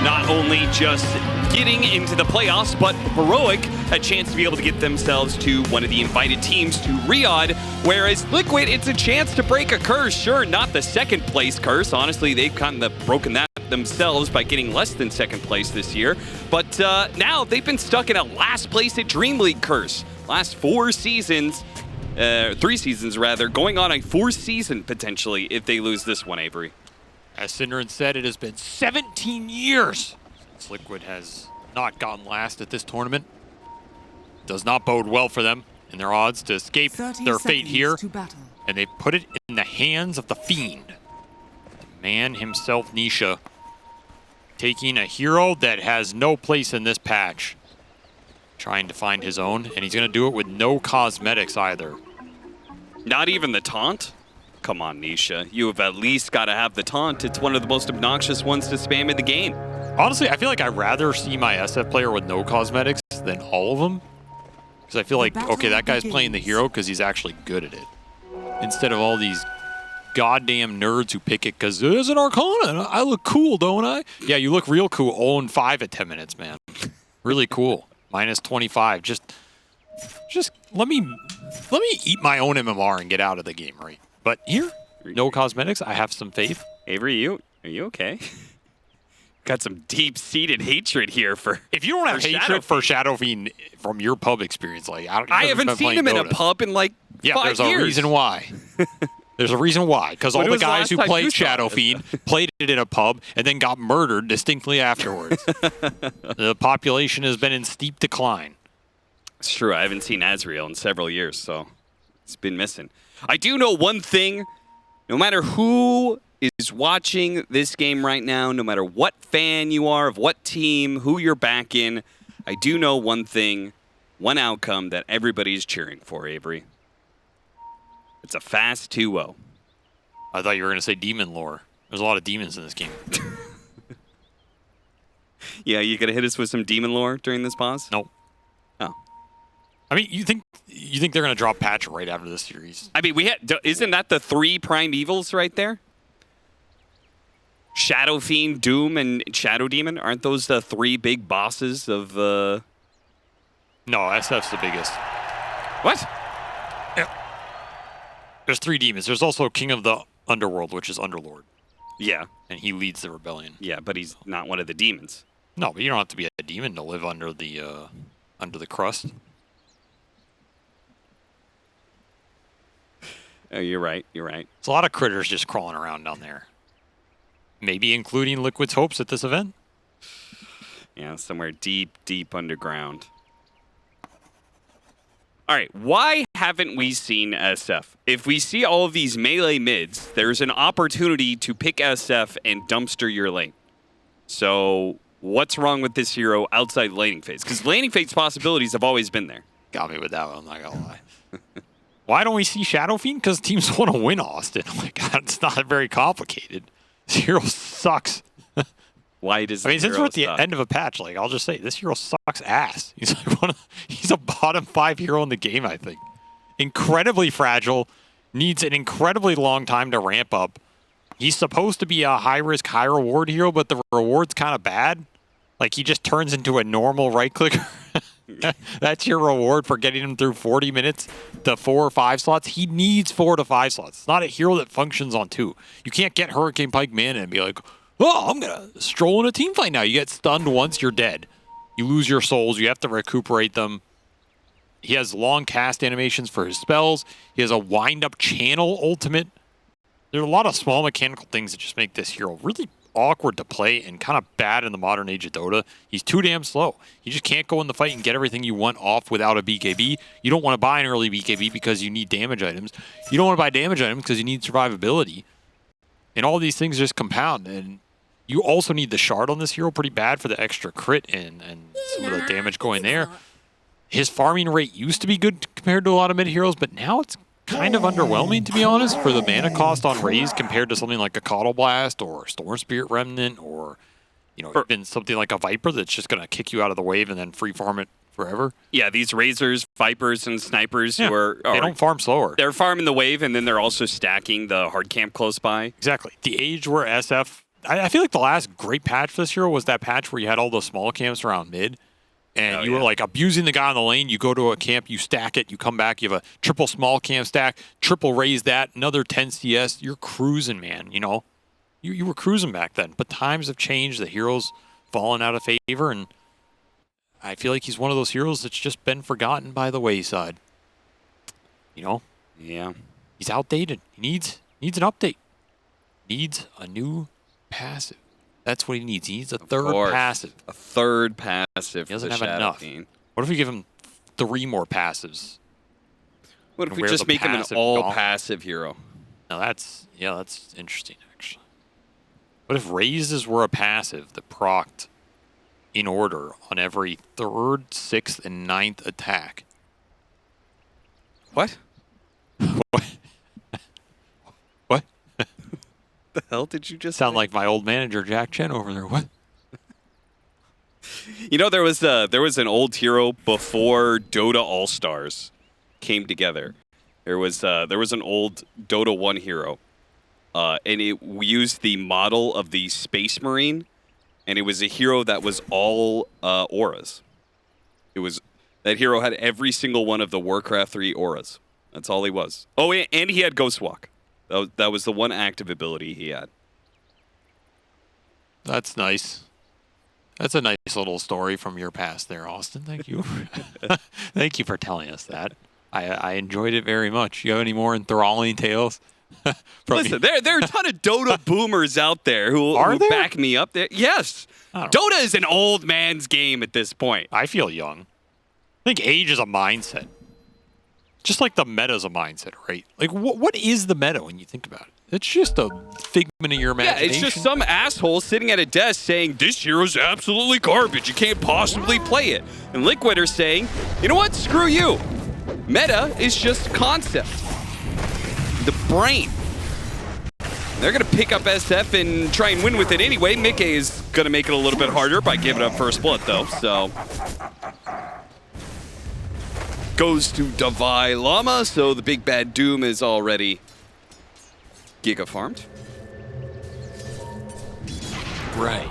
not only just getting into the playoffs, but Heroic a chance to be able to get themselves to one of the invited teams to Riyadh, whereas Liquid, it's a chance to break a curse. Sure, not the second place curse. Honestly, they've kind of broken that themselves by getting less than second place this year. But now they've been stuck in a last place at DreamLeague curse. Last 4 seasons, 3 seasons rather, going on a 4th season potentially if they lose this one, Avery. As Synderen said, it has been 17 years since Liquid has not gotten last at this tournament. Does not bode well for them in their odds to escape their fate here. And they put it in the hands of the Fiend. The man himself, Nisha, taking a hero that has no place in this patch. Trying to find his own, and he's going to do it with no cosmetics either. Not even the taunt? Come on, Nisha. You have at least got to have the taunt. It's one of the most obnoxious ones to spam in the game. Honestly, I feel like I'd rather see my SF player with no cosmetics than all of them. Because I feel like, okay, that guy's playing the hero because he's actually good at it. Instead of all these goddamn nerds who pick it because there's an Arcana and I look cool, don't I? Yeah, you look real cool. 0-5 at 10 minutes, man. Really cool. Minus 25. Just let me eat my own MMR and get out of the game, right? But here, no cosmetics. I have some faith. Avery, are you okay? Got some deep-seated hatred here for. If you don't have hatred for Shadow Fiend from your pub experience, like I haven't seen him in a pub in like 5 years. There's a reason why. There's a reason why. Because all the guys who played Shadow Fiend played it in a pub and then got murdered distinctly afterwards. The population has been in steep decline. It's true. I haven't seen Azrael in several years, so it's been missing. I do know one thing. No matter who is watching this game right now, no matter what fan you are, of what team, who you're backing, I do know one thing, one outcome that everybody's cheering for, Avery. It's a fast 2-0. I thought you were going to say demon lore. There's a lot of demons in this game. Yeah, you going to hit us with some demon lore during this pause? Nope. Oh. I mean, you think they're going to drop patch right after this series? I mean, isn't that the 3 prime evils right there? Shadow Fiend, Doom, and Shadow Demon? Aren't those the 3 big bosses of... No, SF's the biggest. What? Yeah. There's 3 demons. There's also King of the Underworld, which is Underlord. Yeah. And he leads the rebellion. Yeah, but he's not one of the demons. No, but you don't have to be a demon to live under the crust. Oh, you're right. You're right. There's a lot of critters just crawling around down there. Maybe including Liquid's hopes at this event. Yeah, somewhere deep, deep underground. All right, why haven't we seen SF? If we see all of these melee mids, there's an opportunity to pick SF and dumpster your lane. So what's wrong with this hero outside laning phase? Because laning phase possibilities have always been there. Got me with that one, I'm not going to lie. Why don't we see Shadow Fiend? Because teams want to win Austin. Like, it's not very complicated. This hero sucks. Why does I mean, since we're at the end of a patch, like I'll just say, this hero sucks ass. He's like he's a bottom 5 hero in the game, I think. Incredibly fragile, needs an incredibly long time to ramp up. He's supposed to be a high-risk, high-reward hero, but the reward's kind of bad. Like, he just turns into a normal right-clicker. That's your reward for getting him through 40 minutes to 4 or 5 slots. He needs 4 to 5 slots. It's not a hero that functions on 2. You can't get Hurricane Pike mana and be like, oh, I'm going to stroll in a team fight now. You get stunned once, you're dead. You lose your souls. You have to recuperate them. He has long cast animations for his spells. He has a wind-up channel ultimate. There are a lot of small mechanical things that just make this hero really awkward to play and kind of bad in the modern age of Dota. He's too damn slow. You just can't go in the fight and get everything you want off without a BKB. You don't want to buy an early BKB because you need damage items. You don't want to buy damage items because you need survivability. And all these things just compound. And you also need the shard on this hero pretty bad for the extra crit and some of the damage going there. His farming rate used to be good compared to a lot of mid heroes, but now it's kind of underwhelming, to be honest, for the mana cost on Raze compared to something like a Caudal Blast or Storm Spirit Remnant or, even something like a Viper that's just going to kick you out of the wave and then free farm it forever. Yeah, these Razors, Vipers, and Snipers who are... They don't farm slower. They're farming the wave, and then they're also stacking the hard camp close by. Exactly. The age where SF I feel like the last great patch for this hero was that patch where you had all those small camps around mid. And you were like abusing the guy on the lane. You go to a camp, you stack it, you come back, you have a triple small camp stack, triple raise that, another 10 CS. You're cruising, man. You know, you were cruising back then. But times have changed. The hero's fallen out of favor. And I feel like he's one of those heroes that's just been forgotten by the wayside. You know? Yeah. He's outdated. He needs an update. Needs a new passive. That's what he needs. He needs a third passive. A third passive. He doesn't have enough. Fiend. What if we give him 3 more passives? What if we just make him an all-passive hero? Now that's interesting, actually. What if raises were a passive that procced in order on every 3rd, 6th, and 9th attack? What? What? What? The hell did you just sound say? Like my old manager Jack Chen over there? What? You know, there was an old hero before Dota All Stars came together. There was an old Dota 1 hero, and we used the model of the Space Marine, and it was a hero that was all auras. That hero had every single one of the Warcraft 3 auras. That's all he was. Oh, and he had Ghostwalk. That was the one active ability he had. That's nice. That's a nice little story from your past there, Austin. Thank you. Thank you for telling us that. I enjoyed it very much. You have any more enthralling tales? Listen, there are a ton of Dota boomers out there who back me up there. Yes. Dota is an old man's game at this point. I feel young. I think age is a mindset. Just like the meta is a mindset, right? Like, what is the meta when you think about it? It's just a figment of your imagination. Yeah, it's just some asshole sitting at a desk saying, this hero's absolutely garbage. You can't possibly play it. And Liquid are saying, you know what? Screw you. Meta is just concept. The brain. They're going to pick up SF and try and win with it anyway. Mickey is going to make it a little bit harder by giving up first blood, though. So goes to Davai Lama, so the big bad Doom is already giga farmed. Right.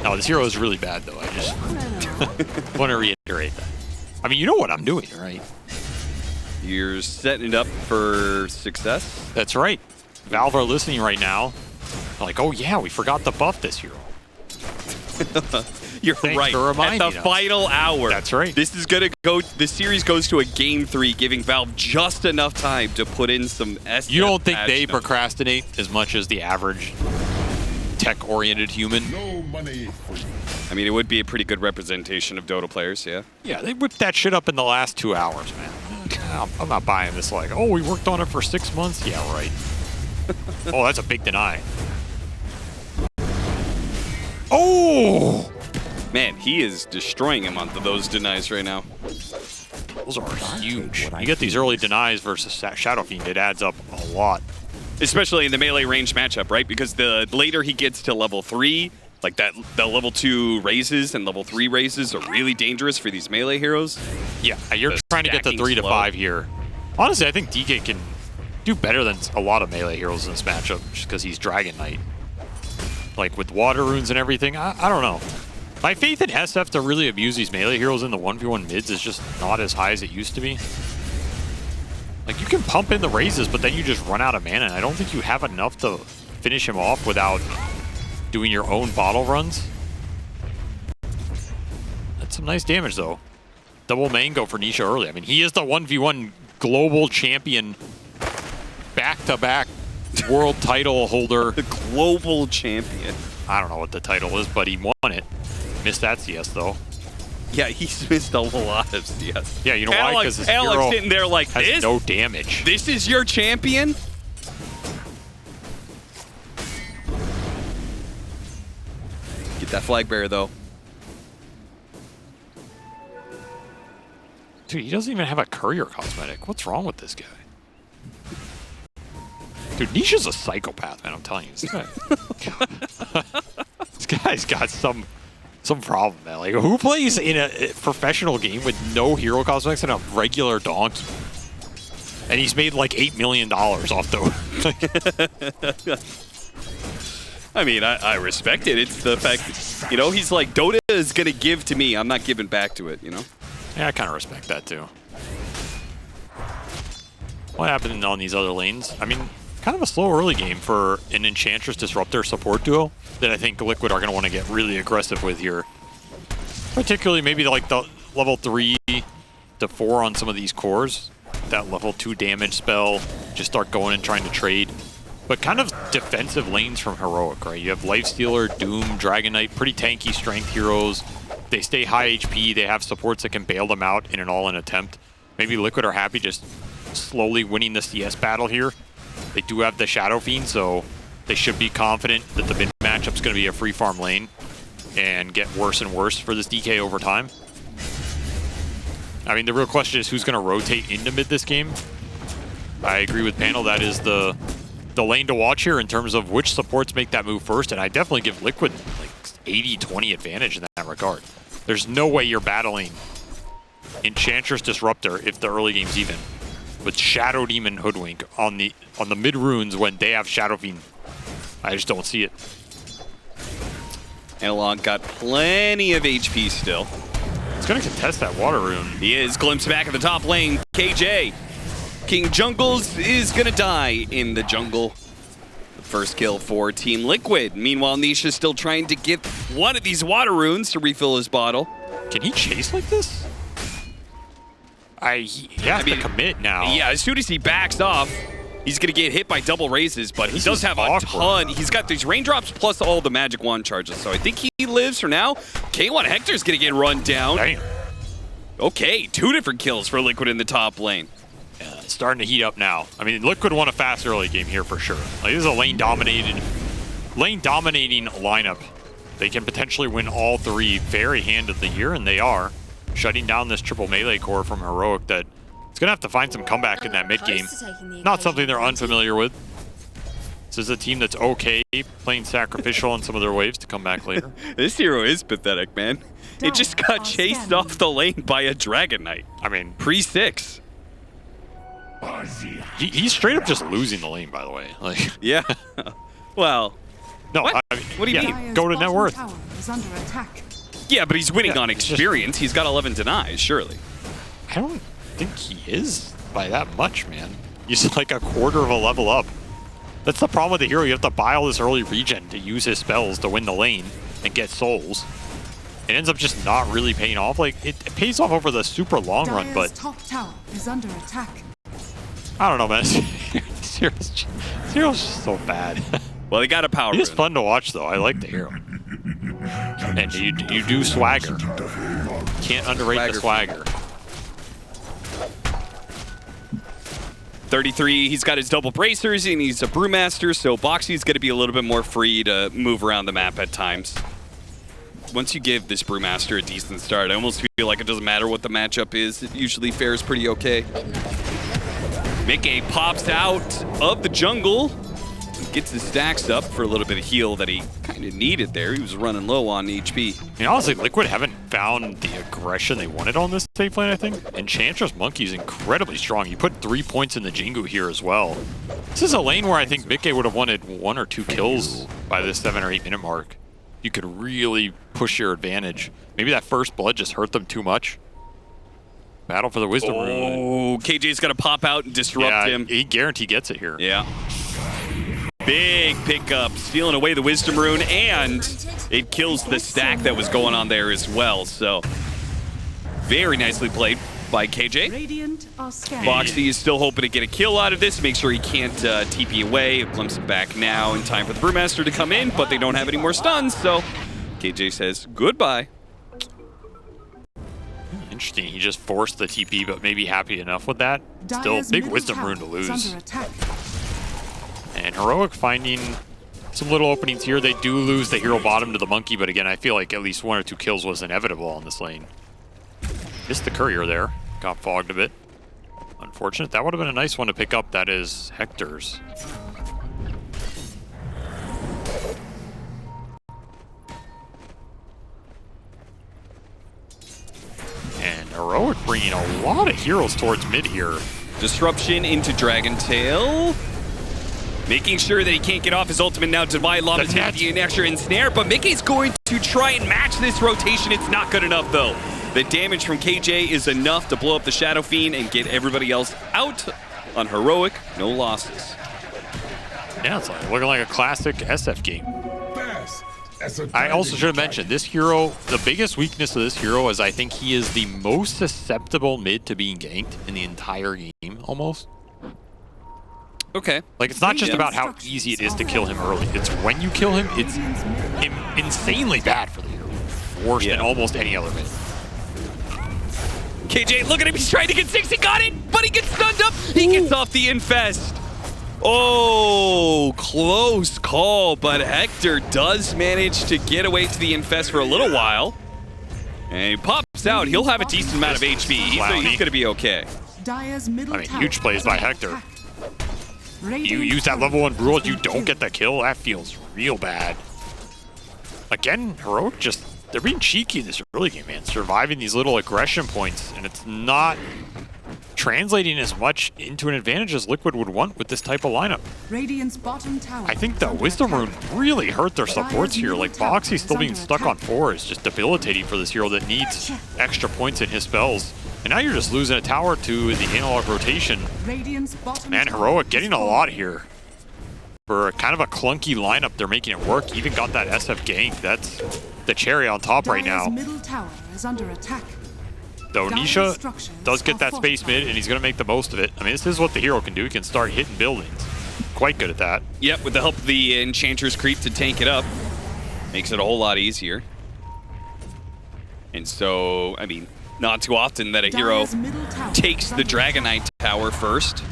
No, this hero is really bad, though. I just want to reiterate that. I mean, you know what I'm doing, right? You're setting it up for success? That's right. Valve are listening right now. They're like, oh yeah, we forgot to buff this hero. You're right. At the final hour. That's right. This is gonna go. The series goes to a game 3, giving Valve just enough time to put in some SF. You don't think they procrastinate as much as the average tech-oriented human? No money. I mean, it would be a pretty good representation of Dota players, yeah. Yeah, they whipped that shit up in the last 2 hours, man. I'm not buying this. Like, oh, we worked on it for 6 months. Yeah, right. Oh, that's a big deny. Oh! Man, he is destroying him on those denies right now. Those are huge. You get these early denies versus Shadow Fiend, it adds up a lot. Especially in the melee range matchup, right? Because the later he gets to level 3, like the level 2 raises and level 3 raises are really dangerous for these melee heroes. Yeah, you're trying to get to 3 to 5 here. Honestly, I think DK can do better than a lot of melee heroes in this matchup just because he's Dragon Knight. Like with water runes and everything, I don't know. My faith in SF to really abuse these melee heroes in the 1v1 mids is just not as high as it used to be. Like, you can pump in the raises, but then you just run out of mana, and I don't think you have enough to finish him off without doing your own bottle runs. That's some nice damage, though. Double mango for Nisha early. I mean, he is the 1v1 global champion, back-to-back world title holder. The global champion. I don't know what the title is, but he won it. Missed that CS, though. Yeah, he's missed a lot of CS. Yeah, you know why? Because his hero sitting there like has this? No damage. This is your champion? Get that flag bearer, though. Dude, he doesn't even have a courier cosmetic. What's wrong with this guy? Dude, Nisha's a psychopath, man. I'm telling you. This guy's got some problem, man. Like, who plays in a professional game with no hero cosmetics and a regular donkey? And he's made like $8 million off the. I mean, I respect it. It's the fact that, you know, he's like, Dota is going to give to me. I'm not giving back to it, you know? Yeah, I kind of respect that too. What happened on these other lanes? I mean, kind of a slow early game for an Enchantress Disruptor support duo that I think Liquid are going to want to get really aggressive with here. Particularly maybe like the level 3 to 4 on some of these cores. That level 2 damage spell, just start going and trying to trade. But kind of defensive lanes from Heroic, right? You have Lifestealer, Doom, Dragon Knight, pretty tanky strength heroes. They stay high HP, they have supports that can bail them out in an all-in attempt. Maybe Liquid are happy just slowly winning the CS battle here. They do have the Shadow Fiend, so they should be confident that the mid matchup's going to be a free farm lane and get worse and worse for this DK over time. I mean, the real question is who's going to rotate into mid this game. I agree with Panel, that is the lane to watch here in terms of which supports make that move first, and I definitely give Liquid like 80-20 advantage in that regard. There's no way you're battling Enchantress Disruptor if the early game's even with Shadow Demon Hoodwink on the mid runes when they have Shadow Fiend. I just don't see it. Analog got plenty of HP still. He's going to contest that water rune. He is. Glimpse back at the top lane. KJ, King Jungles, is going to die in the jungle. The first kill for Team Liquid. Meanwhile, Nisha is still trying to get one of these water runes to refill his bottle. Can he chase like this? He has to commit now. Yeah, as soon as he backs off, he's going to get hit by double raises, but he does have a ton. He's got these raindrops plus all the magic wand charges, so I think he lives for now. K1 Hector's going to get run down. Damn. Okay, 2 different kills for Liquid in the top lane. Yeah, it's starting to heat up now. I mean, Liquid won a fast early game here for sure. Like, this is a lane-dominating lineup. They can potentially win all 3 very handedly here, and they are. Shutting down this triple melee core from Heroic that it's going to have to find some comeback in that mid game. Not something they're unfamiliar with. This is a team that's okay playing sacrificial on some of their waves to come back later. This hero is pathetic, man. It just got chased off the lane by a Dragon Knight. I mean, pre-6. He's straight up just losing the lane, by the way. Like, yeah. Well, no. What? I mean, What do you mean? Go to net worth. Yeah, but he's winning on experience. He's got 11 denies, surely. I don't think he is by that much, man. He's like a quarter of a level up. That's the problem with the hero. You have to buy all this early regen to use his spells to win the lane and get souls. It ends up just not really paying off. Like, it pays off over the super long run, but top tower is under attack. I don't know, man. Zero's just so bad. Well, he got a power. It's fun to watch, though. I like the hero. And you do swagger. Can't underrate the swagger. 33, he's got his double bracers and he's a brewmaster, so Boxy's going to be a little bit more free to move around the map at times. Once you give this brewmaster a decent start, I almost feel like it doesn't matter what the matchup is. It usually fares pretty okay. Mickey pops out of the jungle. Gets his stacks up for a little bit of heal that he kind of needed there. He was running low on HP. I mean, honestly, Liquid haven't found the aggression they wanted on this safe lane, I think. Enchantress Monkey is incredibly strong. You put 3 points in the Jingu here as well. This is a lane where I think Mickey would have wanted 1 or 2 kills by this 7 or 8 minute mark. You could really push your advantage. Maybe that first blood just hurt them too much. Battle for the Wisdom Rune. Oh, KJ's got to pop out and disrupt him. He guarantee gets it here. Yeah. Big pickup, stealing away the Wisdom Rune, and it kills the stack that was going on there as well. So, very nicely played by KJ. Boxy is still hoping to get a kill out of this, make sure he can't TP away. Glimpse it back now in time for the Brewmaster to come in, but they don't have any more stuns, so KJ says goodbye. Interesting, he just forced the TP, but maybe happy enough with that. Still, big Wisdom Rune to lose. And Heroic finding some little openings here. They do lose the hero bottom to the Monkey, but again, I feel like at least 1 or 2 kills was inevitable on this lane. Missed the courier there. Got fogged a bit. Unfortunate. That would have been a nice one to pick up. That is Hector's. And Heroic bringing a lot of heroes towards mid here. Disruption into Dragon Tail. Making sure that he can't get off his ultimate now. Divine Llama taking the extra ensnare, but Mickey's going to try and match this rotation. It's not good enough, though. The damage from KJ is enough to blow up the Shadow Fiend and get everybody else out on Heroic. No losses. Yeah, it's looking like a classic SF game. I also should have mentioned, this hero, the biggest weakness of this hero is I think he is the most susceptible mid to being ganked in the entire game, almost. Okay. Like, it's not just about how easy it is to kill him early. It's when you kill him, it's insanely bad for the hero. Worse than almost any other mid. KJ, look at him. He's trying to get 6. He got it, but he gets stunned up. He gets off the Infest. Oh, close call, but Hector does manage to get away to the Infest for a little while. And he pops out. He'll have a decent amount of HP. He's going to be okay. I mean, huge plays by Hector. You use that level 1 Brule, you don't get the kill. That feels real bad. Again, Heroic they're being cheeky in this early game, man. Surviving these little aggression points, and it's not translating as much into an advantage as Liquid would want with this type of lineup. I think the Wisdom Rune really hurt their supports here. Like, Boxy still being stuck on 4 is just debilitating for this hero that needs extra points in his spells. And now you're just losing a tower to the analog rotation. Man, Heroic getting a lot here. For kind of a clunky lineup, they're making it work. Even got that SF gank. That's the cherry on top right now. Though Nisha does get that space mid, and he's going to make the most of it. I mean, this is what the hero can do. He can start hitting buildings. Quite good at that. Yep, with the help of the Enchanter's Creep to tank it up. Makes it a whole lot easier. And so, I mean, not too often that a hero takes the Dragonite Tower first.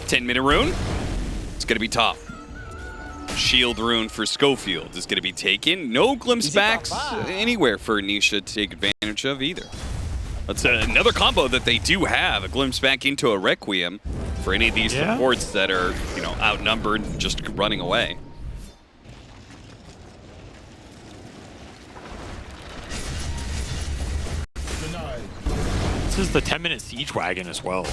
10-minute rune. It's going to be top. Shield rune for Schofield is going to be taken. No glimpse backs anywhere for Nisha to take advantage of either. That's another combo that they do have, a glimpse back into a Requiem for any of these supports that are, you know, outnumbered and just running away. This is the 10-minute Siege Wagon as well.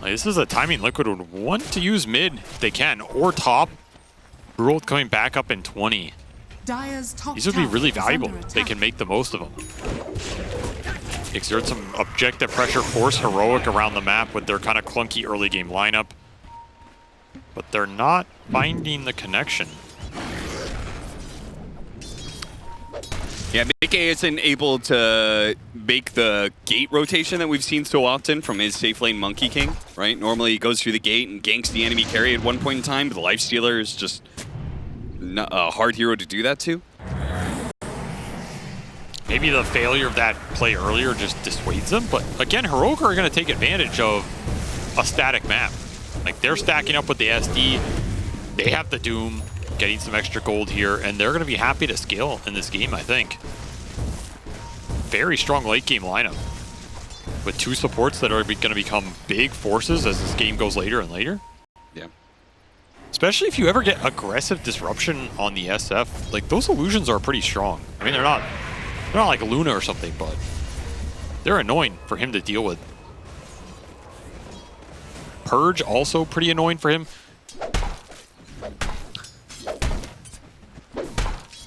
Like, this is a timing Liquid would want to use mid if they can, or top. Brule coming back up in 20. These would be really valuable if they can make the most of them. Exert some objective pressure, force Heroic around the map with their kind of clunky early game lineup. But they're not finding the connection. Yeah, Mickey isn't able to make the gate rotation that we've seen so often from his safe lane Monkey King, right? Normally he goes through the gate and ganks the enemy carry at one point in time, but the Lifestealer is just a hard hero to do that to. Maybe the failure of that play earlier just dissuades them, but again, Heroic are going to take advantage of a static map. Like, they're stacking up with the SD, they have the Doom, getting some extra gold here, and they're going to be happy to scale in this game, I think. Very strong late game lineup with 2 supports that are going to become big forces as this game goes later and later. Yeah. Especially if you ever get aggressive disruption on the SF, like, those illusions are pretty strong. I mean, they're not like Luna or something, but they're annoying for him to deal with. Purge also pretty annoying for him.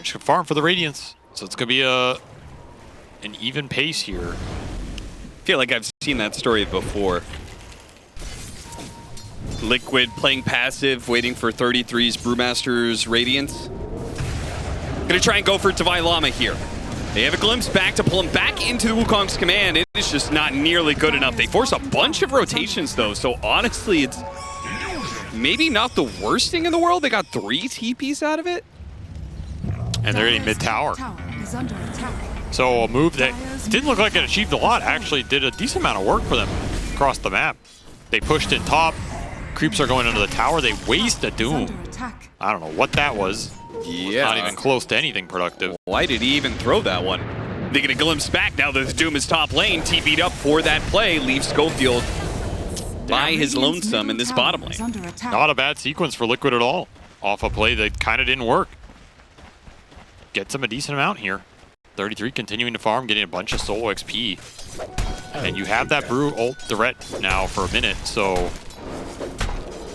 Should farm for the Radiance, so it's gonna be an even pace here. I feel like I've seen that story before. Liquid playing passive, waiting for 33's Brewmaster's Radiance. Gonna try and go for Divine Llama here. They have a glimpse back to pull him back into the Wukong's command. It is just not nearly good enough. They force a bunch of rotations though, so honestly, it's maybe not the worst thing in the world. They got 3 TPs out of it. And they're getting mid-tower. So a move that didn't look like it achieved a lot actually did a decent amount of work for them across the map. They pushed in top. Creeps are going under the tower. They waste a Doom. I don't know what that was. Yeah. Not even close to anything productive. Why did he even throw that one? They get a glimpse back now that the Doom is top lane. TP'd up for that play. Leaves Schofield by his lonesome in this bottom lane. Not a bad sequence for Liquid at all. Off a play that kind of didn't work. Gets him a decent amount here. 33 continuing to farm, getting a bunch of solo XP. And you have that Brew ult threat now for a minute, so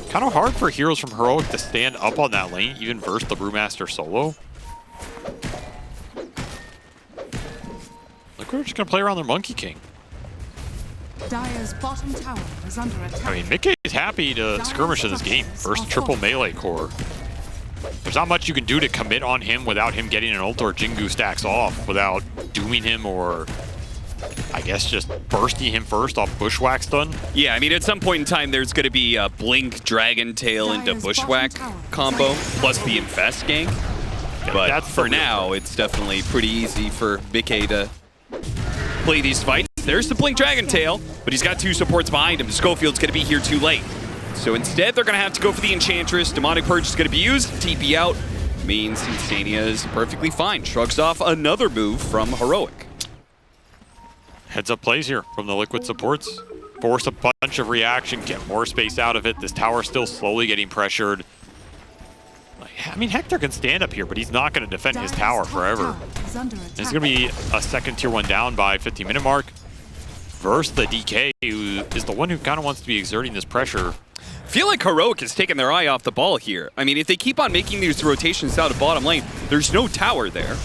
kind of hard for heroes from Heroic to stand up on that lane, even versus the Brewmaster solo. Like, we're just going to play around their Monkey King. Dire's bottom tower is under attack. I mean, Mickey is happy to skirmish in this game. First triple melee core. There's not much you can do to commit on him without him getting an ult or Jingu stacks off, without dooming him or, I guess, just bursting him first off Bushwhack stun. Yeah, I mean, at some point in time, there's going to be a Blink, Dragon Tail into Bushwhack combo, plus the Infest gank. But that's for now, it's definitely pretty easy for Mickey to play these fights. There's the Blink Dragon Tail, but he's got 2 supports behind him. Schofield's going to be here too late. So instead, they're going to have to go for the Enchantress. Demonic Purge is going to be used. TP out means Insania is perfectly fine. Shrugs off another move from Heroic. Heads up plays here from the Liquid supports. Force a bunch of reaction, get more space out of it. This tower's still slowly getting pressured. I mean, Hector can stand up here, but he's not going to defend his tower forever. It's going to be a second tier 1 down by 15-minute mark. Versus the DK, who is the one who kind of wants to be exerting this pressure. I feel like Heroic has taken their eye off the ball here. I mean, if they keep on making these rotations out of bottom lane, there's no tower there.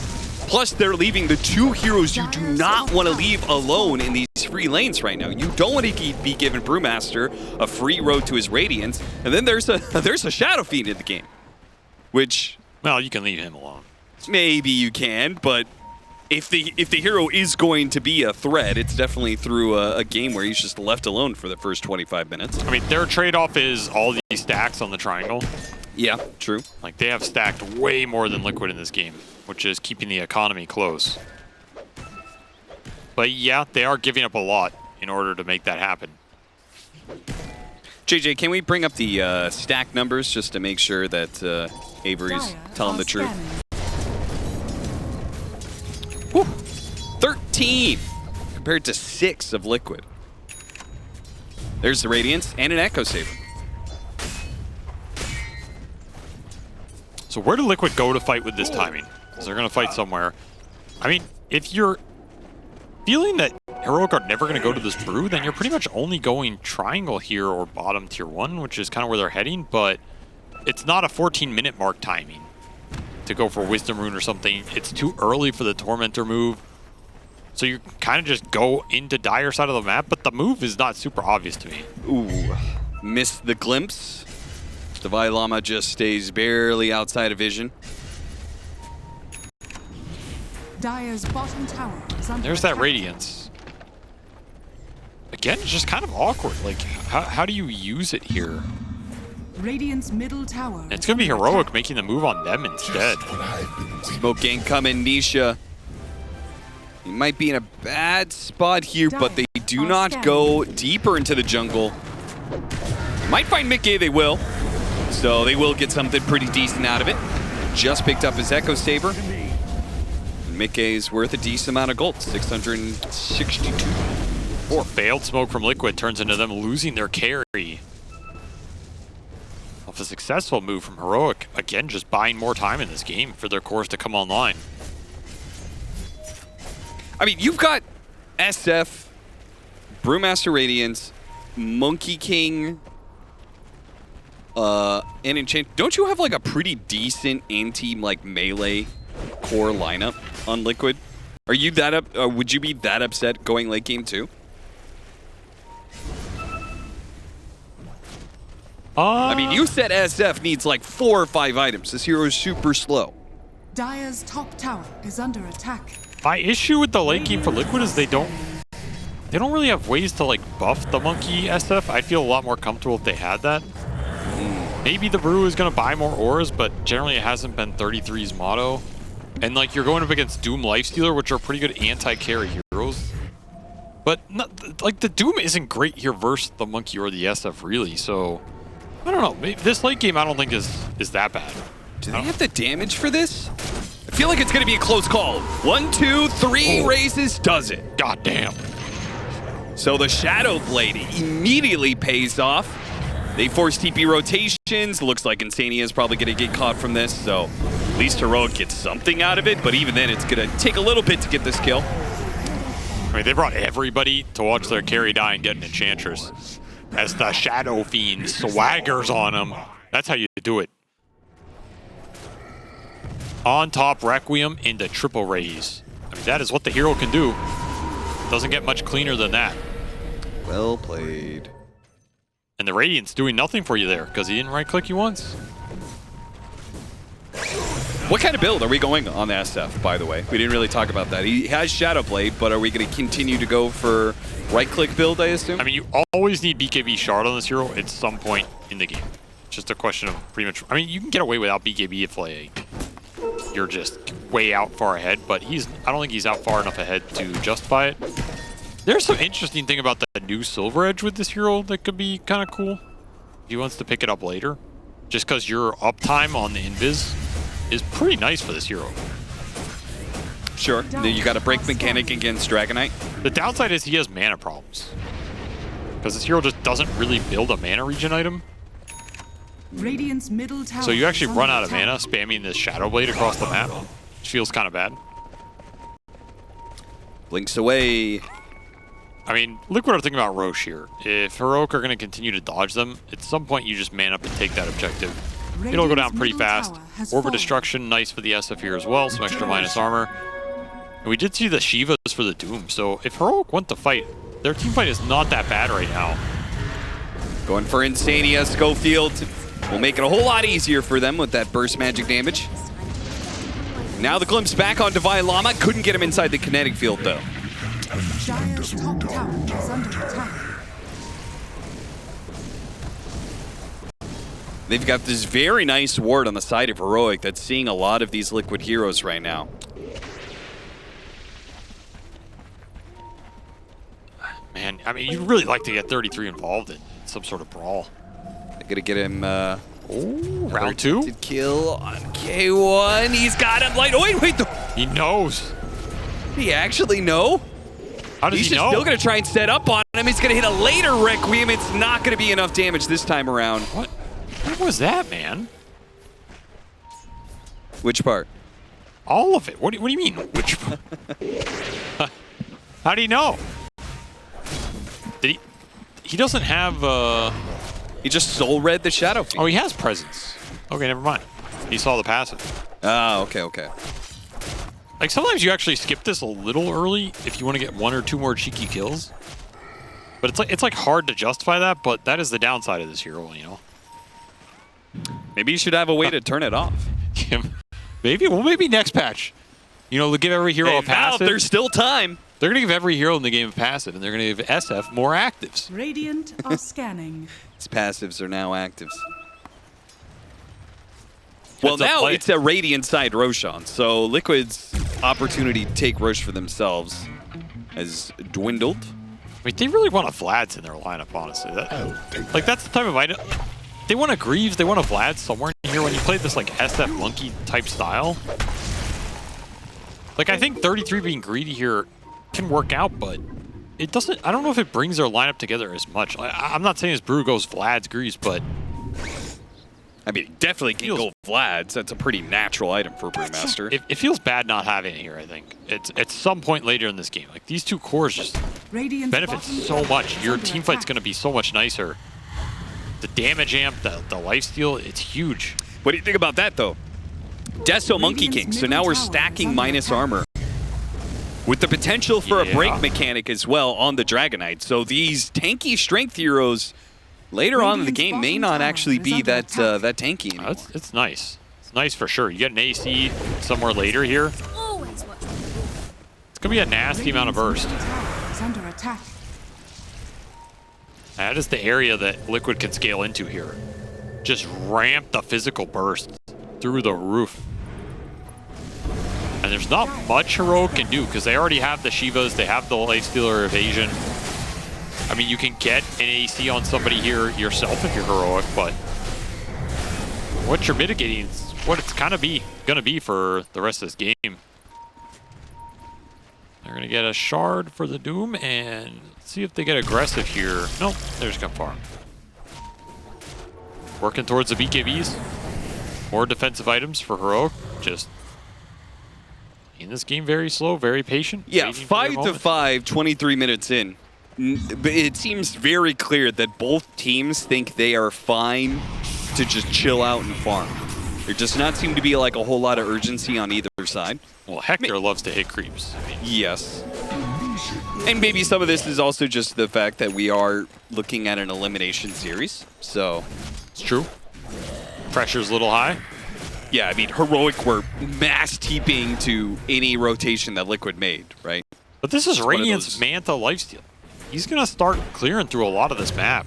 Plus, they're leaving the 2 heroes you do not want to leave alone in these free lanes right now. You don't want to be giving Brewmaster a free road to his Radiance, and then there's a Shadow Fiend in the game, which, well, you can leave him alone. Maybe you can, but if the hero is going to be a threat, it's definitely through a game where he's just left alone for the first 25 minutes. I mean, their trade-off is all these stacks on the triangle. Yeah, true. Like, they have stacked way more than Liquid in this game, which is keeping the economy close. But yeah, they are giving up a lot in order to make that happen. JJ, can we bring up the stack numbers just to make sure that Avery's telling the truth? Whew. 13 compared to 6 of Liquid. There's the Radiance and an Echo Saber. So where do Liquid go to fight with this timing? Because they're going to fight somewhere. I mean, if you're feeling that Heroic are never going to go to this Brew, then you're pretty much only going triangle here or bottom tier 1, which is kind of where they're heading, but it's not a 14-minute mark timing to go for Wisdom Rune or something. It's too early for the Tormentor move. So you kind of just go into Dire side of the map, but the move is not super obvious to me. Ooh, missed the glimpse. The Vailama just stays barely outside of vision. Dire's bottom tower is under There's attack. that Radiance. Again, it's just kind of awkward. Like, how do you use it here? Radiant's middle tower. It's going to be Heroic making the move on them instead. Smoke gang coming, Nisha. He might be in a bad spot here, but they do not go deeper into the jungle. Might find Mickey, they will. So they will get something pretty decent out of it. Just picked up his Echo Saber. Mickey's worth a decent amount of gold, 662. Or failed smoke from Liquid turns into them losing their carry. Off a successful move from Heroic, again just buying more time in this game for their cores to come online. I mean, you've got SF, Brewmaster Radiance, Monkey King, and Enchant. Don't you have like a pretty decent anti melee core lineup on Liquid? Are you that up? Would you be that upset going late game too? I mean, you said SF needs like 4 or 5 items. This hero is super slow. Dire's top tower is under attack. My issue with the late game for Liquid is they don't really have ways to like buff the Monkey SF. I'd feel a lot more comfortable if they had that. Maybe the Brew is going to buy more auras, but generally it hasn't been 33's motto. And like you're going up against Doom Lifestealer, which are pretty good anti-carry heroes. But not, like the Doom isn't great here versus the Monkey or the SF really, so I don't know. Maybe this late game I don't think is that bad. Do they have the damage for this? I feel like it's going to be a close call. 1, 2, 3 raises, does it. God damn. So the Shadow Blade immediately pays off. They force TP rotations. Looks like Insania is probably going to get caught from this, so at least Heroic gets something out of it, but even then it's going to take a little bit to get this kill. I mean, they brought everybody to watch their carry die and get an Enchantress. As the Shadow Fiend swaggers on him. That's how you do it. On top, Requiem into triple raise. I mean, that is what the hero can do. Doesn't get much cleaner than that. Well played. And the Radiant's doing nothing for you there because he didn't right-click you once. What kind of build are we going on SF, by the way? We didn't really talk about that. He has Shadow Blade, but are we going to continue to go for right-click build, I assume? I mean, you always need BKB Shard on this hero at some point in the game. It's just a question of pretty much... I mean, you can get away without BKB if, like, you're just way out far ahead, but I don't think he's out far enough ahead to justify it. There's some interesting thing about the new Silver Edge with this hero that could be kind of cool. If he wants to pick it up later. Just because your uptime on the invis is pretty nice for this hero. Sure. You got a break mechanic against Dragonite. The downside is he has mana problems. Because this hero just doesn't really build a mana regen item. Radiant's middle tower. So you actually run out of mana spamming this Shadow Blade across the map. Which feels kind of bad. Blinks away. I mean, look what I'm thinking about Roche here. If Heroic are going to continue to dodge them, at some point you just man up and take that objective. It'll go down pretty fast. Orb of Destruction, nice for the SF here as well, some extra minus armor. And we did see the Shivas for the Doom, so if Heroic want to fight, their team fight is not that bad right now. Going for Insania, Schofield will make it a whole lot easier for them with that burst magic damage. Now the glimpse back on Divine Llama. Couldn't get him inside the kinetic field, though. Dire's top tower is under attack. They've got this very nice ward on the side of Heroic that's seeing a lot of these liquid heroes right now. Man, I mean, you'd really like to get 33 involved in some sort of brawl. They're gonna get him, round 2? Kill on K1. He's got him. Like, oh, wait. He knows. He actually know? How does He's he just know? still gonna try and set up on him. He's gonna hit a later Requiem. It's not gonna be enough damage this time around. What was that, man? Which part? All of it. What do you mean? Which part? How do you know? Did he? He doesn't have. He just soul read the Shadow Fiend. Oh, he has presence. Okay, never mind. He saw the passive. Oh, okay. Like sometimes you actually skip this a little early if you want to get 1 or 2 more cheeky kills. But it's like hard to justify that. But that is the downside of this hero, you know. Maybe you should have a way to turn it off. Maybe next patch. You know, they'll give every hero a passive. There's still time. They're going to give every hero in the game a passive, and they're going to give SF more actives. Radiant are scanning. His passives are now actives. Well, now it's a Radiant side Roshan, so Liquid's opportunity to take Roche for themselves has dwindled. I mean, they really want a Vlad's in their lineup, honestly. Like, that's the type of item. They want a Greaves, they want a Vlad somewhere in here when you play this, like, SF monkey type style. Like, I think 33 being greedy here can work out, but it doesn't. I don't know if it brings their lineup together as much. I'm not saying it's Brew goes Vlad's Greaves, but. I mean, it definitely can go Vlad's. That's a pretty natural item for Brewmaster. It feels bad not having it here, I think. It's at some point later in this game. Like, these two cores just benefit so much. Your team fight's going to be so much nicer. The damage amp, the lifesteal, it's huge. What do you think about that, though? Deso Monkey King, so now we're stacking minus armor. With the potential for a break mechanic as well on the Dragonite. So these tanky strength heroes later on in the game may not actually be that tanky anymore. It's nice. It's nice for sure. You get an AC somewhere later here. It's going to be a nasty amount of burst. That is the area that Liquid can scale into here. Just ramp the physical burst through the roof. And there's not much Heroic can do because they already have the Shivas, they have the Lifestealer Evasion. I mean, you can get an AC on somebody here yourself if you're Heroic, but what you're mitigating is what it's kind of gonna be for the rest of this game. They're gonna get a shard for the Doom and see if they get aggressive here. Nope, they're just gonna farm. Working towards the BKBs. More defensive items for Heroic. Just In this game, very slow, very patient. Yeah, 5-5, 23 minutes in. But it seems very clear that both teams think they are fine to just chill out and farm. There does not seem to be like a whole lot of urgency on either side. Well, Hector loves to hit creeps. Yes. And maybe some of this is also just the fact that we are looking at an elimination series, so... It's true. Pressure's a little high. Yeah, I mean, Heroic were mass TPing to any rotation that Liquid made, right? But this is It's Radiant's Manta lifesteal. He's going to start clearing through a lot of this map.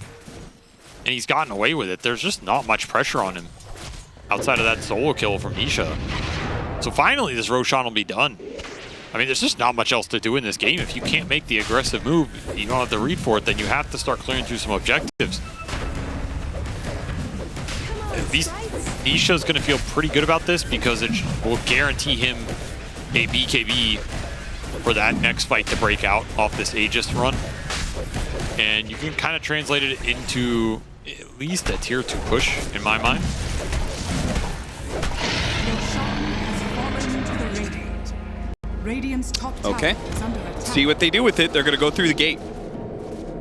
And he's gotten away with it. There's just not much pressure on him outside of that solo kill from Nisha. So finally, this Roshan will be done. I mean, there's just not much else to do in this game. If you can't make the aggressive move, you don't have to read for it, then you have to start clearing through some objectives. Nisha's going to feel pretty good about this because it will guarantee him a BKB for that next fight to break out off this Aegis run. And you can kind of translate it into at least a tier 2 push, in my mind. Radiant's top tower Okay. is under attack. See what they do with it. They're going to go through the gate.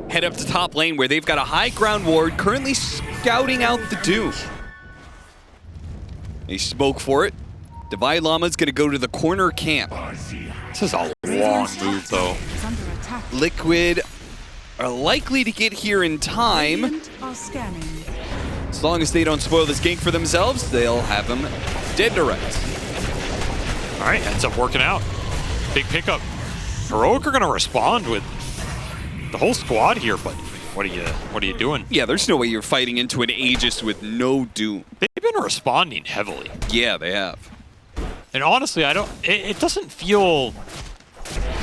Head up to top lane where they've got a high ground ward currently scouting out the Doom. They smoke for it. Divide Llama's going to go to the corner camp. This is a long move, though. Is under attack. Liquid are likely to get here in time. Radiant are scanning. As long as they don't spoil this gank for themselves, they'll have him dead to rights. All right, ends up working out. Big pickup. Heroic are going to respond with the whole squad here, but what are you doing? Yeah, there's no way you're fighting into an Aegis with no Doom. They've been responding heavily. Yeah, they have. And honestly, it doesn't feel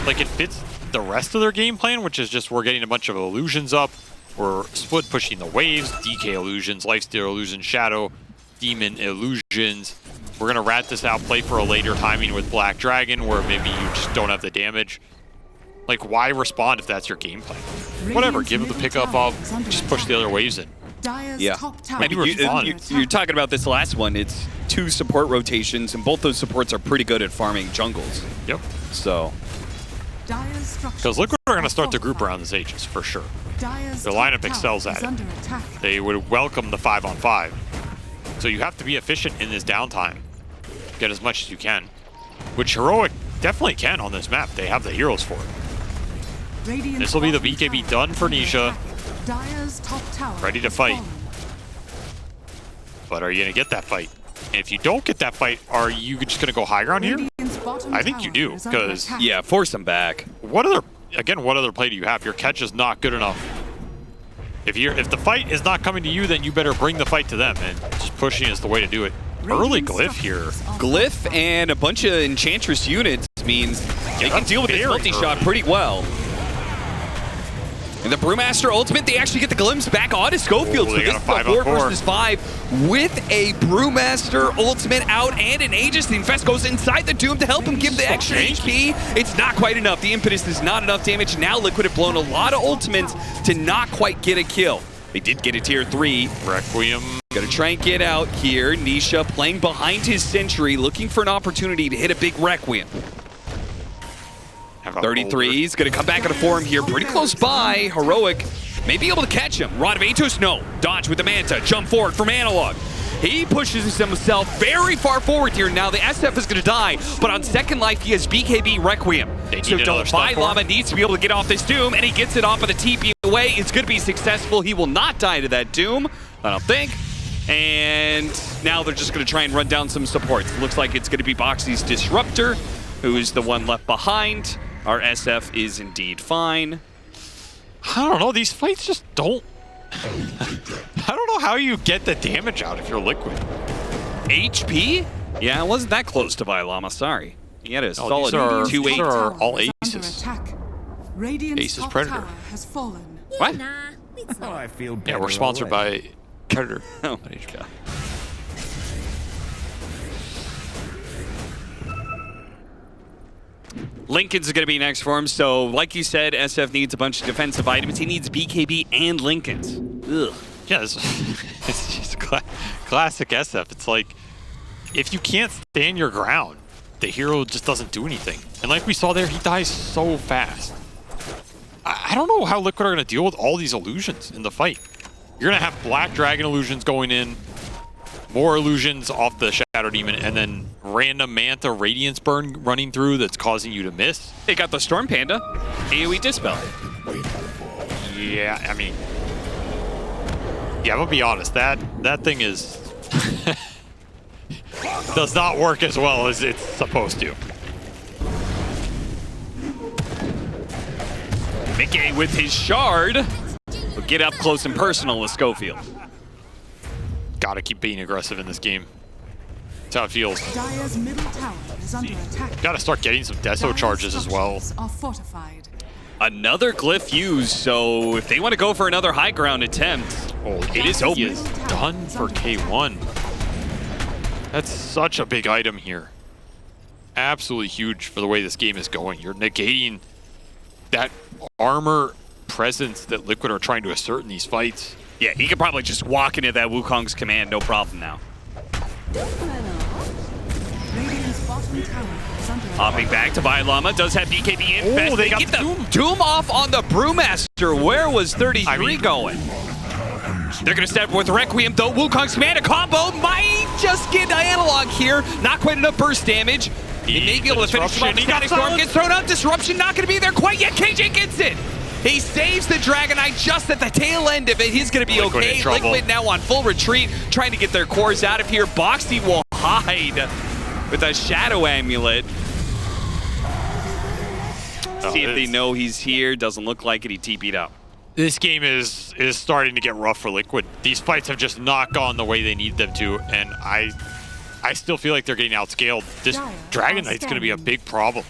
like it fits the rest of their game plan, which is just we're getting a bunch of illusions up, we're split pushing the waves, DK illusions, lifesteal illusions, shadow, demon illusions. We're going to rat this out, play for a later timing with Black Dragon where maybe you just don't have the damage. Like, why respond if that's your game plan? Whatever, give them the pickup off, just push the other waves in. Dire's Yeah. top tower I mean, is under you're attack. talking about this last one. It's 2 support rotations, and both those supports are pretty good at farming jungles. Yep. So, Dire's structures Because Liquid are going to start the are group fortified. around this Aegis, for sure. Dire's The top lineup tower excels at is it. under attack. They would welcome the 5-on-5. So you have to be efficient in this downtime. Get as much as you can. Which Heroic definitely can on this map. They have the heroes for it. Radiant's This will be the bottom BKB tower done for is under Nisha. attack. Dire's top tower Ready to has fight. fallen. But are you going to get that fight? And if you don't get that fight, are you just going to go high ground here? Radiant's bottom I think you tower do, is under 'cause- attack. yeah, force them back. What other play do you have? Your catch is not good enough. If the fight is not coming to you, then you better bring the fight to them, and just pushing is the way to do it. Early Radiant's glyph here. structures are Glyph fortified. and a bunch of Enchantress units means they can that's deal with this very multi-shot early. pretty well. And the Brewmaster ultimate, they actually get the glimpse back onto Schofield. Oh, So they this got is a a 4 5-on-4. versus 5 with a Brewmaster ultimate out and an Aegis. The Infest goes inside the Doom to help him give the extra HP. It's not quite enough. The Impetus is not enough damage. Now Liquid have blown a lot of ultimates to not quite get a kill. They did get a tier 3. Requiem. Gonna try and get out here. Nisha playing behind his sentry, looking for an opportunity to hit a big Requiem. Have a 33 is gonna come back on a form here, pretty close by. Heroic may be able to catch him. Rod of Atos, no. Dodge with the Manta, jump forward from Analog. He pushes himself very far forward here. Now the SF is gonna die, but on second life he has BKB Requiem. They So need another Divide stun Llama form. needs to be able to get off this Doom, and he gets it off of the TP away. It's gonna be successful. He will not die to that Doom, I don't think. And now they're just gonna try and run down some supports. Looks like it's gonna be Boxy's Disruptor, who's the one left behind. Our SF is indeed fine. I don't know. These fights just don't. I don't know how you get the damage out if you're Liquid. HP? Yeah, it wasn't that close to Llama, sorry. He had a solid Radiant's 2-8. these are top all tower is under aces. attack. Radiant's Aces top Predator. tower has fallen. What? Nah, it's not. I feel Yeah, better we're sponsored already. by Predator. Oh, God. Lincoln's going to be next for him. So, like you said, SF needs a bunch of defensive items. He needs BKB and Lincoln's. Ugh. Yeah, it's just classic SF. It's like, if you can't stand your ground, the hero just doesn't do anything. And like we saw there, he dies so fast. I don't know how Liquid are going to deal with all these illusions in the fight. You're going to have Black Dragon illusions going in, more illusions off the Shadow Demon, and then random Manta Radiance Burn running through that's causing you to miss. They got the Storm Panda, AoE Dispel. Yeah, I mean, yeah, I'm gonna be honest. That thing is does not work as well as it's supposed to. Mickey with his shard will get up close and personal with Schofield. Gotta keep being aggressive in this game. That's how it feels. Dire's middle tower is under attack. Gotta start getting some Deso charges as well. Are fortified. Another glyph used, so if they want to go for another high ground attempt, it is He open. is done for K1. That's such a big item here. Absolutely huge for the way this game is going. You're negating that armor presence that Liquid are trying to assert in these fights. Yeah, he could probably just walk into that Wukong's command, no problem now. Radiant's bottom tower is under attack. Hopping back to Bylama, does have BKB infest. Oh, they got get the Doom. Doom off on the Brewmaster. Where was 33 going? They're going to step with Requiem, though. Wukong's command, a combo might just get analog here. Not quite enough burst damage. He may be able to finish him up. He got Static Storm silence. gets thrown out. Disruption not going to be there quite yet. KJ gets it. He saves the Dragonite just at the tail end of it. He's going to be Liquid in okay. trouble. Liquid now on full retreat, trying to get their cores out of here. Boxy will hide with a Shadow Amulet. See if they know he's here. Doesn't look like it. He TP'd up. This game is starting to get rough for Liquid. These fights have just not gone the way they need them to, and I still feel like they're getting outscaled. This Dragon Knight's going to be a big problem.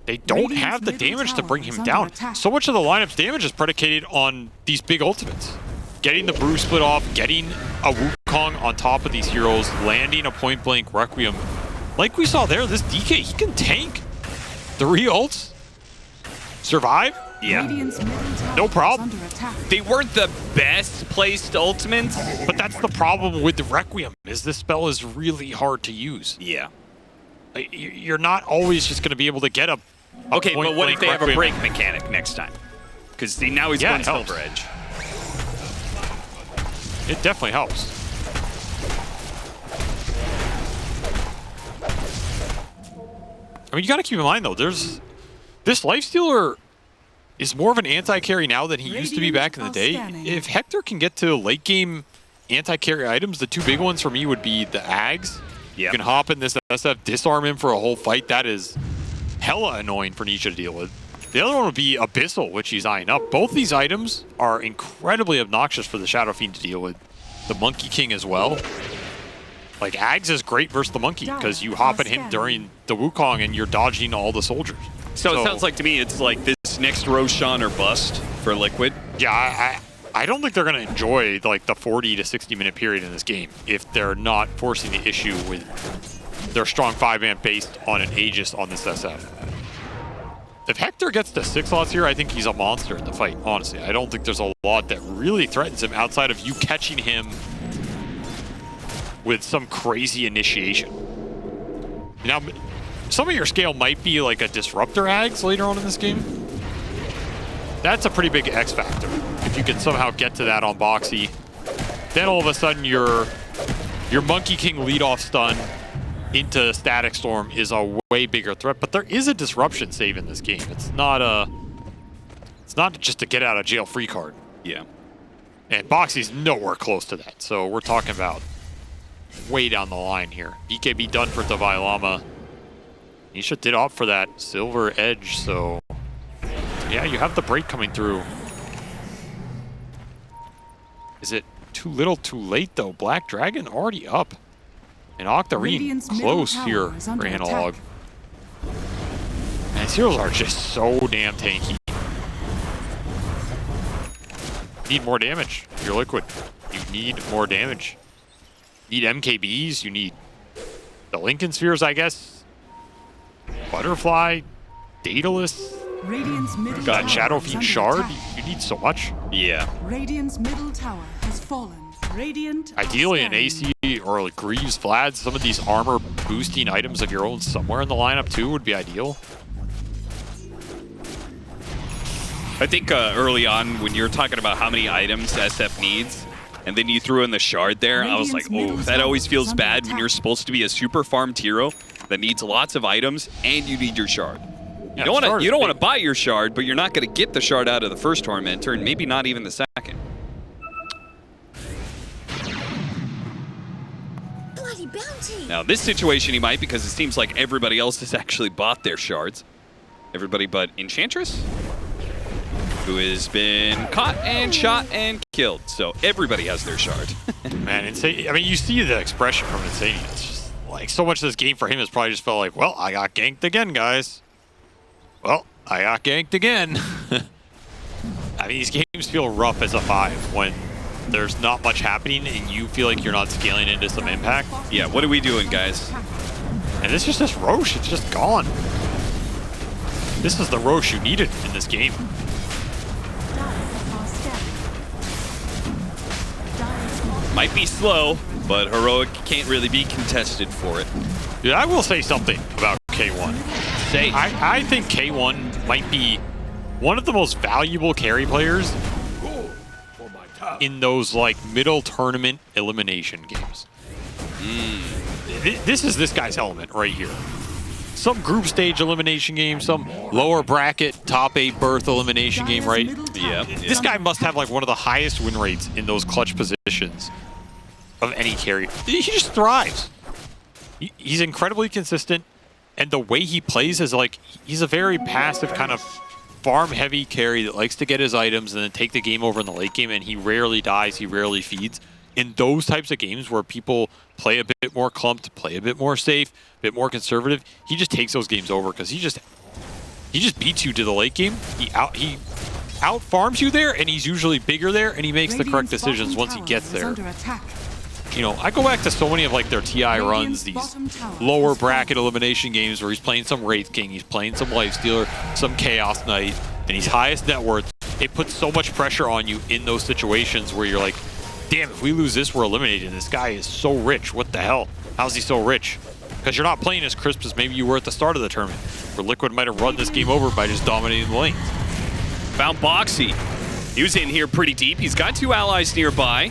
They don't have the damage to bring him down. So much of the lineup's damage is predicated on these big ultimates. Getting the Brew split off, getting a Wukong on top of these heroes, landing a point-blank Requiem. Like we saw there, this DK, he can tank 3 ults, survive. Yeah. Radiant's middle tower No problem. is under attack. They weren't the best placed ultimates. But that's the problem with the Requiem, is this spell is really hard to use. Yeah. Like, you're not always just going to be able to get a Okay, but what if they have a Requiem. break mechanic next time? Because now he's Yeah, going it helps. Silver Edge. It definitely helps. I mean, you got to keep in mind, though, this Lifestealer is more of an anti-carry now than he used to be back in the day. If Hector can get to late-game anti-carry items, the 2 big ones for me would be the Ags. Yeah. You can hop in this SF, disarm him for a whole fight. That is hella annoying for Nisha to deal with. The other one would be Abyssal, which he's eyeing up. Both these items are incredibly obnoxious for the Shadow Fiend to deal with. The Monkey King as well. Like, Ags is great versus the Monkey, because you hop at him during the Wukong and you're dodging all the soldiers. So it sounds like to me it's like this next Roshan or bust for Liquid. Yeah, I don't think they're going to enjoy like the 40 to 60 minute period in this game if they're not forcing the issue with their strong 5-man based on an Aegis on this SF. If Hector gets to 6 slots here, I think he's a monster in the fight, honestly. I don't think there's a lot that really threatens him outside of you catching him with some crazy initiation. Now, some of your scale might be like a Disruptor Ags later on in this game. That's a pretty big X factor. If you can somehow get to that on Boxy, then all of a sudden your Monkey King leadoff stun into Static Storm is a way bigger threat. But there is a disruption save in this game. It's not just a get out of jail free card. Yeah. And Boxy's nowhere close to that. So we're talking about way down the line here. BKB done for Davai Lama. Nisha did opt for that Silver Edge, so yeah, you have the break coming through. Is it too little too late though? Black Dragon already up. And Octarine Radiant's middle close tower here is for under Analog. attack. And these heroes are just so damn tanky. Need more damage. You're Liquid. You need more damage. You need MKBs. You need the Lincoln Spheres, I guess. Butterfly. Daedalus. Radiant's middle Got tower Shadow is Fiend under Shard. attack. You need so much. Yeah. Radiant's middle tower has fallen. Radiant. Ideally an are standing. AC or like Greaves, Vlad, some of these armor boosting items of your own somewhere in the lineup too would be ideal. I think early on when you're talking about how many items SF needs, and then you threw in the shard there, I was like, oh, that always feels bad when you're supposed to be a super farmed hero that needs lots of items and you need your shard. You don't want to buy your shard, but you're not going to get the shard out of the first tormentor, and maybe not even the second. Bloody bounty. Now this situation he might, because it seems like everybody else has actually bought their shards. Everybody but Enchantress, who has been caught and shot and killed. So everybody has their shard. Man, Insane. I mean, you see the expression from Insane. It's just like so much of this game for him has probably just felt like, well, I got ganked again, guys. Well, I got ganked again. I mean, these games feel rough as a 5 when there's not much happening and you feel like you're not scaling into some impact. Yeah, what are we doing, guys? And it's just this Roche. It's just gone. This is the Roche you needed in this game. Might be slow, but Heroic can't really be contested for it. Yeah, I will say something about K1. Say. I think K1 might be one of the most valuable carry players in those like middle tournament elimination games. This is this guy's element right here. Some group stage elimination game, some lower bracket top 8 berth elimination game, right? Yeah. This guy must have like one of the highest win rates in those clutch positions of any carry. He just thrives. He's incredibly consistent, and the way he plays is like he's a very passive kind of farm heavy carry that likes to get his items and then take the game over in the late game, and he rarely dies, he rarely feeds. In those types of games where people play a bit more clumped, play a bit more safe, a bit more conservative, he just takes those games over because he just beats you to the late game. He out farms you there, and he's usually bigger there, and he makes the correct decisions once he gets there. You know, I go back to so many of like their TI runs, these lower bracket elimination games where he's playing some Wraith King, he's playing some Lifestealer, some Chaos Knight, and he's highest net worth. It puts so much pressure on you in those situations where you're like, damn, if we lose this, we're eliminated. This guy is so rich. What the hell? How's he so rich? Because you're not playing as crisp as maybe you were at the start of the tournament, where Liquid might have run this game over by just dominating the lanes. Found Boxy. He was in here pretty deep. He's got 2 allies nearby.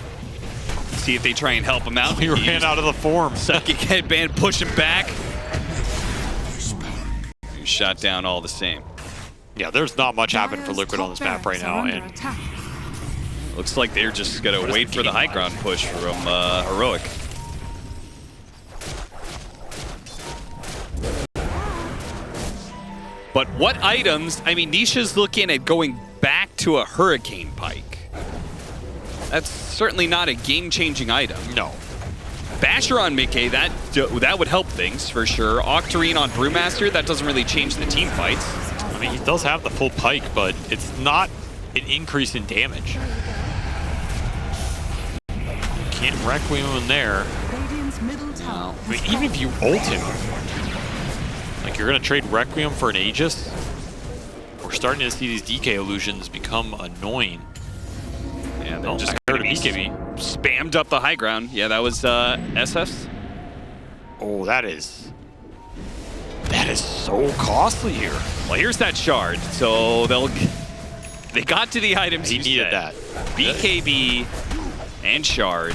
See if they try and help him out. He ran out of the form. Psychic headband, push him back. He was shot down all the same. Yeah, there's not much happening for Liquid on this map right now, and looks like they're just gonna wait for the high ground push from Heroic. But what items? I mean, Nisha's looking at going back to a Hurricane Pike. That's certainly not a game-changing item. no. Basher on Mickey, that would help things for sure. Octarine on Brewmaster, that doesn't really change the team fights. I mean, he does have the full pike, but it's not an increase in damage. Can't Requiem him there. I mean, even if you ult him, like you're gonna trade Requiem for an Aegis, we're starting to see these DK illusions become annoying. Yeah, they're just I heard a BKB. spammed up the high ground. Yeah, that was SS. Oh, that is so costly here. Well, here's that shard. So they got to the items He you needed said. that. BKB and shard.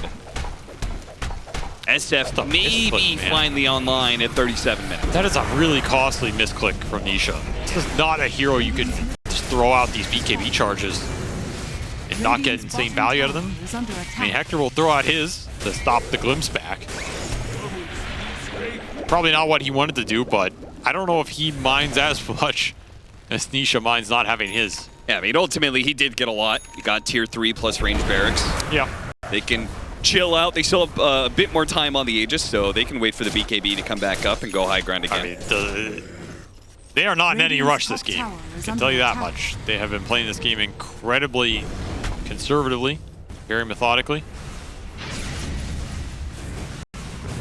SF maybe misclick, man. finally online at 37 minutes. That is a really costly misclick from Nisha. This is not a hero you can just throw out these BKB charges and not get insane value out of them. I mean, Hector will throw out his to stop the glimpse back. Probably not what he wanted to do, but I don't know if he minds as much as Nisha minds not having his. Yeah, I mean, ultimately, he did get a lot. He got tier 3 plus range barracks. Yeah. They can chill out. They still have a bit more time on the Aegis, so they can wait for the BKB to come back up and go high ground again. I mean, they are not in any rush this game. I can tell you that much. They have been playing this game incredibly conservatively, very methodically.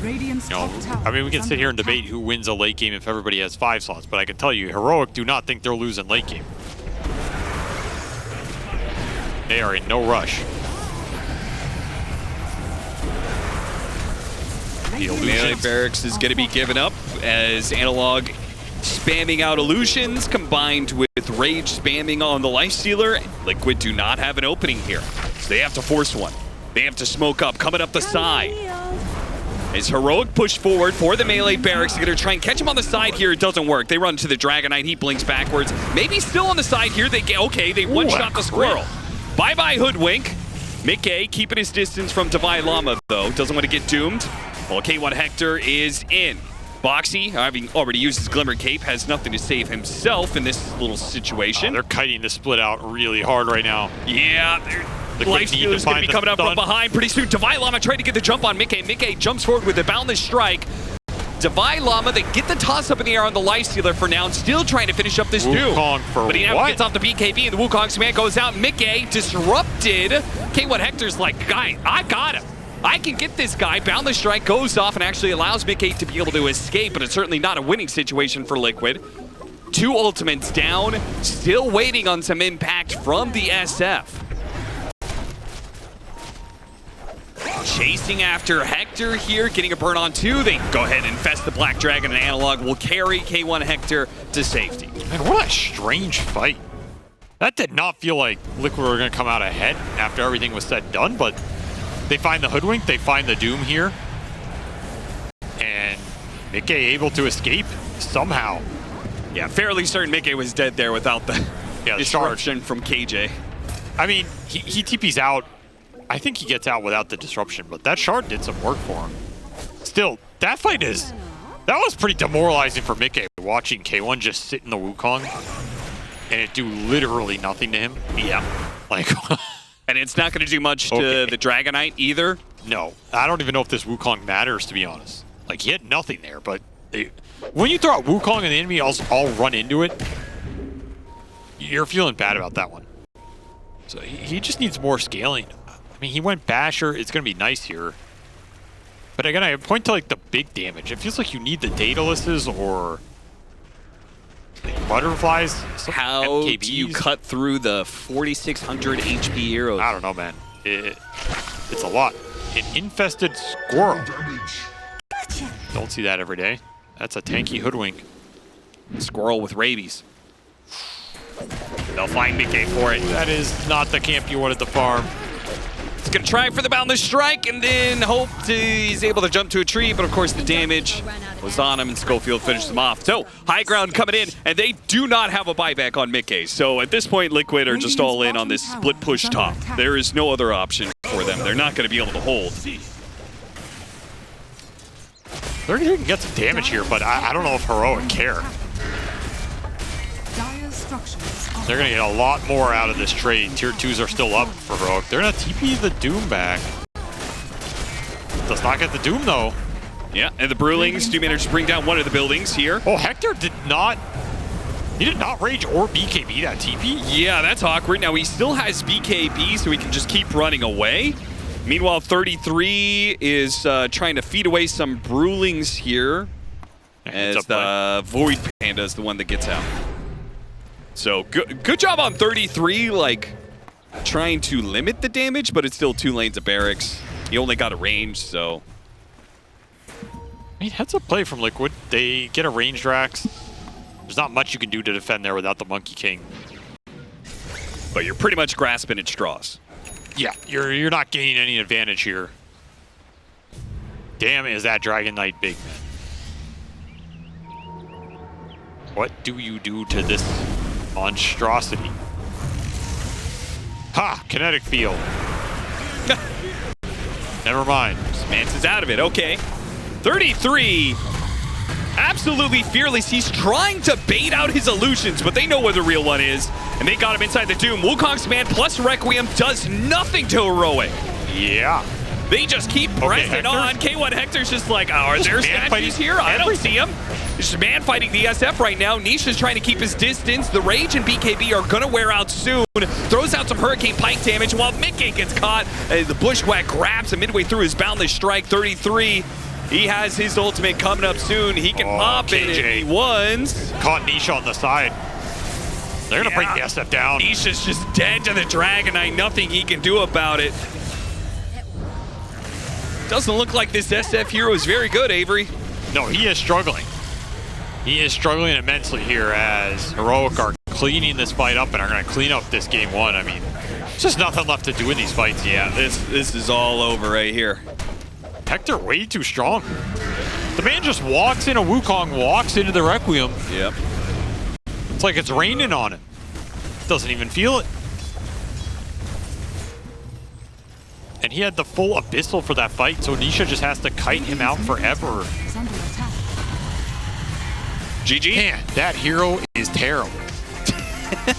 You know, I mean, we can sit here and debate who wins a late game if everybody has 5 slots, but I can tell you, Heroic do not think they're losing late game. They are in no rush. The Melee illusions. Barracks is going to be given up as Analog spamming out illusions combined with Rage spamming on the Lifestealer. Liquid do not have an opening here, so they have to force one. They have to smoke up, coming up the side. As Heroic push forward for the Melee Barracks, they're going to try and catch him on the side here. It doesn't work. They run to the Dragon Knight. He blinks backwards. Maybe still on the side here. They get okay. They one-shot the Squirrel. Bye-bye, Hoodwink. Mickey keeping his distance from Divine Llama, though. Doesn't want to get doomed. Well, K1 Hector is in. Boxy, having already used his Glimmer Cape, has nothing to save himself in this little situation. They're kiting the split out really hard right now. Yeah, Lifestealer's going to be coming up from behind pretty soon. Divine Llama trying to get the jump on Mickey. Mickey jumps forward with a boundless strike. Divine Llama, they get the toss up in the air on the Lifestealer for now, and still trying to finish up this dude. But he never gets off the BKB, and the Wukong's man goes out. Mickey disrupted. K1 Hector's like, guy, I got him. I can get this guy. Boundless strike goes off and actually allows Mickey to be able to escape, but it's certainly not a winning situation for Liquid. 2 ultimates down, still waiting on some impact from the SF. Chasing after Hector here, getting a burn on 2. They go ahead and infest the Black Dragon, and Analog will carry K1 Hector to safety. Man, what a strange fight. That did not feel like Liquid were going to come out ahead after everything was said and done, but they find the Hoodwink, they find the Doom here. And Mickey able to escape somehow. Yeah, fairly certain Mickey was dead there without the disruption from KJ. I mean, he TP's out. I think he gets out without the disruption, but that shard did some work for him. Still, that fight that was pretty demoralizing for Mickey, watching K1 just sit in the Wukong and it do literally nothing to him. Yeah. Like, and it's not going to do much to the Dragon Knight either. No, I don't even know if this Wukong matters, to be honest. Like, he had nothing there, but when you throw out Wukong and the enemy all run into it, you're feeling bad about that one. So he just needs more scaling. I mean, he went Basher. It's going to be nice here. But again, I point to, like, the big damage. It feels like you need the Daedalus or like, Butterflies. How MKBs. do you cut through the 4,600 HP heroes? I don't know, man. It's a lot. An infested Squirrel. Gotcha. Don't see that every day. That's a tanky Hoodwink. Squirrel with rabies. They'll find Mickey for it. That is not the camp you wanted to farm. He's going to try for the Boundless Strike and then hope he's able to jump to a tree, but of course the damage was on him and Schofield finished him off. So, high ground coming in, and they do not have a buyback on Mickey. So at this point, Liquid are just all in on this split push top. There is no other option for them. They're not going to be able to hold. They're going to get some damage here, but I don't know if Heroic care. They're going to get a lot more out of this trade. Tier 2s are still up for Heroic. They're going to TP the Doom back. Does not get the Doom, though. Yeah, and the Brewlings do manage to bring down one of the buildings here. Oh, Hector did not... He did not rage or BKB that TP. Yeah, that's awkward. Now, he still has BKB, so he can just keep running away. Meanwhile, 33 is trying to feed away some Brewlings here. As the Void Panda is the one that gets out. So good job on 33, like trying to limit the damage, but it's still 2 lanes of barracks. He only got a range, so. I mean, heads up play from Liquid. They get a ranged Rax. There's not much you can do to defend there without the Monkey King. But you're pretty much grasping at straws. Yeah, you're not gaining any advantage here. Damn, is that Dragon Knight big, man. What do you do to this monstrosity? Ha! Kinetic field. Never mind. Mance is out of it. Okay. 33. Absolutely fearless. He's trying to bait out his illusions, but they know where the real one is. And they got him inside the Doom. Wukong's man plus Requiem does nothing to Heroic. Yeah. They just keep pressing on. K1 Hector's just like, oh, are there statues here? I don't see him. There's man fighting the SF right now. Nisha's trying to keep his distance. The Rage and BKB are going to wear out soon. Throws out some Hurricane Pike damage while Mickey gets caught. The Bushwhack grabs him midway through his Boundless Strike. 33. He has his ultimate coming up soon. He can pop it if he wants. Caught Nisha on the side. They're going to bring the SF down. Nisha's just dead to the Dragon Knight. Nothing he can do about it. Doesn't look like this SF hero is very good, Avery. No, he is struggling. He is struggling immensely here as Heroic are cleaning this fight up and are going to clean up this game one. I mean, there's just nothing left to do in these fights. Yeah, this is all over right here. Hector way too strong. The man just walks in a Wukong, walks into the Requiem. Yep. It's like it's raining on him. Doesn't even feel it. And he had the full Abyssal for that fight, so Nisha just has to kite him out forever. Is under attack. GG. Man, that hero is terrible.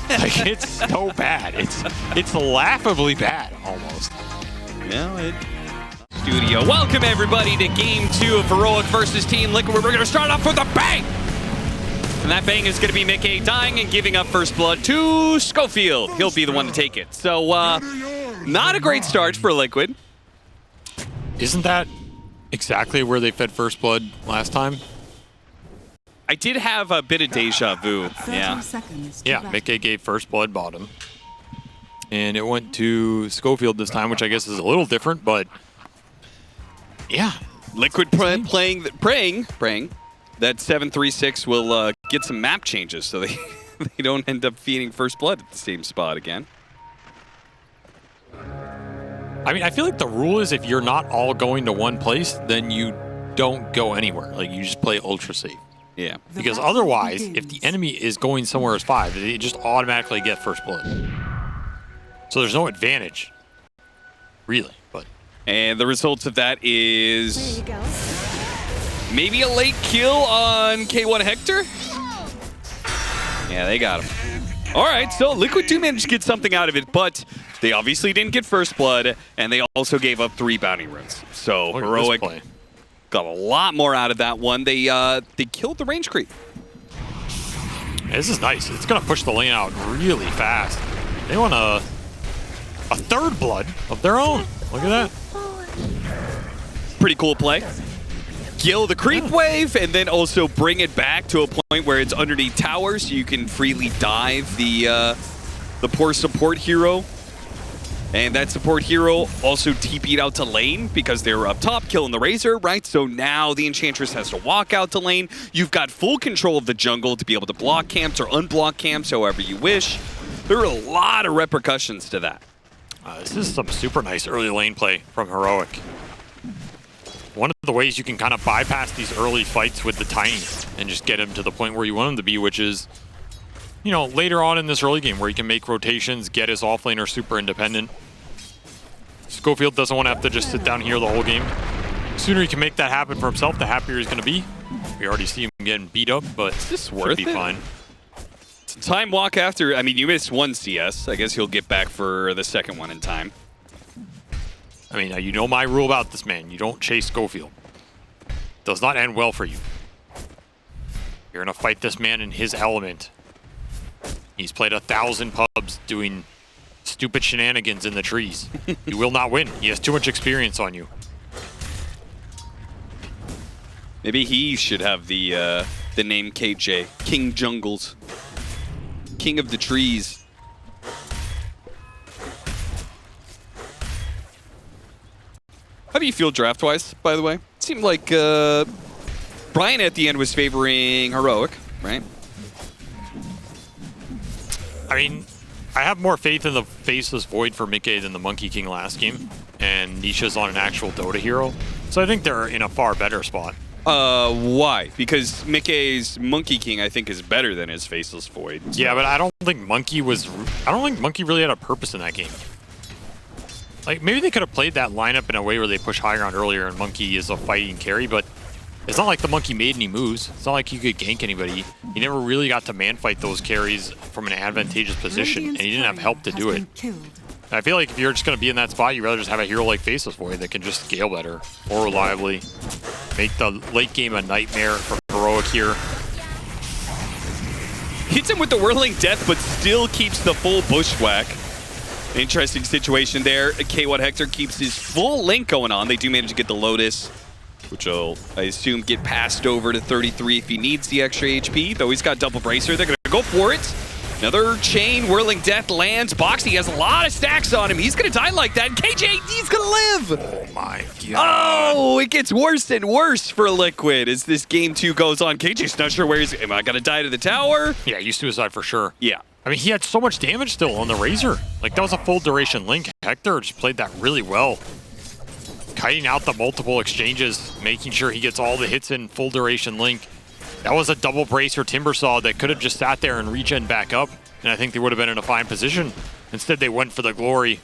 Like, it's so bad. It's laughably bad, almost. Yeah, Studio. Welcome everybody to Game 2 of Heroic versus Team Liquid. We're going to start off with a bang! And that bang is going to be Mickey dying and giving up first blood to Schofield. He'll be the one to take it. So, not a great start for Liquid. Isn't that exactly where they fed first blood last time? I did have a bit of deja vu. 30 Yeah. seconds to Yeah, battle. Mickey gave first blood bottom. And it went to Schofield this time, which I guess is a little different, but yeah. Liquid praying that 736 will get some map changes so they they don't end up feeding first blood at the same spot again. I mean, I feel like the rule is if you're not all going to one place, then you don't go anywhere. Like, you just play ultra safe. Yeah. The Because battle otherwise, if begins. the enemy is going somewhere as 5, they just automatically get first blood. So there's no advantage, really. But And the results of that There is you go. maybe a late kill on K1 Hector? Yeah, they got him. All right, so Liquid do manage to get something out of it, but they obviously didn't get first blood, and they also gave up 3 bounty runes. So look at Heroic this play. got a lot more out of that one. They killed the range creep. This is nice. It's going to push the lane out really fast. They want a third blood of their own. Look at that. Pretty cool play. Kill the creep wave, and then also bring it back to a point where it's underneath towers, so you can freely dive the poor support hero. And that support hero also TP'd out to lane because they were up top killing the Razor, right? So now the Enchantress has to walk out to lane. You've got full control of the jungle to be able to block camps or unblock camps however you wish. There are a lot of repercussions to that. This is some super nice early lane play from Heroic. One of the ways you can kind of bypass these early fights with the Tiny and just get him to the point where you want him to be, which is, you know, later on in this early game where he can make rotations, get his offlaner super independent. Schofield doesn't want to have to just sit down here the whole game. The sooner he can make that happen for himself, the happier he's going to be. We already see him getting beat up, but this should worth be it? fine. Time walk after, I mean, you missed 1 CS. I guess he'll get back for the second one in time. I mean, you know my rule about this man. You don't chase Schofield. Does not end well for you. You're going to fight this man in his element. He's played 1,000 pubs doing stupid shenanigans in the trees. You will not win. He has too much experience on you. Maybe he should have the name KJ, King Jungles, King of the Trees. How do you feel draft-wise, by the way? It seemed like Brian at the end was favoring Heroic, right? I mean, I have more faith in the Faceless Void for Mickey than the Monkey King last game, and Nisha's on an actual Dota hero, so I think they're in a far better spot. Why? Because Mickey's Monkey King, I think, is better than his Faceless Void. Yeah, but I don't think Monkey really had a purpose in that game. Like, maybe they could have played that lineup in a way where they push high ground earlier and Monkey is a fighting carry, but it's not like the Monkey made any moves. It's not like he could gank anybody. He never really got to man fight those carries from an advantageous position, and he didn't have help to do it. I feel like if you're just going to be in that spot, you'd rather just have a hero like Faceless Void that can just scale better, more reliably. Make the late game a nightmare for Heroic here. Hits him with the Whirling Death, but still keeps the full Bushwhack. Interesting situation there. K1 Hector keeps his full link going on. They do manage to get the Lotus, which will, I assume, get passed over to 33 if he needs the extra HP, though he's got double bracer. They're going to go for it. Another chain whirling death lands. Boxy has a lot of stacks on him. He's gonna die like that. And KJ, he's gonna live. Oh my god. Oh, it gets worse and worse for Liquid as this game 2 goes on. KJ's not sure where he's. Am I gonna die to the tower? Yeah, you suicide for sure. Yeah. I mean, he had so much damage still on the Razor. Like, that was a full duration link. Hector just played that really well. Kiting out the multiple exchanges, making sure he gets all the hits in full duration link. That was a double brace or Timbersaw that could have just sat there and regen back up, and I think they would have been in a fine position. Instead, they went for the glory.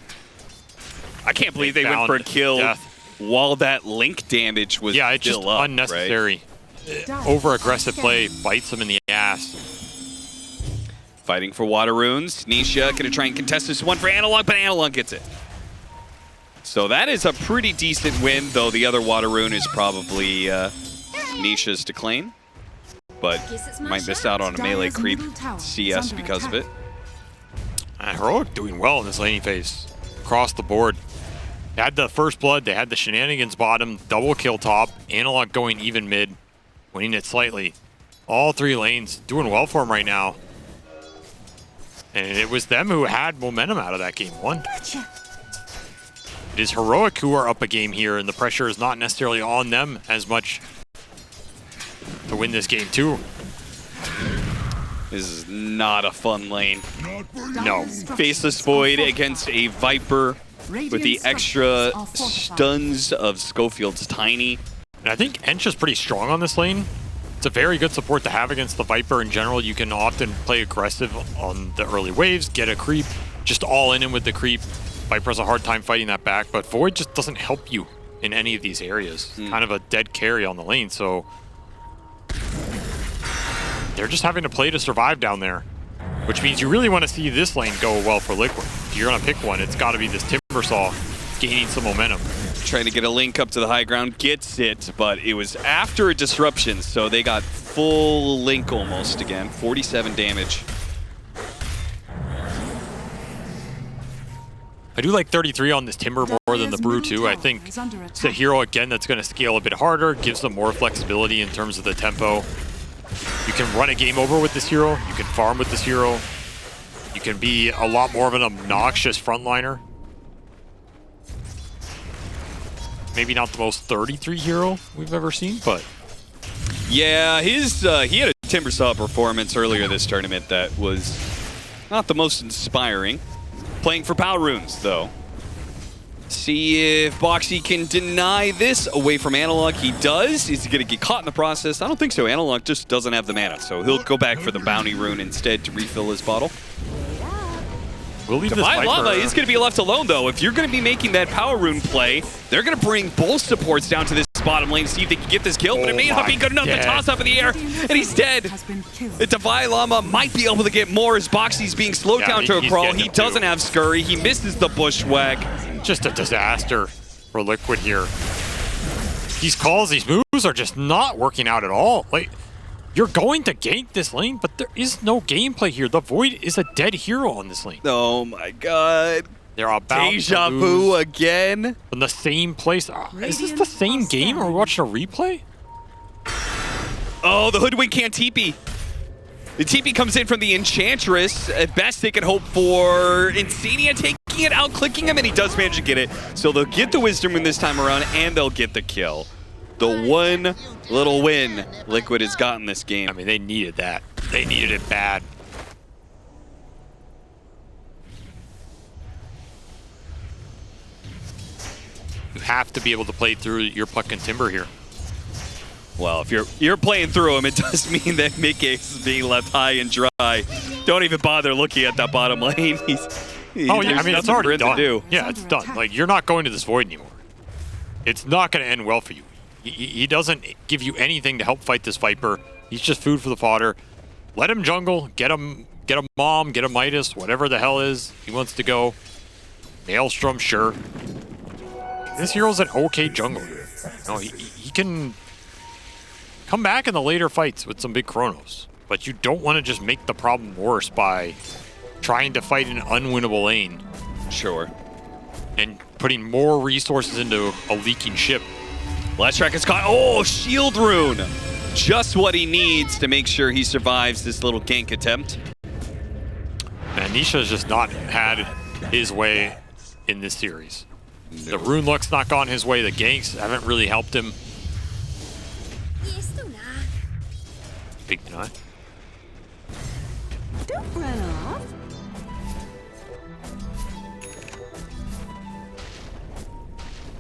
I can't believe they went for a kill while that link damage was yeah, it's just up, unnecessary. Right? Over-aggressive play bites him in the ass. Fighting for water runes. Nisha gonna try and contest this one for Analog, but Analog gets it. So that is a pretty decent win, though the other water rune is probably Nisha's to claim. But might miss out on a melee creep CS because of it. Heroic doing well in this laning phase. Across the board. They had the first blood, they had the shenanigans bottom, double kill top, Analog going even mid, winning it slightly. All 3 lanes doing well for him right now. And it was them who had momentum out of that game 1. Gotcha. It is Heroic who are up a game here, and the pressure is not necessarily on them as much to win this game 2. This is not a fun lane. No. Faceless Void against a Viper with the extra stuns of Schofield's Tiny. And I think Ench is pretty strong on this lane. It's a very good support to have against the Viper in general. You can often play aggressive on the early waves, get a creep, just all in him with the creep. Viper has a hard time fighting that back, but Void just doesn't help you in any of these areas. Kind of a dead carry on the lane, so they're just having to play to survive down there, which means you really want to see this lane go well for Liquid. If you're going to pick one, it's got to be this Timbersaw gaining some momentum. Trying to get a link up to the high ground, gets it, but it was after a disruption, so they got full link almost again. 47 damage. I do like 33 on this Timber more than the Brew too. I think it's a hero again that's going to scale a bit harder, gives them more flexibility in terms of the tempo. You can run a game over with this hero, you can farm with this hero, you can be a lot more of an obnoxious frontliner. Maybe not the most 33 hero we've ever seen, but yeah, his he had a Timbersaw performance earlier this tournament that was not the most inspiring. Playing for Power Runes, though. See if Boxy can deny this away from Analog. He does. Is he going to get caught in the process? I don't think so. Analog just doesn't have the mana, so he'll go back for the Bounty Rune instead to refill his bottle. We'll leave Divine this Lava is going to be left alone, though. If you're going to be making that Power Rune play, they're going to bring both supports down to this bottom lane to see if they can get this kill, but it may not be good enough. The toss up in the air, and he's dead. The Divine Llama might be able to get more as Boxy's being slowed down to a crawl. He doesn't have Scurry. He misses the Bushwhack. Just a disaster for Liquid here. These calls, these moves are just not working out at all. Like, you're going to gank this lane, but there is no gameplay here. The Void is a dead hero on this lane. Oh my god. They're about Deja vu again. From the same place. Is this the same game? Are we watching a replay? Oh, the Hoodwink can't TP. The TP comes in from the Enchantress. At best, they can hope for Insania taking it out, clicking him, and he does manage to get it. So they'll get the Wisdom Rune this time around, and they'll get the kill. The one little win Liquid has gotten this game. I mean, they needed that. They needed it bad. You have to be able to play through your Puck and Timber here. Well, if you're playing through him, it does mean that Mid-Case is being left high and dry. Don't even bother looking at that bottom lane. Oh yeah, I mean, it's already done. Do. Yeah, it's done. Like, you're not going to this Void anymore. It's not going to end well for you. He doesn't give you anything to help fight this Viper. He's just food for the fodder. Let him jungle, get a Mom, get a Midas, whatever the hell is he wants to go. Maelstrom, sure. This hero's an okay jungler. You know, he can come back in the later fights with some big Chronos, but you don't want to just make the problem worse by trying to fight an unwinnable lane. Sure. And putting more resources into a leaking ship. Last track is caught. Oh, Shield Rune. Just what he needs to make sure he survives this little gank attempt. Nisha's just not had his way in this series. The rune luck's not gone his way. The ganks haven't really helped him. Big deny. Don't run off.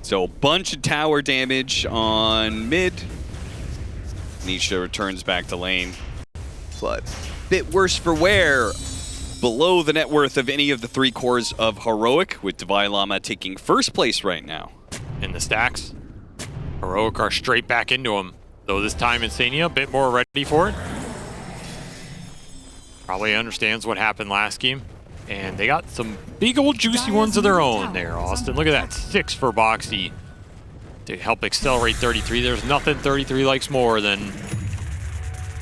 So, bunch of tower damage on mid. Nisha returns back to lane. But bit worse for wear. Below the net worth of any of the 3 cores of Heroic, with Divine Llama taking first place right now. In the stacks, Heroic are straight back into him. Though this time Insania a bit more ready for it. Probably understands what happened last game. And they got some big old juicy ones of their own there, Austin. Look at that, 6 for Boxy to help accelerate 33. There's nothing 33 likes more than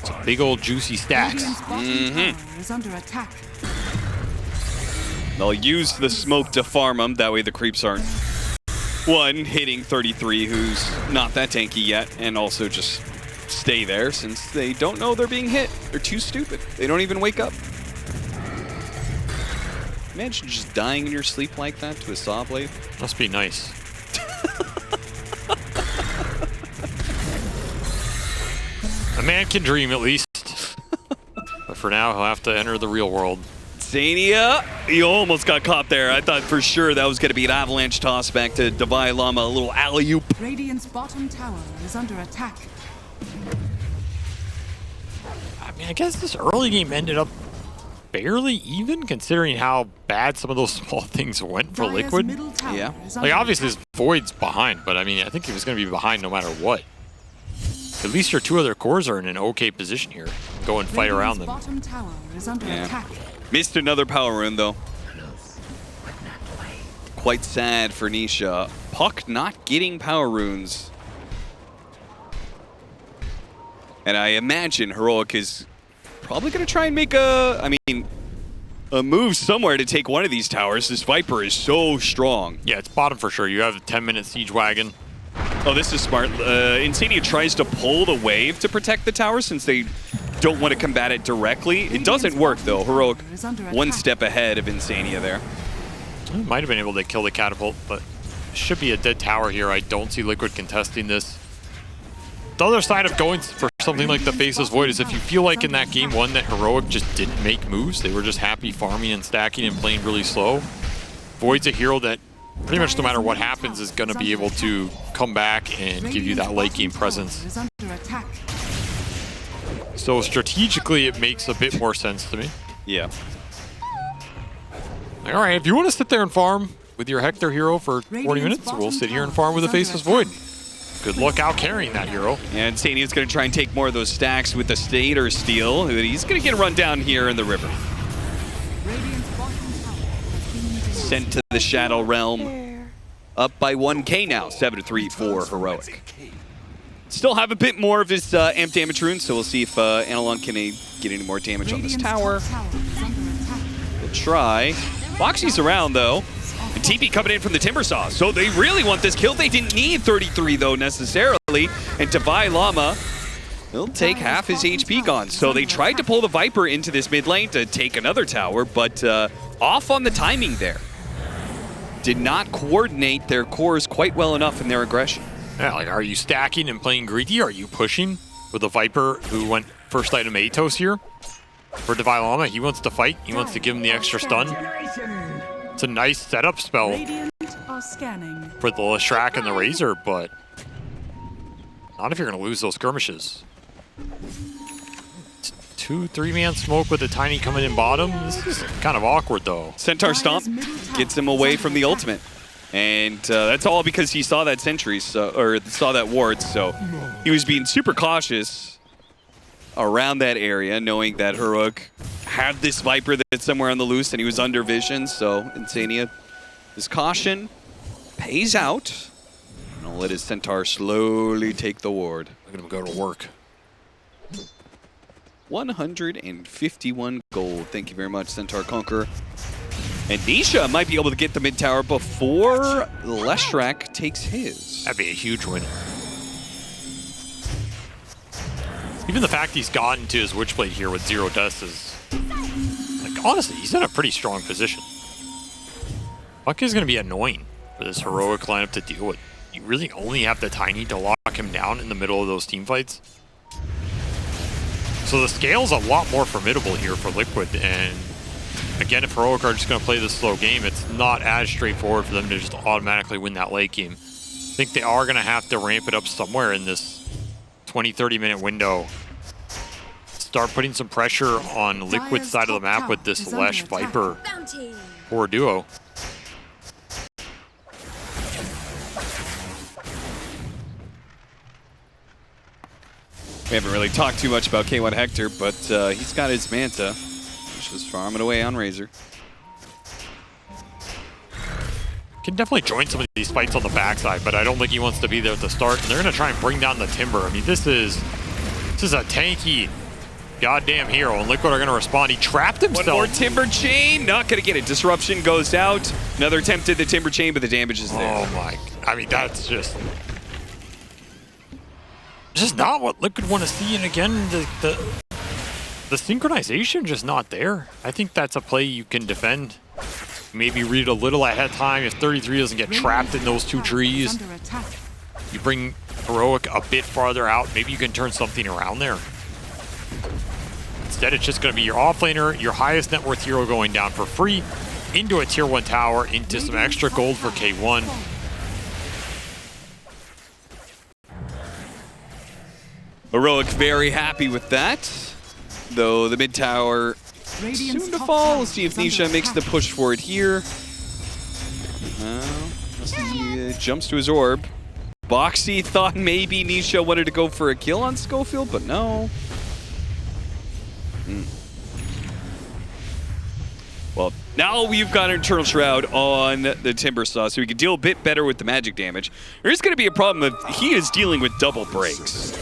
some big old juicy stacks. Is under attack. They'll use the smoke to farm them. That way the creeps aren't, one, hitting 33, who's not that tanky yet, and also just stay there since they don't know they're being hit. They're too stupid. They don't even wake up. Imagine just dying in your sleep like that to a saw blade. Must be nice. A man can dream at least. But for now, he'll have to enter the real world. Zania, you almost got caught there. I thought for sure that was going to be an avalanche toss back to Divine Llama, a little alley-oop. Radiant's bottom tower is under attack. I mean, I guess this early game ended up barely even, considering how bad some of those small things went for Dire's Liquid. middle tower Yeah. is under Like, obviously, attack. this Void's behind, but I mean, I think he was going to be behind no matter what. At least your 2 other cores are in an okay position here. Go and fight around them. Radiant's bottom tower is under Yeah. attack. Missed another power rune, though. Quite sad for Nisha. Puck not getting power runes. And I imagine Heroic is probably going to try and make a move somewhere to take one of these towers. This Viper is so strong. Yeah, it's bottom for sure. You have a 10-minute siege wagon. Oh, this is smart. Insania tries to pull the wave to protect the tower since they don't want to combat it directly. It doesn't work, though. Heroic one step ahead of Insania there. Might have been able to kill the catapult, but should be a dead tower here. I don't see Liquid contesting this. The other side of going for something like the Faceless Void is if you feel like in that game 1 that Heroic just didn't make moves, they were just happy farming and stacking and playing really slow. Void's a hero that pretty much no matter what happens is going to be able to come back and give you that late game presence. Is under attack. So strategically, it makes a bit more sense to me. Yeah. All right, if you want to sit there and farm with your Hector hero for 40 minutes, we'll sit here and farm with a Faceless Void. Good luck out carrying that hero. And Insania's going to try and take more of those stacks with the Stater Steel. He's going to get run down here in the river. Radiant's bottom tower is being Sent to the Shadow Realm. Up by 1k now, 7-3 for Heroic. Still have a bit more of his amp damage rune, so we'll see if Analon can get any more damage on this Radiant's tower. top tower is under attack. We'll try. Boxy's around, though. And TP coming in from the Timber Saw, so they really want this kill. They didn't need 33, though, necessarily. And Divine Llama, he'll take half his HP gone. So they tried to pull the Viper into this mid lane to take another tower, but off on the timing there. Did not coordinate their cores quite well enough in their aggression. Yeah, like, are you stacking and playing greedy? Are you pushing with a Viper who went first item Atos here? For Divine Llama, he wants to fight. He wants to give him the extra stun. It's a nice setup spell Radiant are scanning. for the Leshrac and the Razor, but not if you're going to lose those skirmishes. 2-3-man smoke with a Tiny coming in bottom. This is kind of awkward, though. Centaur Stomp gets him away from the ultimate. And that's all because he saw that sentry, or saw that ward, so he was being super cautious around that area, knowing that Heroic had this Viper that's somewhere on the loose and he was under vision, so Insania, his caution pays out. And I'll let his Centaur slowly take the ward. I'm going to go to work. 151 gold. Thank you very much, Centaur Conqueror. And Nisha might be able to get the mid tower before Leshrac takes his. That'd be a huge win. Even the fact he's gotten to his Witchblade here with 0 deaths is like honestly, he's in a pretty strong position. Buck is going to be annoying for this heroic lineup to deal with. You really only have the Tiny to lock him down in the middle of those team fights. So the scale's a lot more formidable here for Liquid, and again, if Heroic are just going to play this slow game, it's not as straightforward for them to just automatically win that late game. I think they are going to have to ramp it up somewhere in this 20-30 minute window. Start putting some pressure on Liquid's side of the map with this Lesh Viper core duo. We haven't really talked too much about K1 Hector, but he's got his Manta, which was farming away on Razor. Can definitely join some of these fights on the backside, but I don't think he wants to be there at the start. And they're going to try and bring down the Timber. I mean, this is a tanky goddamn hero, and Liquid are going to respond. He trapped himself. One more Timber Chain, not going to get it. Disruption goes out. Another attempt at the Timber Chain, but the damage is there. Oh my, I mean, that's just not what Liquid want to see. And again, the synchronization just not there. I think that's a play you can defend. Maybe read a little ahead of time if 33 doesn't get trapped in those two trees. You bring Heroic a bit farther out. Maybe you can turn something around there. Instead, it's just going to be your offlaner, your highest net worth hero going down for free into a tier 1 tower, into some extra gold for K1. Heroic very happy with that, though the mid tower soon to fall. Let's see if Nisha makes the push for it here. He jumps to his orb. Boxy thought maybe Nisha wanted to go for a kill on Schofield, but no. Well, now we've got an Eternal Shroud on the Timber Saw, so we can deal a bit better with the magic damage. There is going to be a problem if he is dealing with double breaks.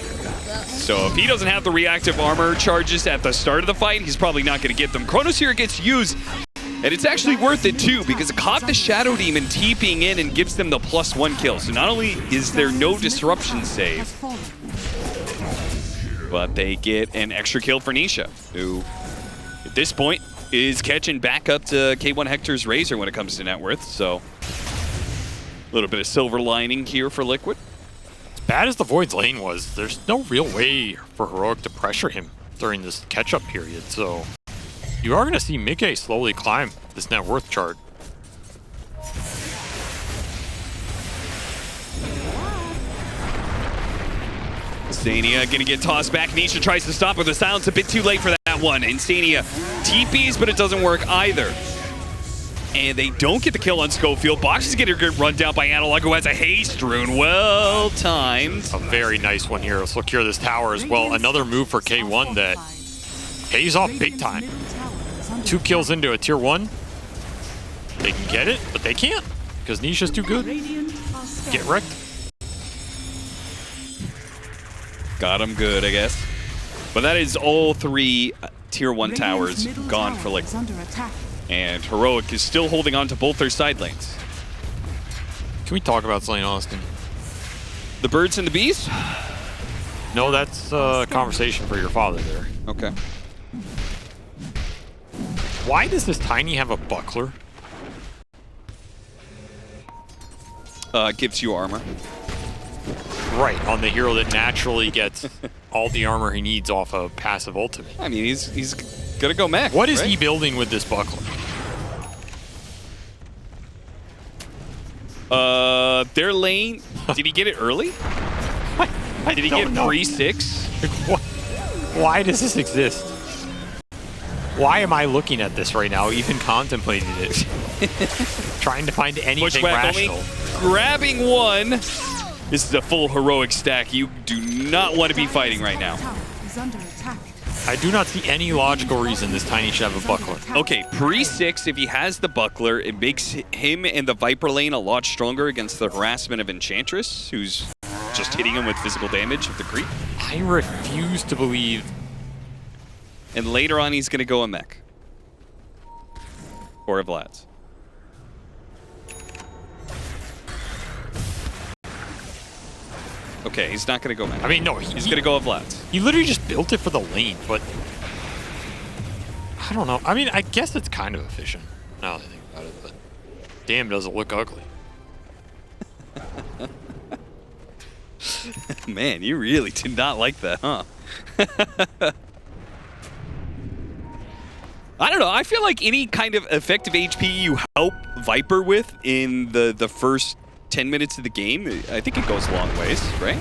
So if he doesn't have the reactive armor charges at the start of the fight, he's probably not going to get them. Chronos here gets used, and it's actually worth it too, because it caught the Shadow Demon TPing in and gives them the +1 kill. So not only is there no disruption save, but they get an extra kill for Nisha, who at this point is catching back up to K1 Hector's Razor when it comes to net worth. So a little bit of silver lining here for Liquid. Bad as the Void's lane was, there's no real way for Heroic to pressure him during this catch-up period, so you are going to see Mickey slowly climb this net worth chart. Insania going to get tossed back. Nisha tries to stop with the silence, a bit too late for that one. Insania TPs, but it doesn't work either. And they don't get the kill on Schofield. Box is getting a good run down by Analog, who has a haste rune. Well timed. A very nice one here. Let's secure this tower as well. Another move for K1 that pays off big time. 2 kills into a tier 1. They can get it, but they can't because Nisha's too good. Get wrecked. Got him good, I guess. But that is all 3 tier 1 towers gone for Liquid. And Heroic is still holding on to both their side lanes. Can we talk about Slain Austin? The birds and the bees? No, that's a conversation for your father there. Okay. Why does this Tiny have a buckler? Gives you armor. Right, on the hero that naturally gets all the armor he needs off a passive ultimate. I mean, he's gonna go mech. What is he building with this buckler? Their lane. Did he get it early? Did he get pre-6? Why does this exist? Why am I looking at this right now, even contemplating it? Trying to find anything rational. Only. Grabbing one. This is a full Heroic stack. You do not want to be fighting right now. I do not see any logical reason this Tiny should have a buckler. Okay, pre-6, if he has the buckler, it makes him and the Viper lane a lot stronger against the harassment of Enchantress, who's just hitting him with physical damage of the creep. I refuse to believe. And later on, he's going to go a mech. Or a Vlad's. Okay, he's not going to go mech. I mean, no, he's going to go a Vlad's. He literally just built it for the lane, but I don't know. I mean, I guess it's kind of efficient now that I think about it, but damn, does it look ugly. Man, you really did not like that, huh? I don't know. I feel like any kind of effective HP you help Viper with in the first 10 minutes of the game, I think it goes a long ways, right?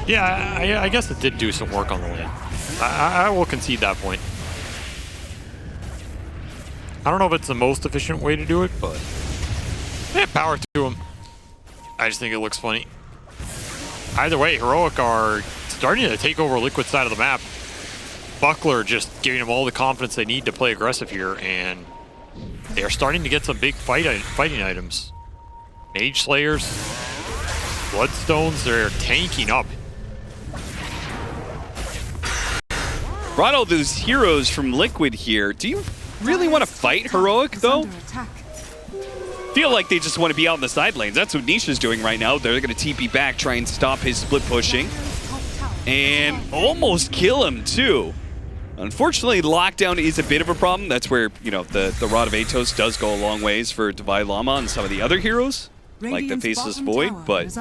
Yeah, I guess it did do some work on the lane. I will concede that point. I don't know if it's the most efficient way to do it, but yeah, power to him. I just think it looks funny. Either way, Heroic are starting to take over Liquid's side of the map. Buckler just giving them all the confidence they need to play aggressive here, and they're starting to get some big fighting items. Mage Slayers, Bloodstones, they're tanking up. Brought all those heroes from Liquid here. Do you really want to fight Heroic, though? Feel like they just want to be out in the side lanes. That's what Nisha's doing right now. They're going to TP back, try and stop his split pushing. And almost kill him, too. Unfortunately, lockdown is a bit of a problem. That's where, you know, the Rod of Atos does go a long ways for Divide Llama and some of the other heroes, like the Faceless Void, but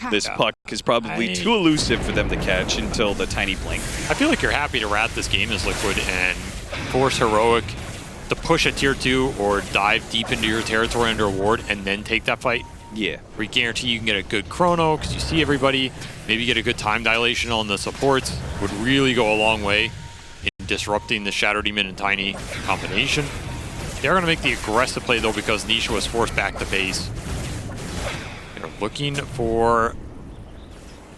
this puck is probably too elusive for them to catch until the tiny blink. I feel like you're happy to rat this game as Liquid and force Heroic to push a tier 2 or dive deep into your territory under a ward and then take that fight. Yeah. We guarantee you can get a good chrono because you see everybody. Maybe get a good time dilation on the supports. Would really go a long way in disrupting the Shadow Demon and Tiny combination. They're going to make the aggressive play though because Nisha was forced back to base. They're looking for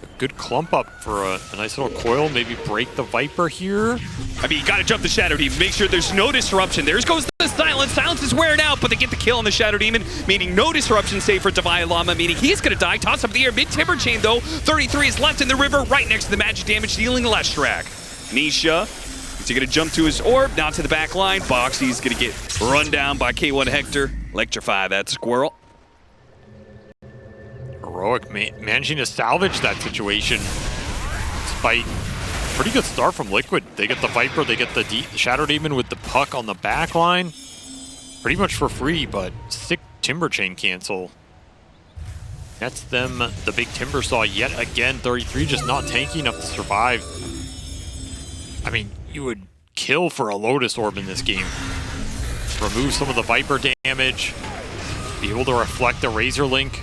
a good clump up for a nice little coil. Maybe break the Viper here. I mean, you got to jump the Shadow Demon. Make sure there's no disruption. There goes the Silence. Silence is wearing out, but they get the kill on the Shadow Demon, meaning no disruption save for Divine Llama, meaning he's going to die. Toss up the air. Mid-Timber Chain, though. 33 is left in the river, right next to the magic damage, dealing less track. Nisha, is he going to jump to his orb? Now to the back line. Boxy's going to get run down by K1 Hector. Electrify that squirrel. Heroic managing to salvage that situation despite pretty good start from Liquid. They get the Viper, they get the Shadow Demon with the puck on the back line. Pretty much for free, but sick Timber Chain cancel. That's them, the big Timber Saw yet again. 33 just not tanky enough to survive. I mean, you would kill for a Lotus Orb in this game. Remove some of the Viper damage. Be able to reflect the Razor Link.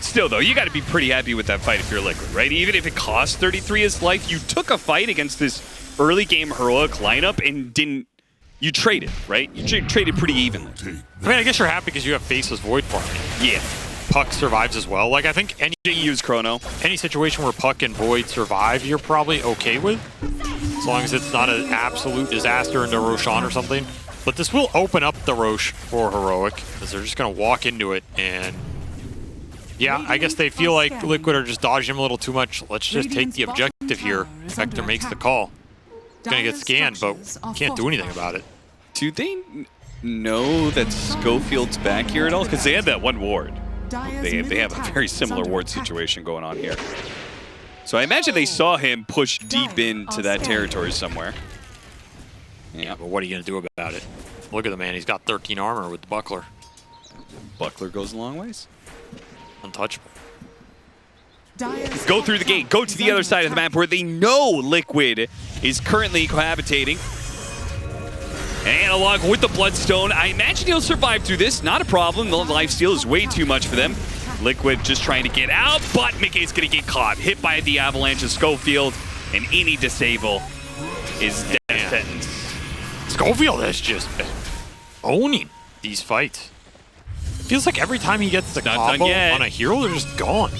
Still, though, you got to be pretty happy with that fight if you're Liquid, right? Even if it cost 33 his life, you took a fight against this early game Heroic lineup and didn't... You traded, right? You traded pretty evenly. I mean, I guess you're happy because you have Faceless Void farming. Yeah. Puck survives as well. Like, I think use Chrono. Any situation where Puck and Void survive, you're probably okay with. As long as it's not an absolute disaster into Roshan or something. But this will open up the Rosh for Heroic because they're just going to walk into it and... Yeah, I guess they feel like Liquid are just dodging him a little too much. Let's just take the objective here. Hector makes the call. Gonna get scanned, but can't do anything about it. Do they know that Schofield's back here at all? Because they had that one ward. They have a very similar ward situation going on here. So I imagine they saw him push deep into that territory somewhere. Yeah, but what are you gonna do about it? Look at the man, he's got 13 armor with the Buckler. Buckler goes a long ways. Untouchable. Go through the gate, go to the other side of the map where they know Liquid is currently cohabitating. Analog with the Bloodstone. I imagine he'll survive through this. Not a problem. The lifesteal is way too much for them. Liquid just trying to get out, but Mickey's going to get caught. Hit by the avalanche of Schofield, and any disable is death sentence. Schofield has just been owning these fights. Feels like every time he gets the combo on a hero, they're just gone.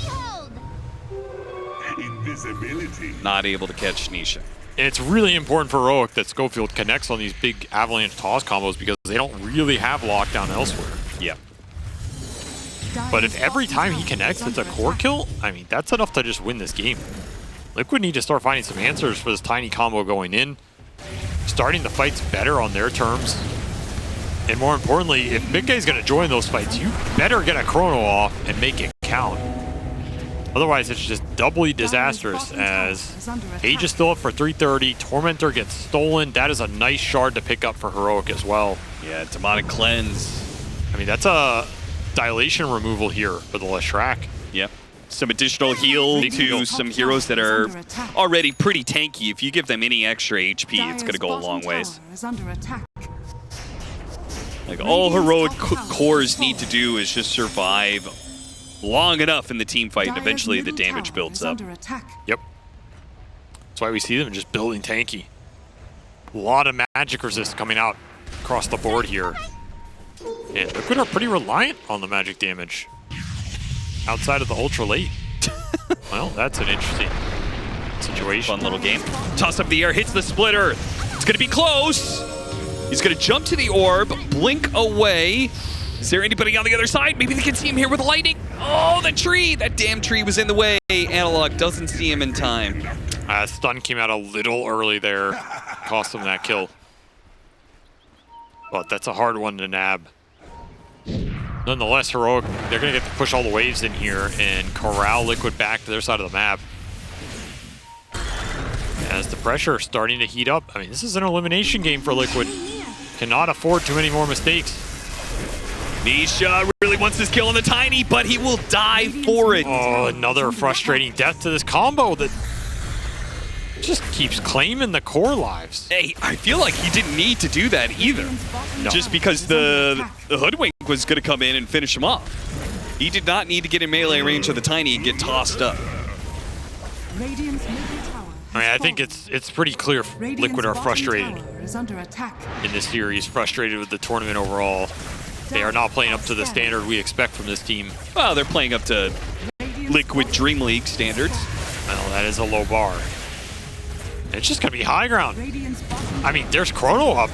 Invisibility. Not able to catch Nisha. And it's really important for Heroic that Schofield connects on these big avalanche toss combos because they don't really have lockdown elsewhere. Yep. But if every time he connects it's a core kill, I mean, that's enough to just win this game. Liquid need to start finding some answers for this tiny combo going in. Starting the fights better on their terms. And more importantly, if Big Guy's going to join those fights, you better get a chrono off and make it count. Otherwise, it's just doubly disastrous as Age is still up for 330. Tormentor gets stolen. That is a nice shard to pick up for Heroic as well. Yeah, Demonic Cleanse. I mean, that's a dilation removal here for the Leshrac. Yep. Some additional heal to some heroes that are already pretty tanky. If you give them any extra HP, it's going to go a long ways. Like, all Heroic cores need to do is just survive long enough in the team fight, and eventually the damage builds up. Yep. That's why we see them just building tanky. A lot of magic resist coming out across the board here. And Liquid are pretty reliant on the magic damage outside of the ultra late. Well, that's an interesting situation. Fun little game. Toss up the air, hits the splitter. It's going to be close. He's going to jump to the orb, blink away. Is there anybody on the other side? Maybe they can see him here with lightning. Oh, the tree! That damn tree was in the way. Analog doesn't see him in time. Stun came out a little early there. Cost him that kill. But that's a hard one to nab. Nonetheless, Heroic, they're going to get to push all the waves in here and corral Liquid back to their side of the map. As the pressure starting to heat up. I mean, this is an elimination game for Liquid. Cannot afford too many more mistakes. Nisha really wants this kill on the Tiny, but he will die for it. Oh, another frustrating death to this combo that just keeps claiming the core lives. Hey, I feel like he didn't need to do that either. No. Just because the Hoodwink was going to come in and finish him off. He did not need to get in melee range of the Tiny and get tossed up. I mean, I think it's pretty clear Liquid are frustrated in this series, frustrated with the tournament overall. They are not playing up to the standard we expect from this team. Well, they're playing up to Liquid DreamLeague standards. Well, that is a low bar. It's just going to be high ground. I mean, there's Chrono up.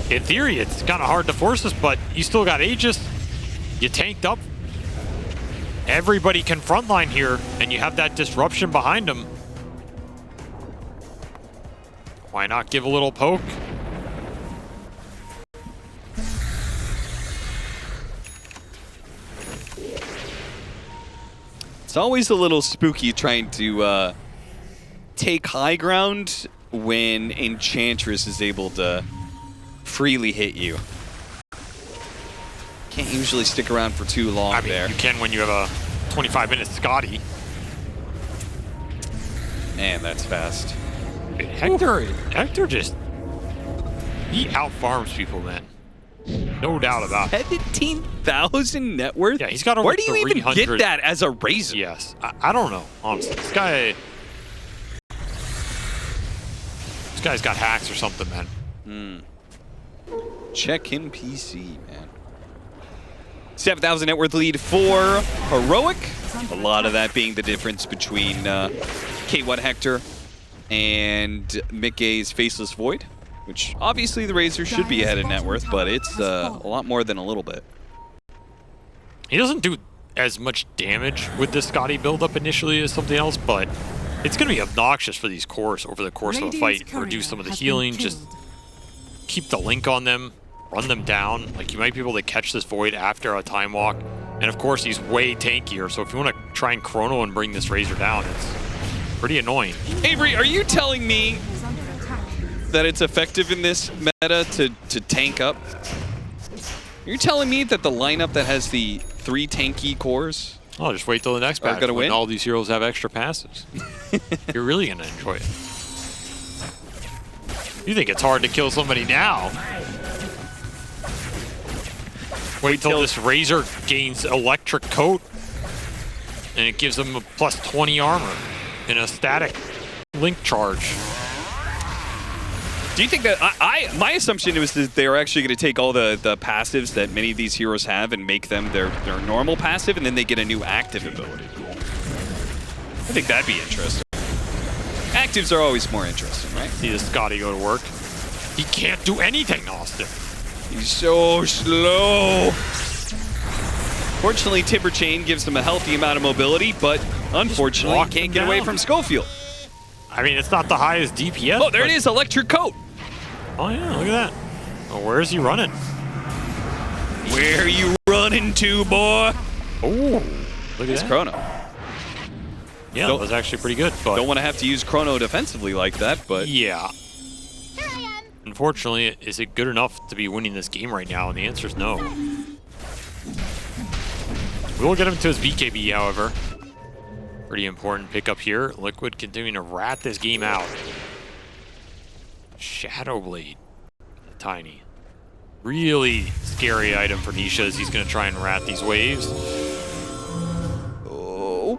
In theory, it's kind of hard to force this, but you still got Aegis. You tanked up. Everybody can frontline here, and you have that disruption behind them. Why not give a little poke? It's always a little spooky trying to take high ground when Enchantress is able to freely hit you. Can't usually stick around for too long there. You can when you have a 25-minute Scotty. Man, that's fast. Hector just... he out-farms people, man. No doubt about it. 17,000 net worth? Yeah, he's got over Where do you even get that as a razor? Yes. I don't know, honestly. This guy's got hacks or something, man. Check in PC, man. 7,000 net worth lead for Heroic. A lot of that being the difference between K1 Hector and Mickey's Faceless Void, which obviously the Razor should be ahead in net worth, but it's a lot more than a little bit. He doesn't do as much damage with this Scotty build-up initially as something else, but it's going to be obnoxious for these cores over the course of a fight. Reduce some of the healing, just keep the link on them, run them down. Like, you might be able to catch this Void after a time walk. And of course, he's way tankier, so if you want to try and Chrono and bring this Razor down, it's pretty annoying. Avery, are you telling me that it's effective in this meta to tank up? You're telling me that the lineup that has the 3 tanky cores... Oh, just wait till the next patch when win? all these heroes have extra passives. You're really going to enjoy it. You think it's hard to kill somebody now? Wait till this Razor gains Electric Coat, and it gives them a plus 20 armor and a static link charge. Do you think that my assumption was that they're actually going to take all the passives that many of these heroes have and make them their normal passive, and then they get a new active ability? I think that'd be interesting. Actives are always more interesting, right? See the Scotty go to work. He can't do anything, Austin. He's so slow. Fortunately, Timber Chain gives him a healthy amount of mobility, but unfortunately, can't get away from Schofield. I mean, it's not the highest DPS. Oh, there it is, Electric Coat. Oh, yeah, look at that. Well, where is he running? Where are you running to, boy? Oh, look at It's that. Chrono. Yeah, that was actually pretty good. But don't want to have to use Chrono defensively like that, but... yeah. Unfortunately, is it good enough to be winning this game right now? And the answer is no. We will get him to his BKB, however. Pretty important pickup here. Liquid continuing to rat this game out. Shadow Blade. Tiny. Really scary item for Nisha as he's going to try and rat these waves. Oh.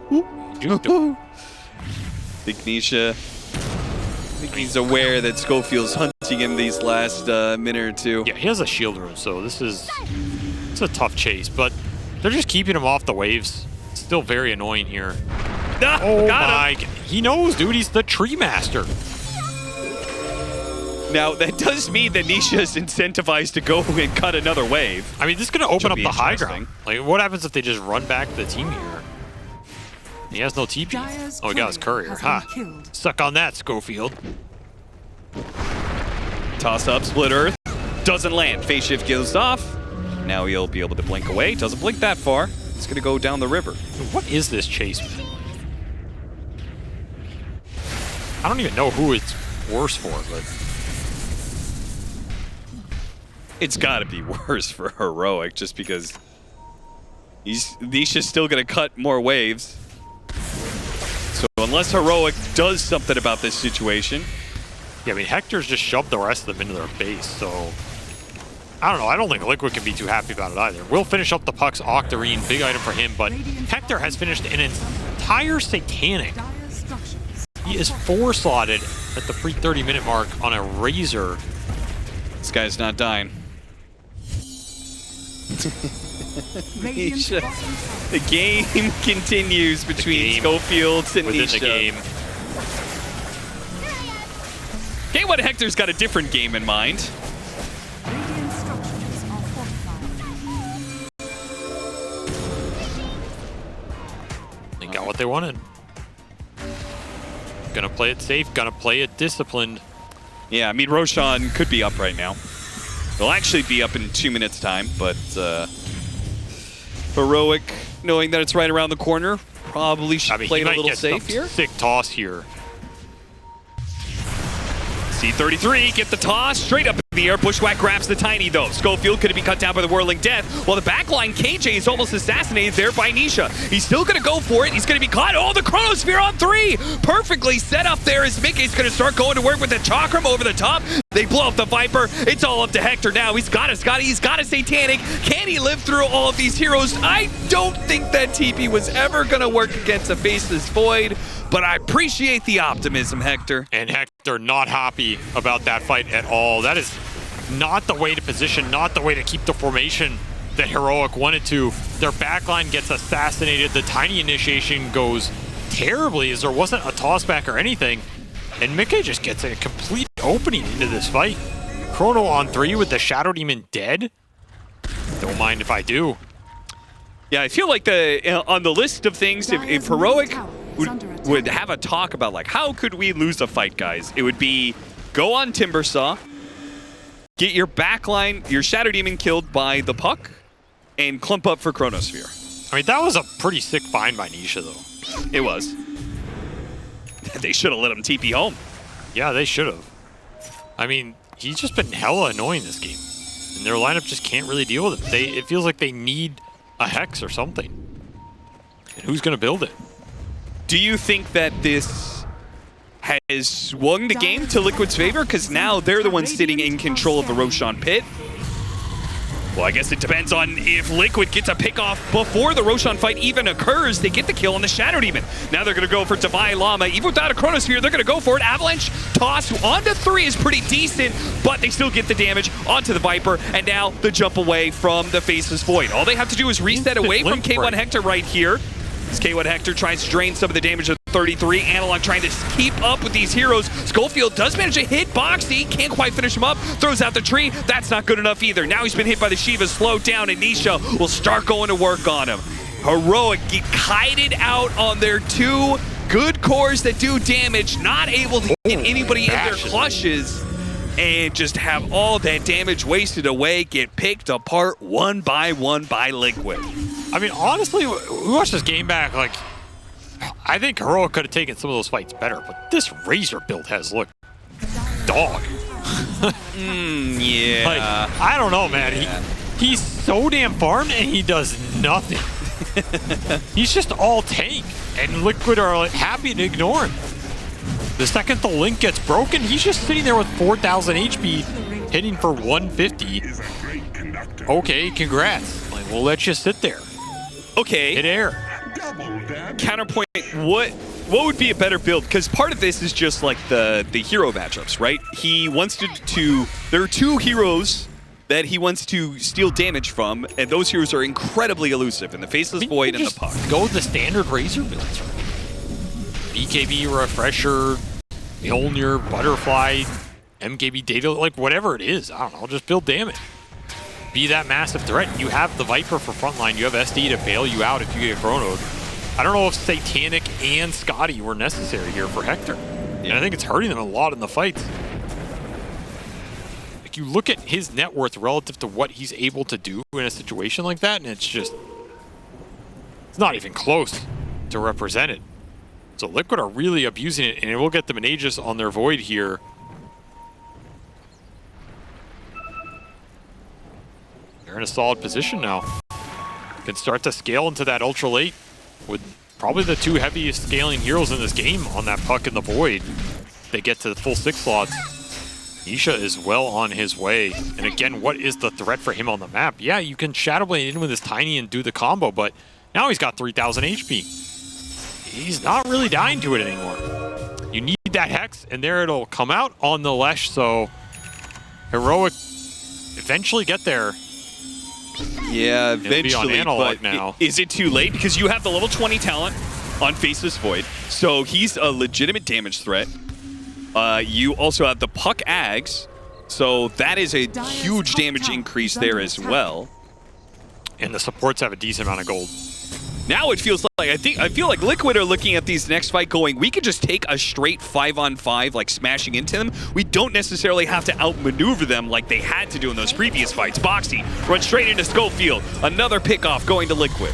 Think Nisha... I think he's aware that Schofield's hunting him these last minute or two. Yeah, he has a shield room, so it's a tough chase, but they're just keeping him off the waves. Still very annoying here. Oh my, he knows, dude, he's the tree master. Now, that does mean that Nisha is incentivized to go and cut another wave. I mean, this is going to open up the high ground. Like, what happens if they just run back the team here? He has no TP. Oh, he got his courier. Ha! Suck on that, Schofield. Toss up, split earth. Doesn't land. Phase shift goes off. Now he'll be able to blink away. Doesn't blink that far. It's going to go down the river. What is this chase? I don't even know who it's worse for, but... it's got to be worse for Heroic just because Nisha's still going to cut more waves. So unless Heroic does something about this situation... yeah, I mean, Hector's just shoved the rest of them into their base, so... I don't know, I don't think Liquid can be too happy about it either. We'll finish up the Puck's Octarine, big item for him, but Hector has finished an entire Satanic. He is 4-slotted at the pre-30-minute mark on a Razor. This guy's not dying. Nisha. The game continues between Schofields and within Nisha. The game. Game 1 Hector's got a different game in mind. They got what they wanted. Gonna play it safe, gonna play it disciplined. Yeah, I mean, Roshan could be up right now. He'll actually be up in 2 minutes' time, but Heroic, knowing that it's right around the corner, probably should play it a little safe here. Sick toss here. C33, get the toss, straight up in the air. Bushwhack grabs the Tiny, though. Schofield could be cut down by the Whirling Death, while the backline, KJ, is almost assassinated there by Nisha. He's still going to go for it. He's going to be caught. Oh, the Chronosphere on 3! Perfectly set up there as Mickey's going to start going to work with the Chakram over the top. They blow up the Viper. It's all up to Hector now. He's got a Scotty. He's got a Satanic. Can he live through all of these heroes? I don't think that TP was ever going to work against a Faceless Void, but I appreciate the optimism, Hector. And Hector not happy about that fight at all. That is not the way to position, not the way to keep the formation that Heroic wanted to. Their backline gets assassinated. The Tiny initiation goes terribly as there wasn't a toss back or anything. And Mickey just gets a complete opening into this fight. Chrono on 3 with the Shadow Demon dead. Don't mind if I do. Yeah, I feel like on the list of things, if Heroic would have a talk about, like, how could we lose a fight, guys? It would be go on Timbersaw, get your backline, your Shadow Demon killed by the Puck, and clump up for Chronosphere. I mean, that was a pretty sick find by Nisha, though. It was. They should have let him TP home. Yeah, they should have. I mean, he's just been hella annoying this game. And their lineup just can't really deal with it. It feels like they need a Hex or something. And who's going to build it? Do you think that this has swung the game to Liquid's favor? Because now they're the ones sitting in control of the Roshan pit. Well, I guess it depends on if Liquid gets a pick off before the Roshan fight even occurs. They get the kill on the Shadow Demon. Now they're going to go for Divine Llama. Even without a Chronosphere, they're going to go for it. Avalanche toss onto 3 is pretty decent, but they still get the damage onto the Viper. And now the jump away from the Faceless Void. All they have to do is reset away from K1 Hector right here. As K1 Hector tries to drain some of the damage of 33. Analog trying to keep up with these heroes. Schofield does manage to hit Boxy. Can't quite finish him up. Throws out the tree. That's not good enough either. Now he's been hit by the Shiva. Slowed down, and Nisha will start going to work on him. Heroic get kited out on their 2 good cores that do damage. Not able to get anybody in their clutches. And just have all that damage wasted away. Get picked apart one by one by Liquid. I mean, honestly, we watched this game back, like, I think Heroic could have taken some of those fights better, but this Razor build has looked dog. Yeah. Like, I don't know, man. He's so damn farmed and he does nothing. He's just all tank, and Liquid are like, happy to ignore him. The second the link gets broken, he's just sitting there with 4,000 HP, hitting for 150. Okay, congrats. Like, we'll let you sit there. Okay. Hit air. Counterpoint, what would be a better build? Because part of this is just like the hero matchups, right? He wants to there are two heroes that he wants to steal damage from, and those heroes are incredibly elusive in the Faceless Void and the Puck. Go the standard Razor builds, right? BKB, Refresher, Mjolnir, Butterfly, MKB Data, like whatever it is. I don't know, just build damage. Be that massive threat. You have the Viper for frontline. You have SD to bail you out if you get chronoed. I don't know if Satanic and Scotty were necessary here for Hector. Yeah. And I think it's hurting them a lot in the fights. Like, you look at his net worth relative to what he's able to do in a situation like that, and it's just, it's not even close to represent it. So Liquid are really abusing it, and it will get them an Aegis on their Void here. They're in a solid position now. Can start to scale into that ultra late with probably the two heaviest scaling heroes in this game on that Puck and the Void. They get to the full 6 slots. Nisha is well on his way. And again, what is the threat for him on the map? Yeah, you can Shadow Blade in with his Tiny and do the combo, but now he's got 3,000 HP. He's not really dying to it anymore. You need that Hex, and there it'll come out on the Lesh, so Heroic eventually get there. Yeah, eventually, but now. Is it too late? Because you have the level 20 talent on Faceless Void, so he's a legitimate damage threat. You also have the Puck Ags, so that is a huge damage increase there as well. And the supports have a decent amount of gold. Now it feels like, I feel like Liquid are looking at these next fight going, we could just take a straight 5-on-5, like smashing into them. We don't necessarily have to outmaneuver them like they had to do in those previous fights. Boxy runs straight into Schofield. Another pickoff going to Liquid.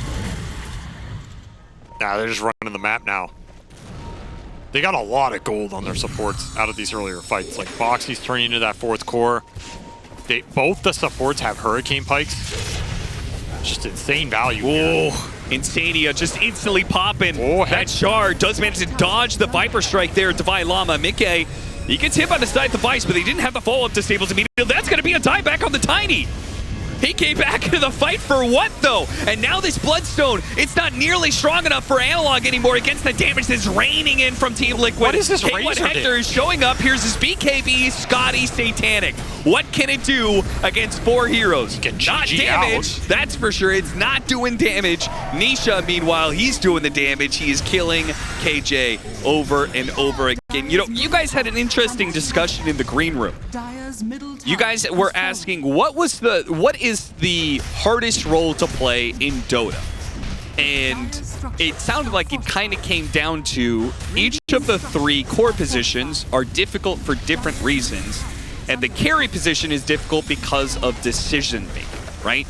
Nah, they're just running the map now. They got a lot of gold on their supports out of these earlier fights. Like Boxy's turning into that 4th core. Both the supports have Hurricane Pikes. Just insane value. Oh, Insania just instantly popping. Oh, that Shard does manage to dodge the Viper Strike there. Divine Llama. Mickey, he gets hit by the side device, but they didn't have the follow-up disables immediately. That's going to be a dieback on the Tiny. He came back into the fight for what, though? And now this Bloodstone, it's not nearly strong enough for Analog anymore against the damage that's raining in from Team Liquid. What is this K1 Hector is showing up. Here's his BKB, Scotty, Satanic. What can it do against 4 heroes? Not damage, that's for sure. It's not doing damage. Nisha, meanwhile, he's doing the damage. He is killing KJ over and over again. You know, you guys had an interesting discussion in the green room. You guys were asking, what is the hardest role to play in Dota? And it sounded like it kind of came down to each of the 3 core positions are difficult for different reasons. And the carry position is difficult because of decision making, right?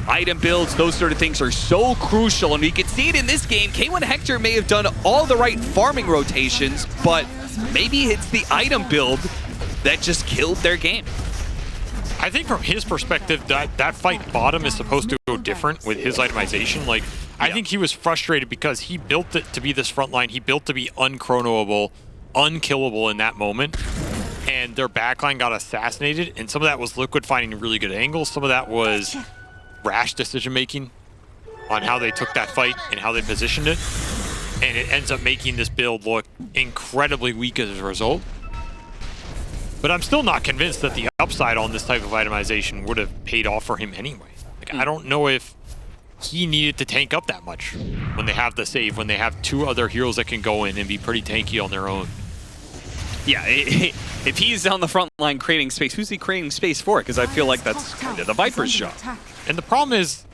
Item builds, those sort of things are so crucial. And we can see it in this game. K1 Hector may have done all the right farming rotations, but maybe it's the item build that just killed their game. I think from his perspective, that fight bottom is supposed to go different with his itemization. Like, I think he was frustrated because he built it to be this front line. He built to be unchronoable, unkillable in that moment. And their backline got assassinated. And some of that was Liquid finding really good angles. Some of that was rash decision-making on how they took that fight and how they positioned it. And it ends up making this build look incredibly weak as a result. But I'm still not convinced that the upside on this type of itemization would have paid off for him anyway. Like, I don't know if he needed to tank up that much when they have the save, when they have 2 other heroes that can go in and be pretty tanky on their own. Yeah, if he's on the front line creating space, who's he creating space for? Because I feel like that's kind of the Viper's job. And the problem is,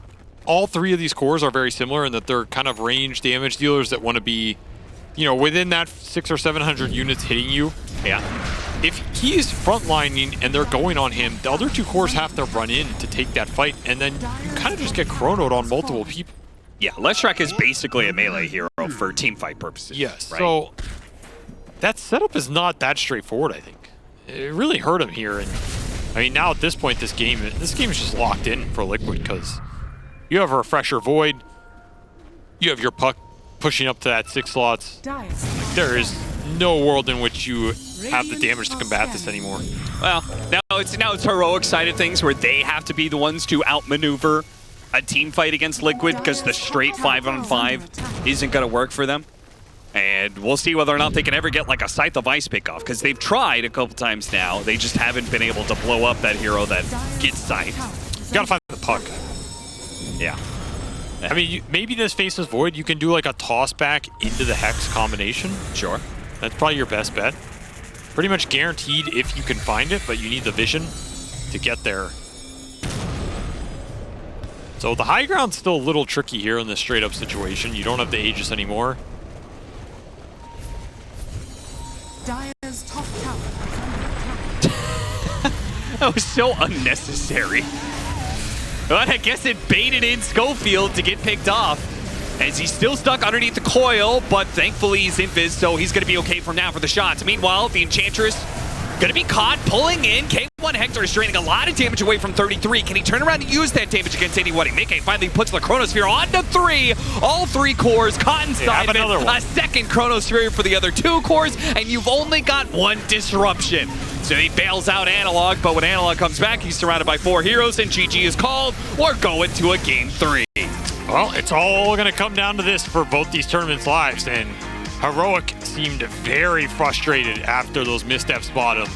all 3 of these cores are very similar in that they're kind of range damage dealers that want to be, you know, within that 600 or 700 units hitting you. Yeah. If he's frontlining and they're going on him, the other 2 cores have to run in to take that fight, and then you kind of just get chronoed on multiple people. Yeah, Leshrac is basically a melee hero for teamfight purposes. Yes, right? so that setup is not that straightforward, I think. It really hurt him here, and I mean, now at this point, this game is just locked in for Liquid because you have a Refresher Void, you have your puck pushing up to that 6 slots. There is no world in which you have the damage to combat this anymore. Well, now it's heroic side of things where they have to be the ones to outmaneuver a team fight against Liquid because the straight 5-on-5 isn't going to work for them. And we'll see whether or not they can ever get like a Scythe of Ice pick off because they've tried a couple times now. They just haven't been able to blow up that hero that gets Scythe. You gotta find the puck. Yeah. I mean, maybe this Faceless Void, you can do like a toss back into the Hex combination. Sure. That's probably your best bet. Pretty much guaranteed if you can find it, but you need the vision to get there. So the high ground's still a little tricky here in this straight up situation. You don't have the Aegis anymore. Dire's top tower is under attack. That was so unnecessary. But I guess it baited in Schofield to get picked off. As he's still stuck underneath the coil, but thankfully he's invis, so he's going to be okay from now for the shots. Meanwhile, the Enchantress going to be caught pulling in. K1 Hector is draining a lot of damage away from 33. Can he turn around and use that damage against anybody? Mickey finally puts the Chronosphere onto 3. All 3 cores caught inside of it. A second Chronosphere for the other 2 cores, and you've only got 1 disruption. So he bails out Analog, but when Analog comes back, he's surrounded by 4 heroes, and GG is called. We're going to a game 3. Well, it's all going to come down to this for both these tournaments' lives, and Heroic seemed very frustrated after those missteps bottom.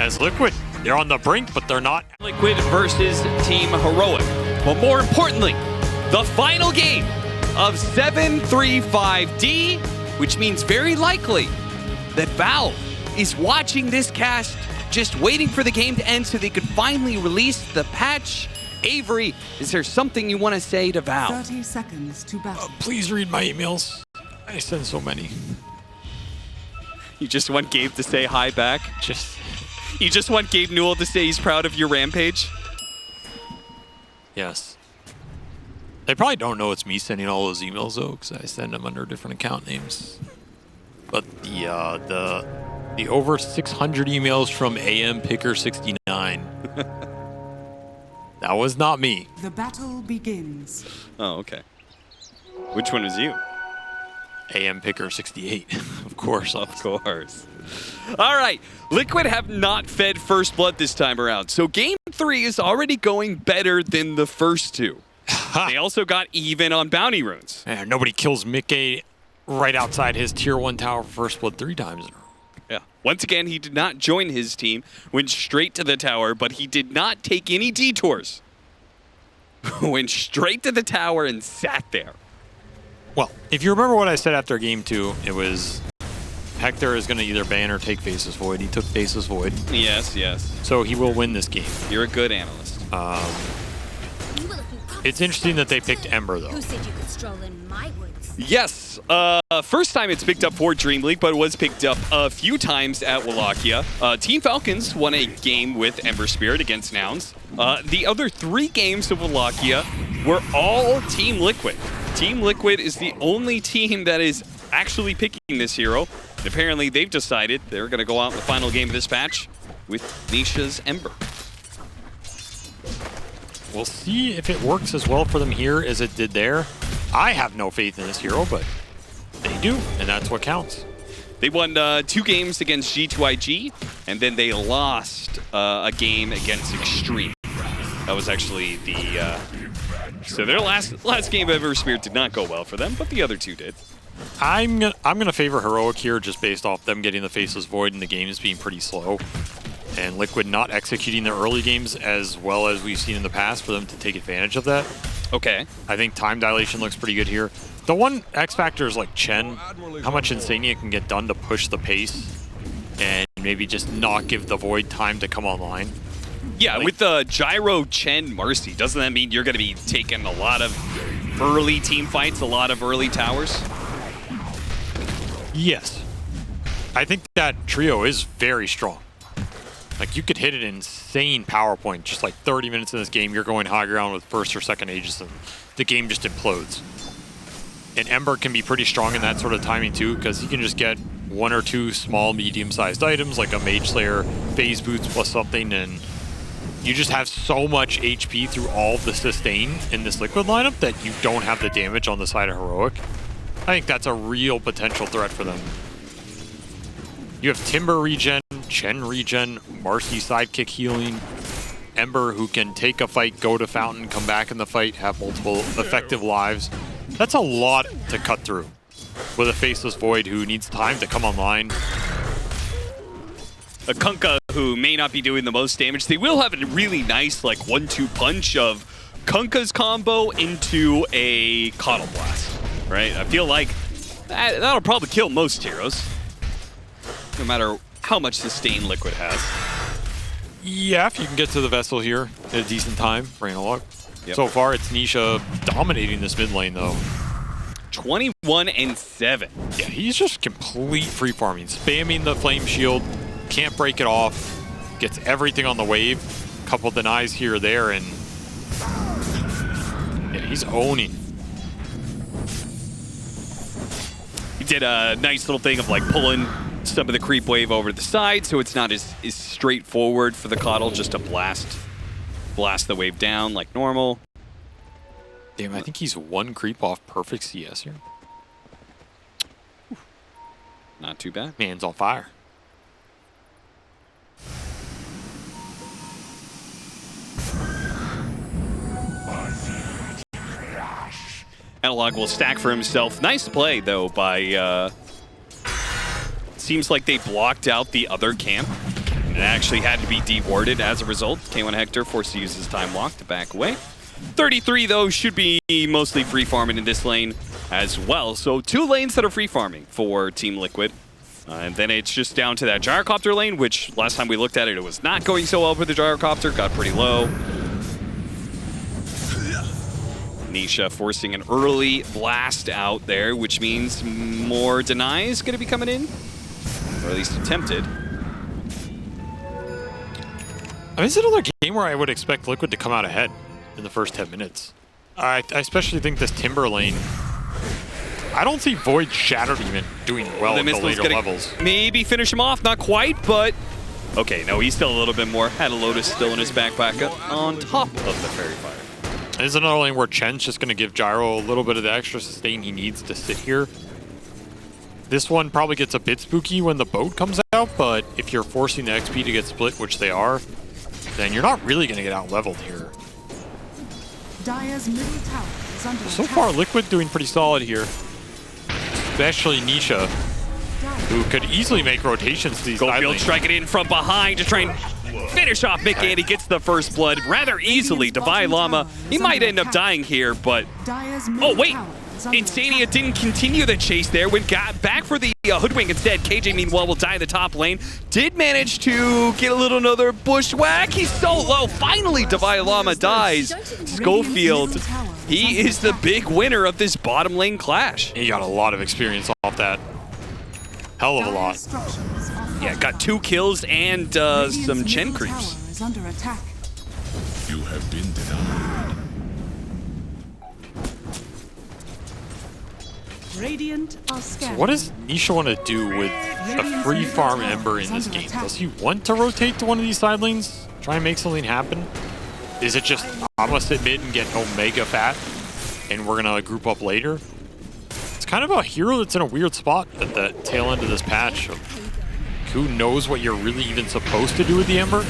As Liquid, they're on the brink, but they're not. Liquid versus Team Heroic. But more importantly, the final game of 7-3-5D, which means very likely that Valve is watching this cast, just waiting for the game to end so they could finally release the patch. Avery, is there something you want to say to Valve? 30 seconds to battle. Please read my emails. I send so many. You just want Gabe to say hi back? You just want Gabe Newell to say he's proud of your rampage? Yes. They probably don't know it's me sending all those emails though, because I send them under different account names. But the over 600 emails from AM Picker 69. That was not me. The battle begins. Oh, okay. Which one was you? AM Picker 68, of course. Of course. All right, Liquid have not fed First Blood this time around, so Game 3 is already going better than the first 2. They also got even on bounty runes. Man, nobody kills Mickey right outside his Tier 1 tower for First Blood 3 times in a row. Yeah. Once again, he did not join his team, went straight to the tower, but he did not take any detours. Went straight to the tower and sat there. Well, if you remember what I said after Game 2, it was Hector is going to either ban or take Faceless Void. He took Faceless Void. Yes, yes. So he will win this game. You're a good analyst. It's interesting that they picked Ember, though. Who said you could stroll in my woods? Yes. First time it's picked up for DreamLeague, but it was picked up a few times at Wallachia. Team Falcons won a game with Ember Spirit against Nouns. The other 3 games of Wallachia were all Team Liquid. Team Liquid is the only team that is actually picking this hero. And apparently they've decided they're going to go out in the final game of this patch with Nisha's Ember. We'll see if it works as well for them here as it did there. I have no faith in this hero, but they do, and that's what counts. They won 2 games against G2IG, and then they lost a game against Extreme. That was actually the... So their last game of Ever Spirit did not go well for them, but the other 2 did. I'm gonna favor Heroic here just based off them getting the Faceless Void and the games being pretty slow. And Liquid not executing their early games as well as we've seen in the past for them to take advantage of that. Okay. I think time dilation looks pretty good here. The one X factor is like Chen, how much Insania can get done to push the pace and maybe just not give the Void time to come online. Yeah, with the Gyro, Chen, Mercy, doesn't that mean you're going to be taking a lot of early team fights, a lot of early towers? Yes. I think that trio is very strong. Like, you could hit an insane power point, just like 30 minutes in this game, you're going high ground with first or second Aegis, and the game just implodes. And Ember can be pretty strong in that sort of timing too, because he can just get 1 or 2 small, medium-sized items like a Mage Slayer, phase boots plus something, and you just have so much HP through all of the sustain in this Liquid lineup that you don't have the damage on the side of Heroic. I think that's a real potential threat for them. You have Timber regen, Chen regen, Marcy sidekick healing, Ember who can take a fight, go to Fountain, come back in the fight, have multiple effective lives. That's a lot to cut through with a Faceless Void who needs time to come online. A Kunkka who may not be doing the most damage. They will have a really nice like 1-2 punch of Kunkka's combo into a Coddle Blast, right? I feel like that'll probably kill most heroes, no matter how much sustain Liquid has. Yeah, if you can get to the Vessel here at a decent time for Analog. Yep. So far, it's Nisha dominating this mid lane, though. 21-7. Yeah, he's just complete free farming, spamming the Flame Shield, can't break it off, gets everything on the wave, couple denies here or there, and yeah, he's owning. He did a nice little thing of like pulling some of the creep wave over to the side, so it's not as straightforward for the Coddle just to blast the wave down like normal. Damn, I think he's 1 creep off perfect CS here. Not too bad. Man's on fire. Analog will stack for himself. Nice play though by seems like they blocked out the other camp. And it actually had to be dewarded as a result. K1 Hector forced to use his time walk to back away. 33 though should be mostly free farming in this lane as well. So 2 lanes that are free farming for Team Liquid. And then it's just down to that Gyrocopter lane, which last time we looked at it, it was not going so well for the Gyrocopter. Got pretty low. Nisha forcing an early blast out there, which means more deny is going to be coming in. Or at least attempted. This is another game where I would expect Liquid to come out ahead in the first 10 minutes. I especially think this Timber lane, I don't see Void Shattered even doing well at the later levels. Maybe finish him off, not quite, but okay, no, he's still a little bit more. Had a Lotus still in his backpack on top of the Fairy Fire. This is another lane where Chen's just going to give Gyro a little bit of the extra sustain he needs to sit here. This one probably gets a bit spooky when the boat comes out, but if you're forcing the XP to get split, which they are, then you're not really going to get out-leveled here. Dire's middle tower is under So attack. far, Liquid doing pretty solid here. Especially Nisha, who could easily make rotations to these side Goldfield lanes. striking in from behind to try and finish off Mick, and he gets the first blood rather easily. Divine Llama, he might end up dying here, but Dire's middle oh wait, tower is under Insania attack. didn't continue the chase there, went back for the Hoodwink instead. KJ, meanwhile, will die in the top lane. Did manage to get another bushwhack. He's so low. Finally, Divine Llama dies. Schofield, he is the big winner of this bottom lane clash. He got a lot of experience off that. Hell of a lot. Dire's structures are Yeah, got 2 kills and Radiant's some Chen middle creeps. tower is under attack. You have been denied. Radiant are scanning. What does Nisha want to do with a free farm Ember in this game? Does he want to rotate to one of these side lanes? Try and make something happen? Is it just, I'm going to sit mid and get Omega fat, and we're going to group up later? It's kind of a hero that's in a weird spot at the tail end of this patch. Who knows what you're really even supposed to do with the Ember?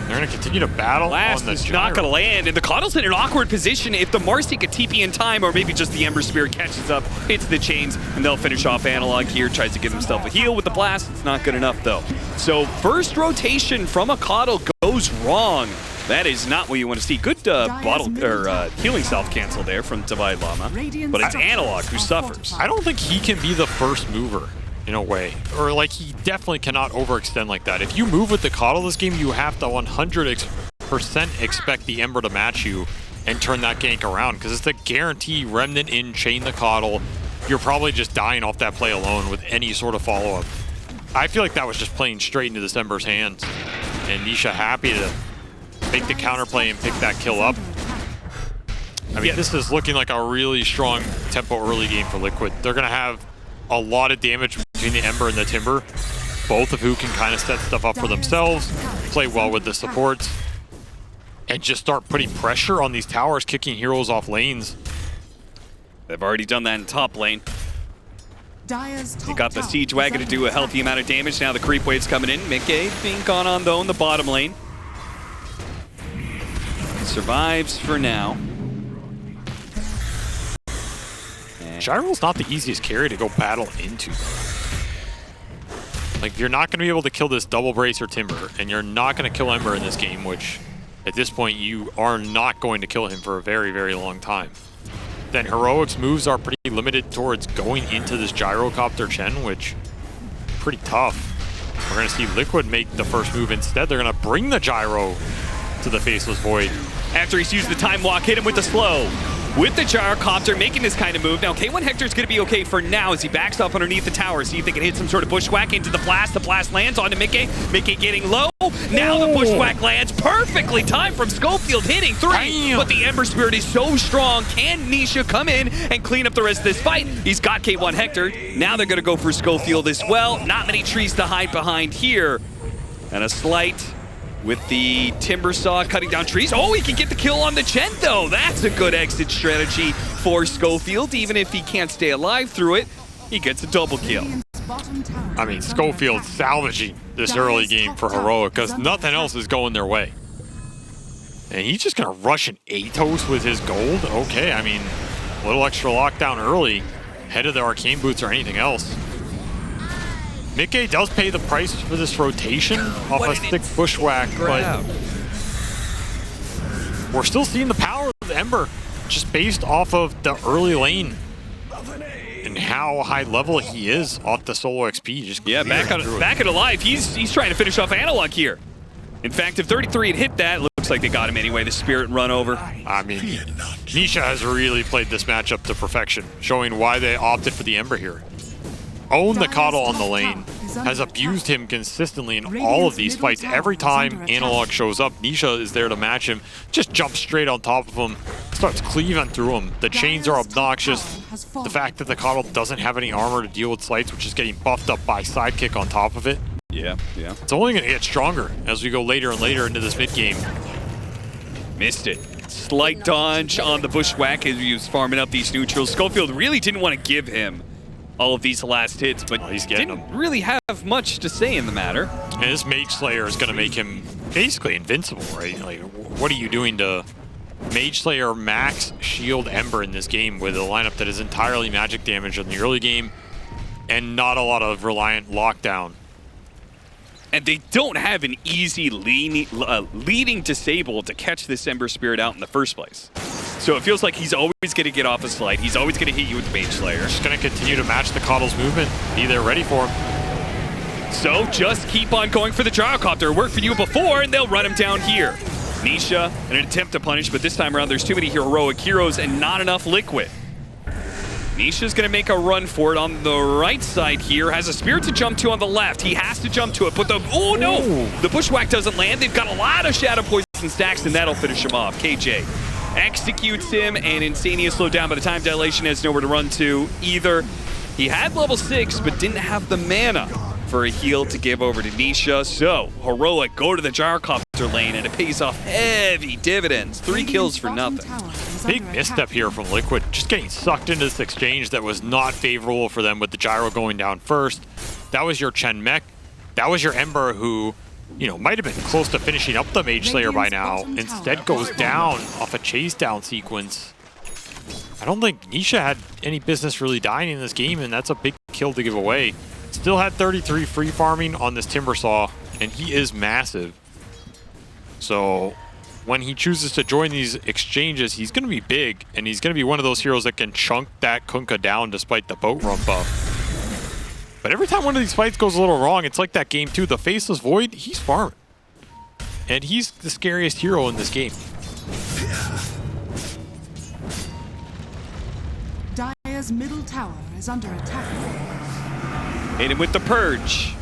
They're going to continue to battle Blast on the is Gyro. not going to land, and the Coddle's in an awkward position. If the Marcy could TP in time, or maybe just the Ember Spirit catches up, hits the chains, and they'll finish off Analog here. Tries to give himself a heal with the blast. It's not good enough, though. So first rotation from a Coddle goes wrong. That is not what you want to see. Good healing self-cancel there from Divine Llama. But it's Analog who suffers. I don't think he can be the first mover in a way. Or like, he definitely cannot overextend like that. If you move with the Coddle this game, you have to 100% expect the Ember to match you and turn that gank around, because it's a guarantee Remnant in, chain the Coddle. You're probably just dying off that play alone with any sort of follow-up. I feel like that was just playing straight into this Ember's hands. And Nisha happy to make the counterplay and pick that kill up. I mean, this is looking like a really strong tempo early game for Liquid. They're going to have a lot of damage between the Ember and the Timber, both of who can kind of set stuff up for themselves, play well with the supports, and just start putting pressure on these towers, kicking heroes off lanes. They've already done that in top lane. You got the Siege Wagon to do a healthy amount of damage. Now the creep wave's coming in. Mickey being gone on, though, in the bottom lane. Survives for now. Gyro's not the easiest carry to go battle into, though. Like, you're not going to be able to kill this double Bracer Timber, and you're not going to kill Ember in this game, which, at this point, you are not going to kill him for a very, very long time. Then Heroic's moves are pretty limited towards going into this Gyrocopter Chen, which pretty tough. We're going to see Liquid make the first move instead. They're going to bring the Gyro to the Faceless Void. After he's used the Time Walk, hit him with the slow. With the Gyrocopter making this kind of move. Now, K1 Hector's going to be okay for now as he backs up underneath the tower. See if they can hit some sort of bushwhack into the blast. The blast lands onto Mickey. Mickey getting low. Now the bushwhack lands perfectly timed from Schofield, hitting 3. Damn. But the Ember Spirit is so strong. Can Nisha come in and clean up the rest of this fight? He's got K1 Hector. Now they're going to go for Schofield as well. Not many trees to hide behind here. And a slight with the Timber Saw cutting down trees. Oh, he can get the kill on the Chen, though. That's a good exit strategy for Schofield. Even if he can't stay alive through it, he gets a double kill. I mean, Schofield salvaging this early game for Heroic because nothing else is going their way. And he's just going to rush an Atos with his gold? Okay, I mean, a little extra lockdown early, ahead of the Arcane Boots or anything else. Mickey does pay the price for this rotation off a stick bushwhack, but we're still seeing the power of the Ember just based off of the early lane and how high level he is off the solo XP. Just back it alive. He's trying to finish off Analog here. In fact, if 33 had hit that, looks like they got him anyway. The Spirit run over. I mean, Nisha has really played this matchup to perfection, showing why they opted for the Ember here. Own the Coddle on the lane, has abused him consistently in all of these fights. Every time Analog shows up, Nisha is there to match him, just jumps straight on top of him, starts cleaving through him. The chains are obnoxious. The fact that the Coddle doesn't have any armor to deal with slights, which is getting buffed up by Sidekick on top of it. Yeah. It's only going to get stronger as we go later and later into this mid-game. Missed it. Slight dodge on the bushwhack as he was farming up these neutrals. Schofield really didn't want to give him all of these last hits, but he's getting didn't them. really have much to say in the matter. And this Mage Slayer is going to make him basically invincible, right? Like, what are you doing to Mage Slayer max shield Ember in this game with a lineup that is entirely magic damage in the early game and not a lot of reliant lockdown? And they don't have an easy leading disable to catch this Ember Spirit out in the first place. So it feels like he's always going to get off a slide. He's always going to hit you with Mage Slayer. Just going to continue to match the Coddle's movement. Be there ready for him. So just keep on going for the Gyrocopter. It worked for you before, and they'll run him down here. Nisha, in an attempt to punish, but this time around there's too many heroic heroes and not enough Liquid. Nisha's going to make a run for it on the right side here. Has a Spirit to jump to on the left. He has to jump to it, but oh no! The bushwhack doesn't land. They've got a lot of Shadow Poison stacks, and that'll finish him off. KJ executes him, and Insania slowed down by the time dilation, has nowhere to run to either. He had level 6, but didn't have the mana for a heal to give over to Nisha. So Heroic go to the Gyrocopter lane, and it pays off heavy dividends. 3 kills for nothing. Big misstep here from Liquid, just getting sucked into this exchange that was not favorable for them with the Gyro going down first. That was your Chen mech. That was your Ember who, you know, might have been close to finishing up the Mage Slayer by now. Instead goes down off a chase down sequence. I don't think Nisha had any business really dying in this game, and that's a big kill to give away. Still had 33 free farming on this Timber Saw, and he is massive. So when he chooses to join these exchanges, he's going to be big, and he's going to be one of those heroes that can chunk that Kunkka down despite the boat run buff. But every time one of these fights goes a little wrong, it's like that game too. The Faceless Void, he's farming. And he's the scariest hero in this game. Dire's middle tower is under attack. Hit him with the Purge.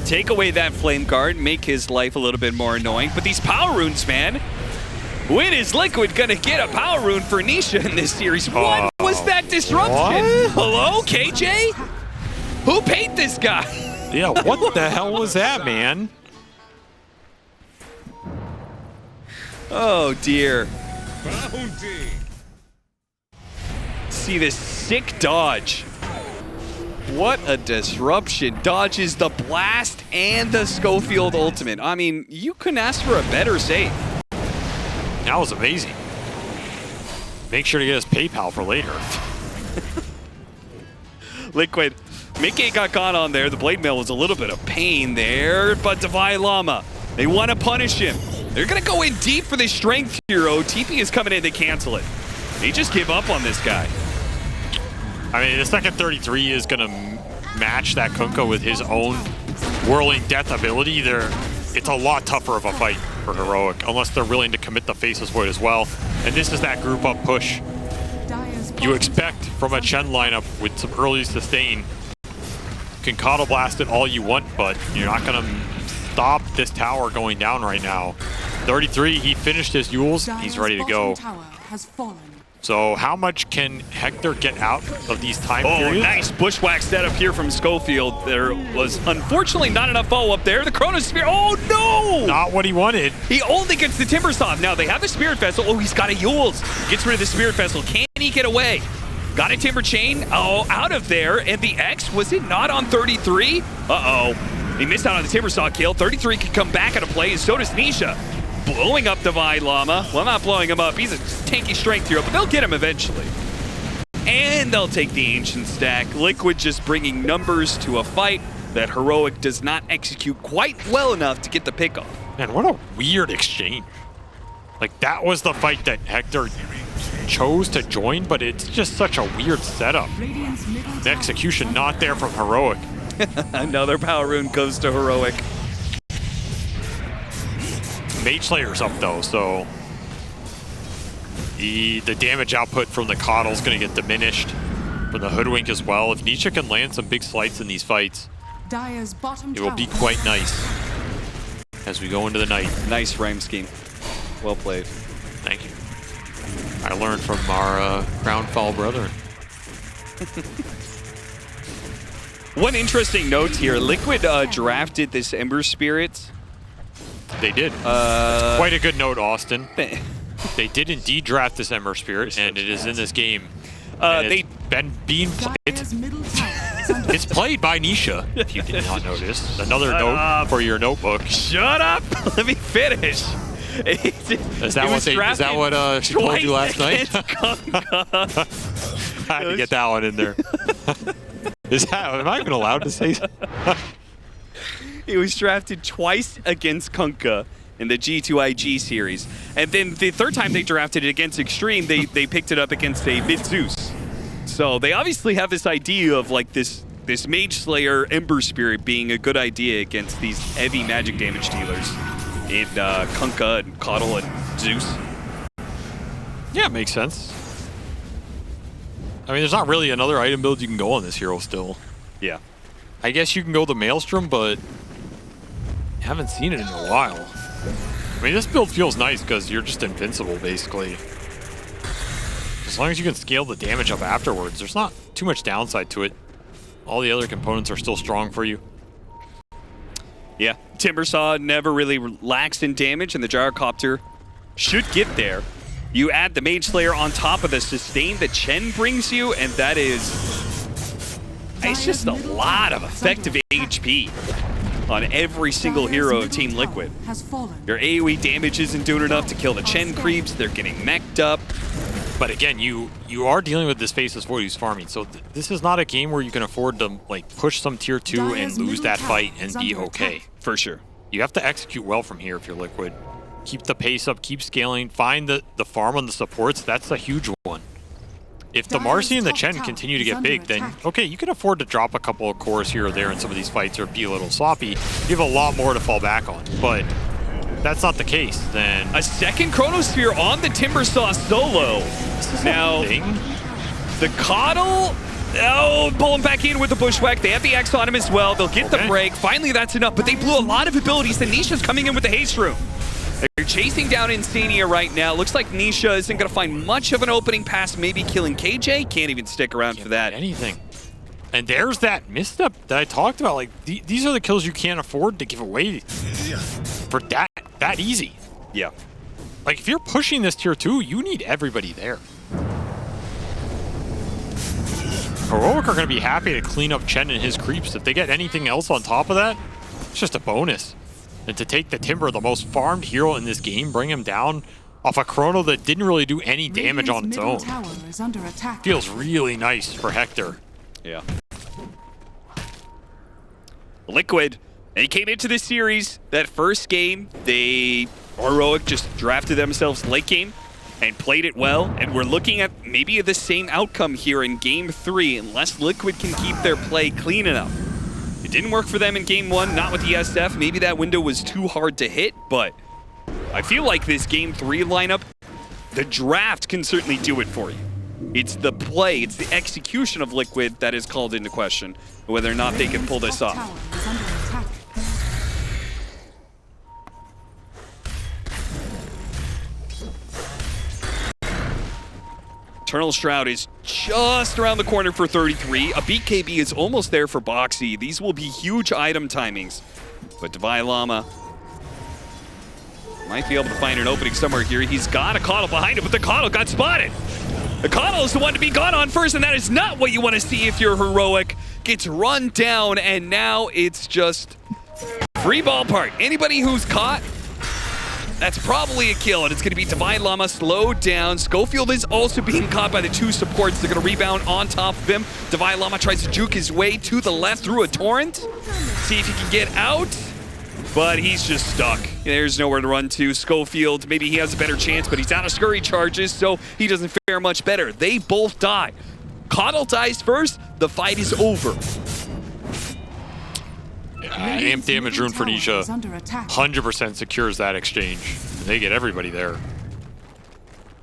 Take away that Flame Guard, make his life a little bit more annoying. But these power runes, man, When is Liquid gonna get a power rune for Nisha in this series? What was that disruption? What? Hello, KJ? Who paid this guy? Yeah, what the hell was that, man? Oh dear. Bounty. See this sick dodge. What a disruption. Dodges the blast and the Schofield ultimate. I mean, you couldn't ask for a better save. That was amazing. Make sure to get us PayPal for later. Liquid. Mickey got caught on there. The blade mail was a little bit of pain there, but Divine Llama, they want to punish him. They're going to go in deep for the strength hero. TP is coming in to cancel it. They just give up on this guy. I mean, the second 33 is going to match that Kunkka with his own whirling death ability. It's a lot tougher of a fight for Heroic, unless they're willing to commit the Faceless Void as well. And this is that group up push you expect from a Chen lineup with some early sustain. You can Coddle Blast it all you want, but you're not going to stop this tower going down right now. 33, he finished his Yules. He's ready to go. So how much can Hector get out of these time periods? Nice bushwhack setup here from Schofield. There was unfortunately not enough follow-up there. The Chronosphere, oh no! Not what he wanted. He only gets the Timber Saw. Now they have the Spirit Vessel. Oh, he's got a Yules. Gets rid of the Spirit Vessel. Can he get away? Got a Timber Chain. Oh, out of there. And the X, was it not on 33? Uh-oh. He missed out on the Timber Saw kill. 33 could come back into play, and so does Nisha. Blowing up Divine Llama. Well, not blowing him up. He's a tanky strength hero, but they'll get him eventually. And they'll take the Ancient Stack. Liquid just bringing numbers to a fight that Heroic does not execute quite well enough to get the pick off. Man, what a weird exchange. Like, that was the fight that Hector chose to join, but it's just such a weird setup. The execution not there from Heroic. Another power rune goes to Heroic. Mage Slayer's up though, so the damage output from the Coddle is going to get diminished. From the Hoodwink as well. If Nisha can land some big slights in these fights, it will be quite nice as we go into the night. Nice frame scheme. Well played. Thank you. I learned from our Crownfall brethren. One interesting note here, Liquid drafted this Ember Spirit. They did. Quite a good note, Austin. They did indeed draft this Ember Spirit, and it is in this game. It's played by Nisha, if you did not notice. Another note for your notebook. Shut up! Let me finish. Is that what she told you last night? I had to get that one in there. Am I even allowed to say that? He was drafted twice against Kunkka in the G2IG series. And then the third time they drafted it against Extreme, they picked it up against a mid-Zeus. So they obviously have this idea of like this Mage Slayer Ember Spirit being a good idea against these heavy magic damage dealers in Kunkka and Coddle and Zeus. Yeah, it makes sense. I mean, there's not really another item build you can go on this hero still. Yeah. I guess you can go the Maelstrom, but I haven't seen it in a while. I mean, this build feels nice because you're just invincible, basically. As long as you can scale the damage up afterwards, there's not too much downside to it. All the other components are still strong for you. Yeah, Timbersaw never really laxed in damage, and the Gyrocopter should get there. You add the Mage Slayer on top of the sustain that Chen brings you, and that is... It's just a lot of effective HP on every single hero of Team Liquid. Your AoE damage isn't doing enough to kill the Chen creeps. They're getting mech'd up. But again, you are dealing with this Faceless Void who's farming, so this is not a game where you can afford to like push some tier 2 and lose that fight and be okay. For sure. You have to execute well from here if you're Liquid. Keep the pace up, keep scaling, find the farm on the supports. That's a huge one. If the Marcy and the Chen continue to get big, then okay, you can afford to drop a couple of cores here or there in some of these fights or be a little sloppy. You have a lot more to fall back on, but that's not the case, then... A second Chronosphere on the Timbersaw solo. Now, the Coddle... Oh, pull him back in with the Bushwhack. They have the X on him as well. They'll get the break. Finally, that's enough, but they blew a lot of abilities. The Nisha's coming in with the Haste Room. They're chasing down Insania right now. Looks like Nisha isn't going to find much of an opening past maybe killing KJ. Can't even stick around for that. Anything. And there's that misstep that I talked about. Like, these are the kills you can't afford to give away for that easy. Yeah. Like, if you're pushing this tier 2, you need everybody there. Heroic are going to be happy to clean up Chen and his creeps. If they get anything else on top of that, it's just a bonus. And to take the Timber, the most farmed hero in this game, bring him down off a Chrono that didn't really do any damage on its own. Is under attack. Feels really nice for Hector. Yeah. Liquid, they came into this series, that first game, Heroic just drafted themselves late game and played it well, and we're looking at maybe the same outcome here in game 3 unless Liquid can keep their play clean enough. It didn't work for them in game 1, not with the SF. Maybe that window was too hard to hit, but I feel like this game 3 lineup, the draft can certainly do it for you. It's the play, it's the execution of Liquid that is called into question, whether or not they can pull this off. Tower is under attack. Eternal Shroud is just around the corner for 33. A BKB is almost there for Boxy. These will be huge item timings. But Divine Llama might be able to find an opening somewhere here. He's got a Coddle behind him, but the Coddle got spotted. The Coddle is the one to be gone on first, and that is not what you want to see if you're Heroic. Gets run down, and now it's just free ballpark. Anybody who's caught, that's probably a kill, and it's going to be Divine Llama slowed down. Schofield is also being caught by the 2 supports. They're going to rebound on top of him. Divine Llama tries to juke his way to the left through a torrent. See if he can get out, but he's just stuck. There's nowhere to run to. Schofield, maybe he has a better chance, but he's out of scurry charges, so he doesn't fare much better. They both die. Coddle dies first. The fight is over. Amp damage rune for Nisha 100% secures that exchange. And they get everybody there.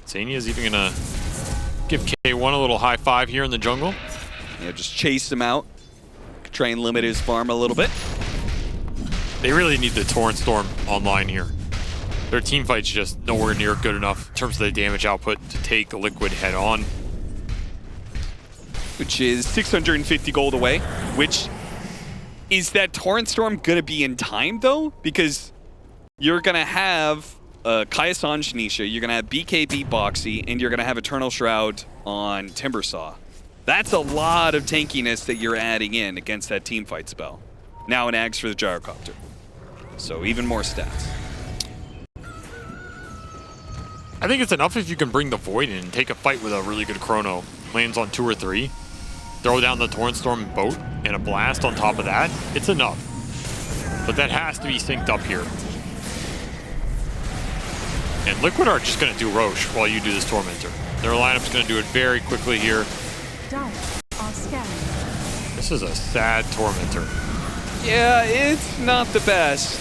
Zania's even gonna give K1 a little high five here in the jungle. Yeah, just chase him out. Try and limit his farm a little bit. They really need the Torrent Storm online here. Their team fight's just nowhere near good enough in terms of the damage output to take the Liquid head on. Which is 650 gold away, which is that Torrent Storm gonna be in time though? Because you're gonna have Kaya Sanj Nisha, you're gonna have BKB Boxy, and you're gonna have Eternal Shroud on Timbersaw. That's a lot of tankiness that you're adding in against that team fight spell. Now an Ags for the Gyrocopter. So even more stats. I think it's enough if you can bring the Void in and take a fight with a really good Chrono. Lands on 2 or 3. Throw down the Torrent Storm boat and a blast on top of that. It's enough. But that has to be synced up here. And Liquid are just going to do Roche while you do this Tormentor. Their lineup's going to do it very quickly here. This is a sad Tormentor. Yeah, it's not the best,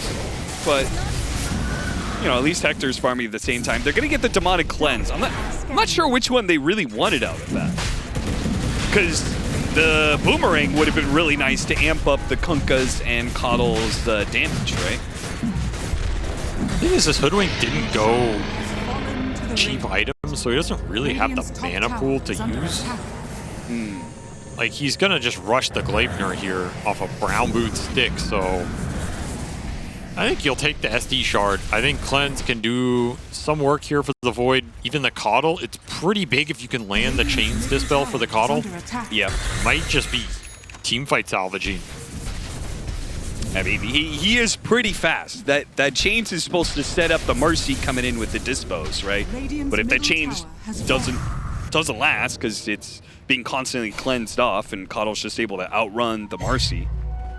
but you know, at least Hector's farming at the same time. They're gonna get the Demonic Cleanse. I'm not sure which one they really wanted out of that, because the Boomerang would have been really nice to amp up the Kunkka's and Coddle's damage, right? The thing is, this Hoodwink didn't go cheap items, so he doesn't really have the mana pool to use. Like, he's gonna just rush the Gleipnir here off a Brown Boot stick, so I think you'll take the SD shard. I think Cleanse can do some work here for the Void. Even the Coddle, it's pretty big if you can land the Chains Dispel for the Coddle. Yeah. Might just be teamfight salvaging. I mean, he is pretty fast. That Chains is supposed to set up the Mercy coming in with the Dispos, right? But if that Chains doesn't last, because it's being constantly cleansed off, and Coddle's just able to outrun the Marcy.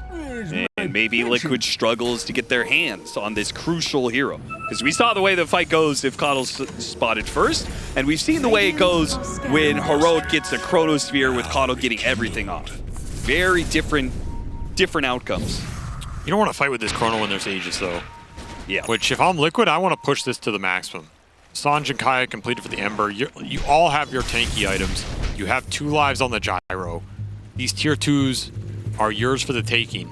And maybe Liquid struggles to get their hands on this crucial hero. Because we saw the way the fight goes if Coddle's spotted first, and we've seen the way it goes when Heroic gets a Chronosphere with Coddle getting everything off. Very different outcomes. You don't want to fight with this Chrono when there's Aegis, though. Yeah. Which, if I'm Liquid, I want to push this to the maximum. Sanj and Kaya completed for the Ember. You all have your tanky items. You have 2 lives on the Gyro. These tier 2s are yours for the taking.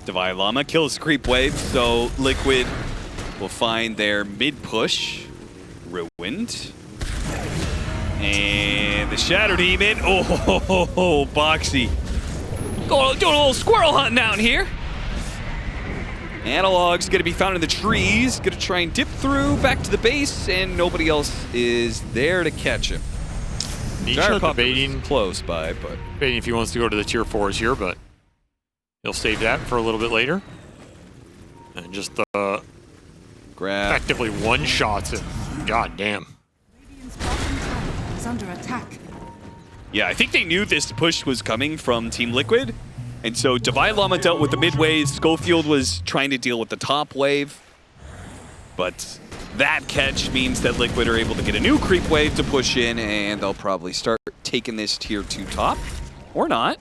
Divine Llama kills Creep Wave, so Liquid will find their mid push ruined. And the Shadow Demon, oh, Boxy. Doing a little squirrel hunting out here. Analog's gonna be found in the trees, gonna try and dip through back to the base, and nobody else is there to catch him. Nisha debating close by, but debating if he wants to go to the tier 4s here, but he'll save that for a little bit later. And just grab. Effectively one-shots it. God damn. Radiant's bottom tower is under attack. Yeah, I think they knew this push was coming from Team Liquid. And so Divine Llama dealt with the mid wave. Schofield was trying to deal with the top wave. But that catch means that Liquid are able to get a new creep wave to push in, and they'll probably start taking this tier 2 top. Or not.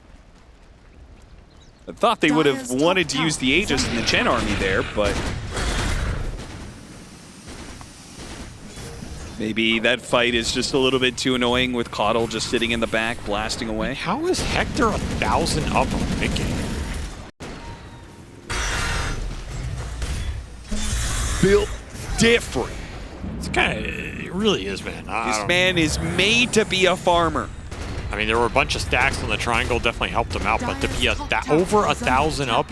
I thought they would have wanted to use the Aegis in the Chen army there, but maybe that fight is just a little bit too annoying with Caudle just sitting in the back, blasting away. How is Hector 1,000 up on mid-game? Built different. It's it really is, man. This man is made to be a farmer. I mean, there were a bunch of stacks on the triangle, definitely helped him out, but to be over 1,000 up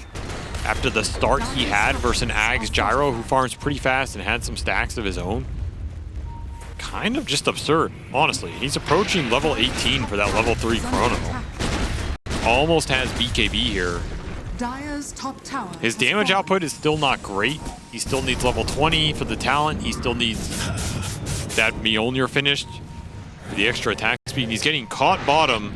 after the start he had versus an Ags Gyro who farms pretty fast and had some stacks of his own, kind of just absurd, honestly. He's approaching level 18 for that level 3 chrono. Almost has BKB here. Dire's top tower. His damage output is still not great. He still needs level 20 for the talent. He still needs that Mjolnir finished for the extra attack speed. He's getting caught bottom.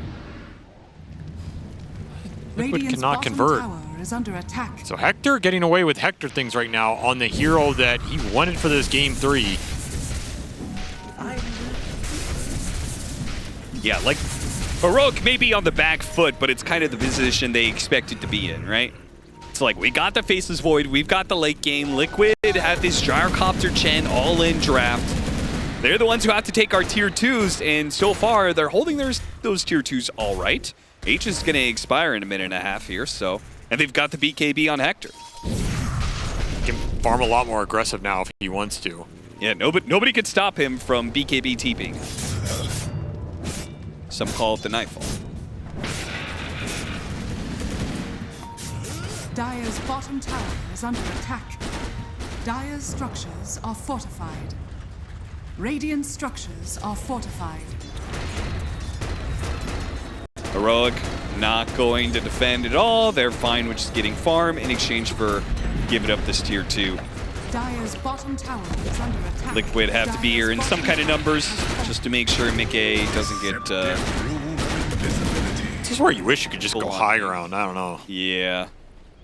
Liquid cannot convert. Is under attack. So Hector getting away with Hector things right now on the hero that he wanted for this game 3. Yeah, like Heroic may be on the back foot, but it's kind of the position they expected to be in, right? It's like, we got the Faceless Void, we've got the late game. Liquid had this Gyrocopter Chen all-in draft. They're the ones who have to take our tier 2s, and so far, they're holding those tier 2s all right. H is going to expire in a minute and a half here, so... And they've got the BKB on Hector. He can farm a lot more aggressive now if he wants to. Yeah, nobody could stop him from BKB TPing. Some call it the Nightfall. Dire's bottom tower is under attack. Dire's structures are fortified. Radiant structures are fortified. Heroic not going to defend at all. They're fine with just getting farm in exchange for giving up this tier 2. Dire's bottom tower is under attack. Liquid have to be here in some kind of numbers just to make sure Mickey doesn't get... This is where you wish you could just go high ground. I don't know. Yeah.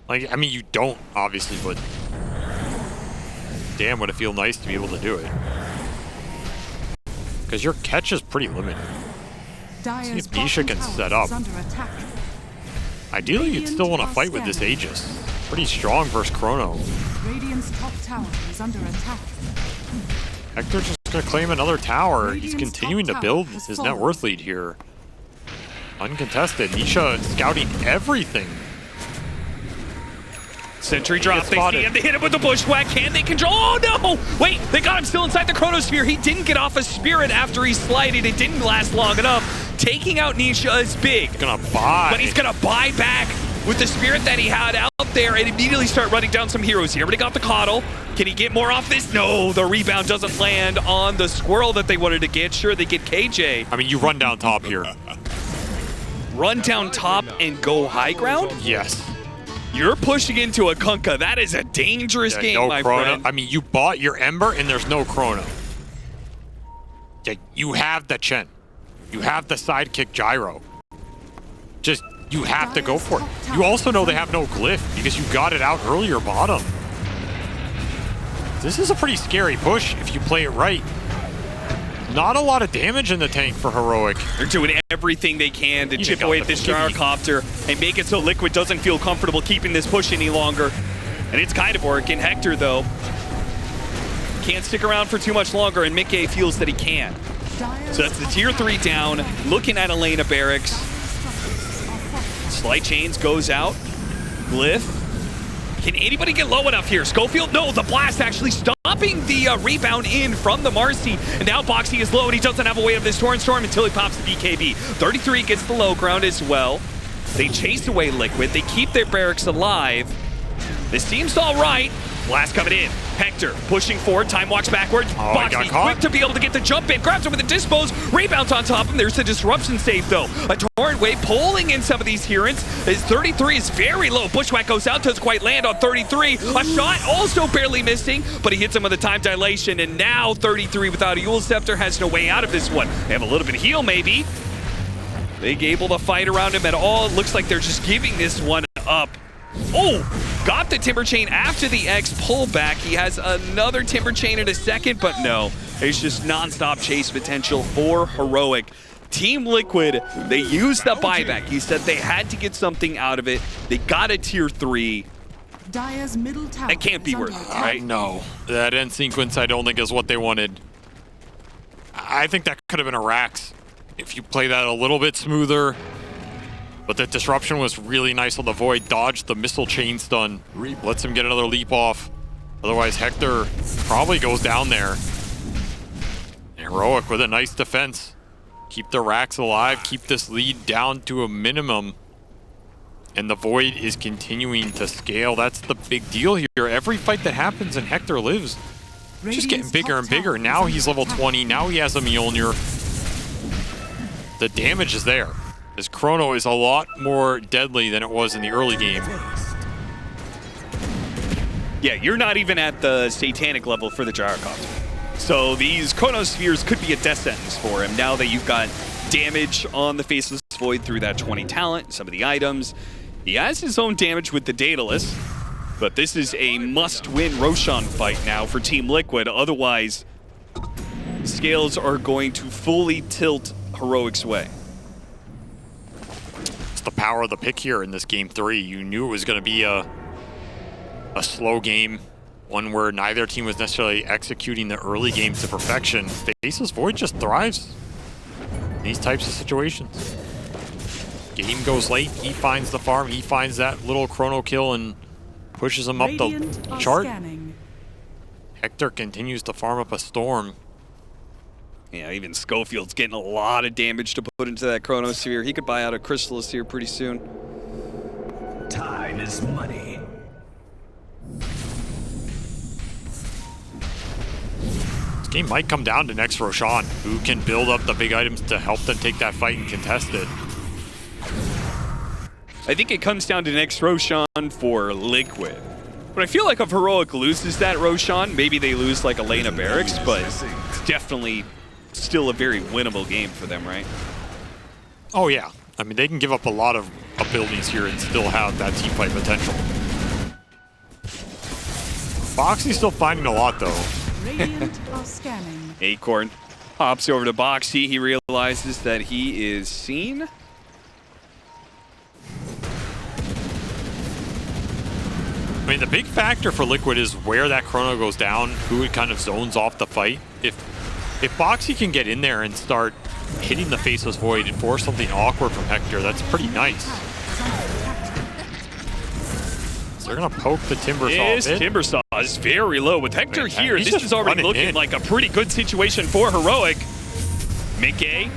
Like, I mean, you don't, obviously, but damn, would it feel nice to be able to do it. Because your catch is pretty limited. See if Nisha can set up. Ideally, you'd still want to fight with this Aegis. Pretty strong versus Chrono. Radiant's top tower is under attack. Hector's just going to claim another tower. He's continuing to build his net worth lead here. Uncontested. Nisha scouting everything. Sentry drop. They see him. They hit him with the bushwhack. Can they control? Oh no! Wait, they got him still inside the Chronosphere. He didn't get off a spirit after he slided. It didn't last long enough. Taking out Nisha is big. He's gonna buy. But he's gonna buy back with the spirit that he had out there and immediately start running down some heroes here. But he got the Caudle. Can he get more off this? No, the rebound doesn't land on the squirrel that they wanted to get. Sure, they get KJ. I mean, you run down top here. Run down top and go high ground? Yes. You're pushing into a Kunkka. That is a dangerous game, no my chrono. friend. I mean, you bought your Ember and there's no Chrono. Yeah, you have the Chen. You have the sidekick Gyro. Just, you have to go for it. You also know they have no Glyph because you got it out earlier bottom. This is a pretty scary push if you play it right. Not a lot of damage in the tank for Heroic. They're doing everything they can to chip away at this Gyrocopter and make it so Liquid doesn't feel comfortable keeping this push any longer. And it's kind of working. Hector, though, can't stick around for too much longer, and Mickey feels that he can. So that's the tier 3 down, looking at Elena Barracks. Slight Chains goes out. Glyph Can anybody get low enough here? Schofield, no, the blast actually stopping the rebound in from the Marcy. And now Boxy is low and he doesn't have a way of this Torrent Storm until he pops the BKB. 33 gets the low ground as well. They chase away Liquid. They keep their barracks alive. This seems all right. Blast coming in. Hector pushing forward. Time walks backwards. Oh, Boxy quick to be able to get the jump in. Grabs him with the dispose. Rebounds on top of him. There's the disruption save though. A Torrent wave pulling in some of these Hurons. His 33 is very low. Bushwhack goes out. Doesn't quite land on 33. A shot also barely missing, but he hits him with a time dilation. And now 33 without a Eul Scepter has no way out of this one. They have a little bit of heal maybe. They able to fight around him at all. It looks like they're just giving this one up. Oh, got the Timber Chain after the X pullback. He has another Timber Chain in a second, but no. It's just non-stop chase potential for Heroic. Team Liquid, they used the buyback. He said they had to get something out of it. They got a tier 3. Dire's middle tower That can't be is worth under it, attack. right? No, that end sequence I don't think is what they wanted. I think that could have been a Rax if you play that a little bit smoother. But the disruption was really nice on the Void. Dodged the missile chain stun. Lets him get another leap off. Otherwise, Hector probably goes down there. Heroic with a nice defense. Keep the Rax alive. Keep this lead down to a minimum. And the Void is continuing to scale. That's the big deal here. Every fight that happens and Hector lives, it's just getting bigger and bigger. Now he's level 20. Now he has a Mjolnir. The damage is there. This Chrono is a lot more deadly than it was in the early game. Yeah, you're not even at the satanic level for the Gyrocopter. So these Chronospheres could be a death sentence for him now that you've got damage on the Faceless Void through that 20 talent, some of the items. He has his own damage with the Daedalus, but this is a must-win Roshan fight now for Team Liquid. Otherwise, scales are going to fully tilt Heroic's way. The power of the pick here in this game 3. You knew it was going to be a slow game, one where neither team was necessarily executing the early game to perfection. Faceless Void just thrives in these types of situations. Game goes late, he finds the farm, he finds that little Chrono kill and pushes him up the chart. Scanning. Hector continues to farm up a Storm. Yeah, even Schofield's getting a lot of damage to put into that Chronosphere. He could buy out a Chrysalis here pretty soon. Time is money. This game might come down to next Roshan, who can build up the big items to help them take that fight and contest it. I think it comes down to next Roshan for Liquid. But I feel like if Heroic loses that Roshan, maybe they lose like Elena Barracks, but it's definitely still a very winnable game for them, right? Oh yeah, I mean they can give up a lot of abilities here and still have that team fight potential. Boxy's still finding a lot though. Radiant are scanning. Acorn hops over to Boxy. He realizes that he is seen. I mean the big factor for Liquid is where that Chrono goes down, who it kind of zones off the fight. If Boxy can get in there and start hitting the Faceless Void and force something awkward from Hector, that's pretty nice. So they're gonna poke the Timbersaw a bit. Timbersaw is very low. With Hector here, he's this just is already running looking in. like a pretty good situation for Heroic. Mickey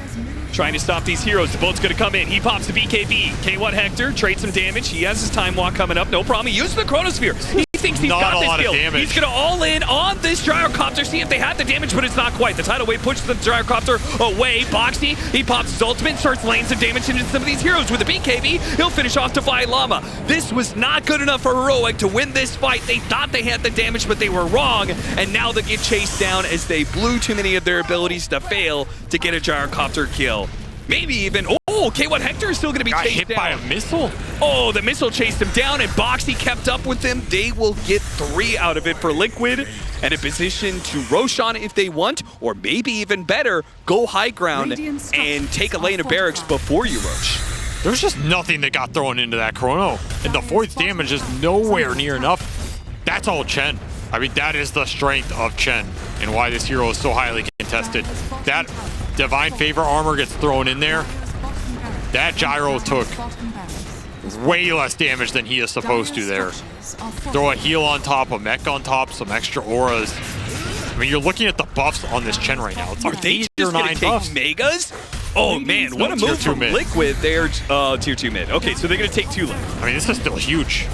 trying to stop these heroes. The boat's gonna come in. He pops the BKB. K1 Hector trades some damage. He has his time walk coming up. No problem. He uses the Chronosphere. He thinks he's Not got a this lot of kill. damage. He's gonna all in on this Gyrocopter. See if they have the damage, but it's not quite. The tidal wave pushes the Gyrocopter away. Boxy, he pops his ultimate, starts laying some damage into some of these heroes. With the BKB, he'll finish off Defy Llama. This was not good enough for Heroic to win this fight. They thought they had the damage, but they were wrong. And now they get chased down as they blew too many of their abilities to fail to get a Gyrocopter kill. Maybe even, oh, K1 Hector is still going to be Got chased hit down. by a missile. Oh, the missile chased him down, and Boxy kept up with him. They will get 3 out of it for Liquid, and a position to Roshan if they want, or maybe even better, go high ground and take Elena Barracks before you rush. There's just nothing that got thrown into that Chrono, and the Void's damage is nowhere near enough. That's all Chen. I mean, that is the strength of Chen and why this hero is so highly contested. That Divine Favor armor gets thrown in there. That gyro took way less damage than he is supposed to there. Throw a heal on top, a mech on top, some extra auras. I mean, you're looking at the buffs on this Chen right now. It's Are like they 8 just or going 9 to take buffs. megas? Oh man, what a Tier move 2 from mid. Liquid. They're tier 2 mid. Okay, so they're going to take 2 lane. I mean, this is still huge.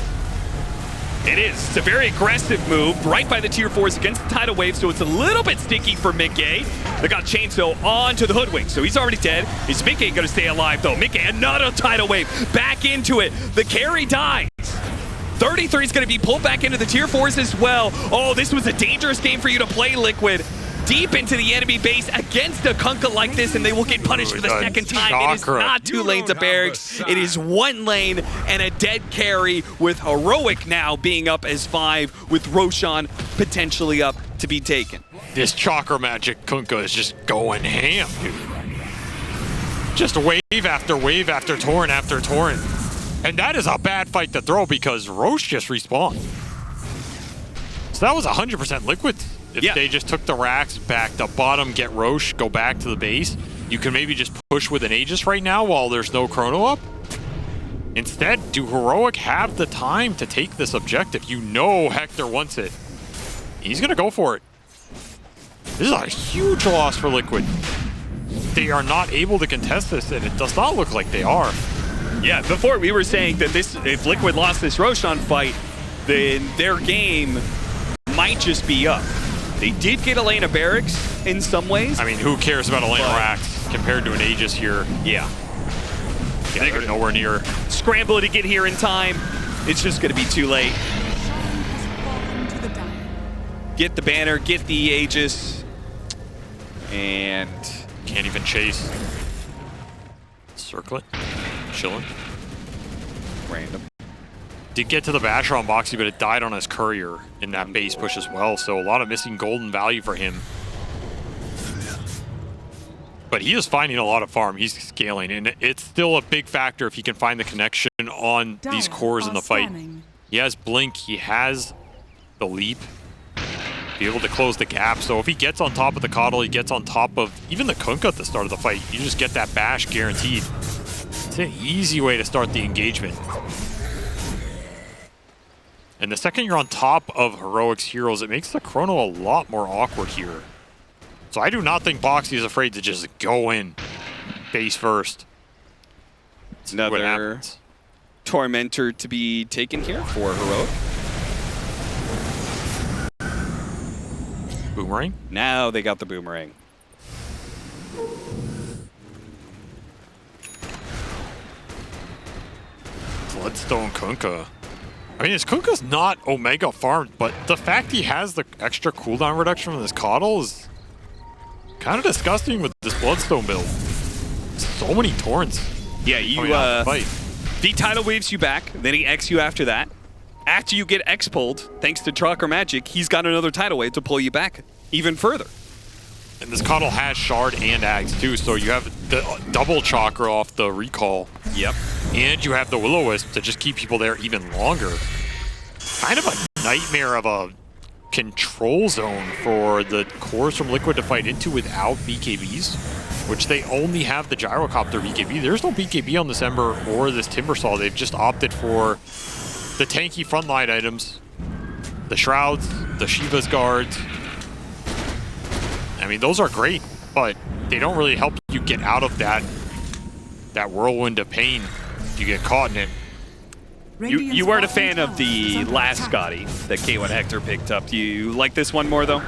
It is. It's a very aggressive move right by the tier 4s against the tidal wave, so it's a little bit sticky for Mickey. They got Chainsaw onto the Hoodwink, so he's already dead. Is Mickey going to stay alive, though? Mickey, another tidal wave. Back into it. The carry dies. 33 is going to be pulled back into the tier 4s as well. Oh, this was a dangerous game for you to play, Liquid. Deep into the enemy base against a Kunkka like this, and they will get punished for the second time. It is not 2 lanes of barracks. It is 1 lane and a dead carry, with Heroic now being up as 5, with Roshan potentially up to be taken. This Chakra Magic Kunkka is just going ham, dude. Just wave after wave after torrent after torrent. And that is a bad fight to throw because Roche just respawned. So that was 100% Liquid. If they just took the racks back to bottom, get Roche, go back to the base, you can maybe just push with an Aegis right now while there's no Chrono up. Instead, do Heroic have the time to take this objective? You know Hector wants it. He's going to go for it. This is a huge loss for Liquid. They are not able to contest this, and it does not look like they are. Yeah, before we were saying that if Liquid lost this Roshan fight, then their game might just be up. They did get a lane of barracks in some ways. I mean, who cares about a lane of racks compared to an Aegis here? Yeah. They're nowhere near. Scramble to get here in time. It's just going to be too late. Get the banner, get the Aegis, and can't even chase. Circle it. Chilling. Random. Did get to the Basher on Boxy, but it died on his courier in that base push as well, so a lot of missing golden value for him. But he is finding a lot of farm. He's scaling, and it's still a big factor if he can find the connection on these cores in the fight. He has Blink, he has the leap, be able to close the gap. So if he gets on top of the Coddle, he gets on top of even the Kunkka at the start of the fight, you just get that bash guaranteed. It's an easy way to start the engagement. And the second you're on top of Heroic's heroes, it makes the Chrono a lot more awkward here. So I do not think Boxy is afraid to just go in base first. Another Tormentor to be taken here for Heroic. Boomerang? Now they got the Boomerang. Bloodstone Kunkka. I mean, his Kunkka's not Omega farmed, but the fact he has the extra cooldown reduction from this Coddle is kind of disgusting with this Bloodstone build. So many torrents. Yeah, you the tidal waves you back, then he X you after that. After you get X pulled, thanks to Chakra Magic, he's got another tidal wave to pull you back even further. And this Coddle has Shard and Ags too, so you have the double Chakra off the recall. Yep. And you have the Will-O-Wisp to just keep people there even longer. Kind of a nightmare of a control zone for the cores from Liquid to fight into without BKBs, which they only have the Gyrocopter BKB. There's no BKB on this Ember or this Timbersaw. They've just opted for the tanky frontline items, the Shrouds, the Shiva's Guards. I mean, those are great, but they don't really help you get out of that whirlwind of pain if you get caught in it. You weren't a fan of the last Scotty that K1 Hector picked up. Do you like this one more, though?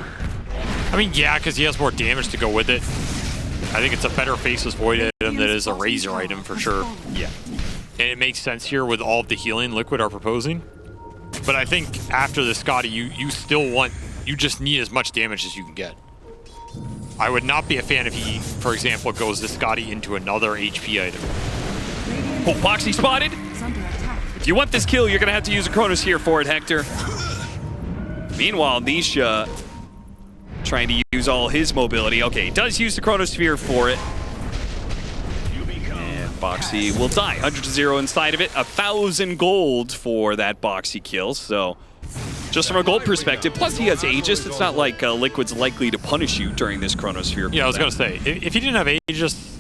I mean, yeah, because he has more damage to go with it. I think it's a better Faceless Void item that is a Razor item for sure. Yeah. And it makes sense here with all of the healing Liquid are proposing. But I think after the Scotty, you just need as much damage as you can get. I would not be a fan if he, for example, goes the Scotty into another HP item. Oh, Boxy spotted. If you want this kill, you're going to have to use a Chronosphere for it, Hector. Meanwhile, Nisha trying to use all his mobility. Okay, he does use the Chronosphere for it. And Boxy will die. 100-0 inside of it. 1,000 gold for that Boxy kill. So just from a gold perspective, plus he has Aegis, it's not like Liquid's likely to punish you during this Chronosphere. Yeah, I was going to say, if he didn't have Aegis,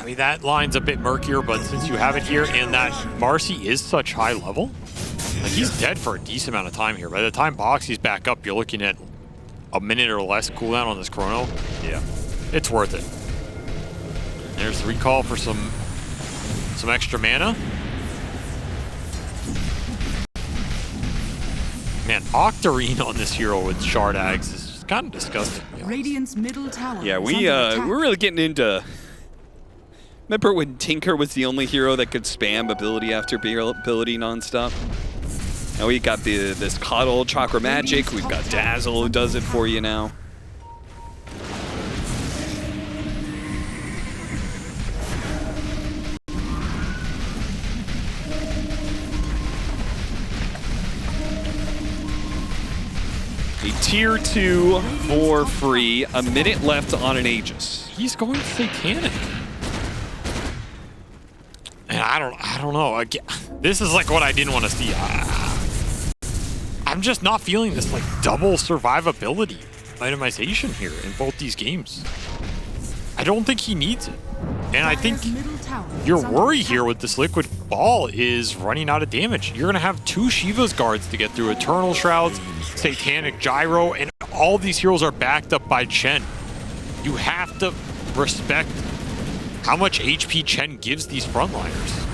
mean, that line's a bit murkier, but since you have it here and that Marcy is such high level, like he's dead for a decent amount of time here. By the time Boxy's back up, you're looking at a minute or less cooldown on this chrono. Yeah, it's worth it. There's the recall for some extra mana. Man, Octarine on this hero with Shard Axe is just kind of disgusting. Radiant's middle tower. Yeah, is under attack. we're really getting into. Remember when Tinker was the only hero that could spam ability after ability nonstop? Now we got this Coddle, Chakra Magic. We've got Dazzle who does it for you now. A tier 2 for free. A minute left on an Aegis. He's going Satanic. And I don't know. Again, this is like what I didn't want to see. I'm just not feeling this like double survivability itemization here in both these games. I don't think he needs it. And I think your worry here with this liquid ball is running out of damage. You're going to have 2 Shiva's guards to get through. Eternal Shrouds, Satanic Gyro, and all these heroes are backed up by Chen. You have to respect how much HP Chen gives these frontliners.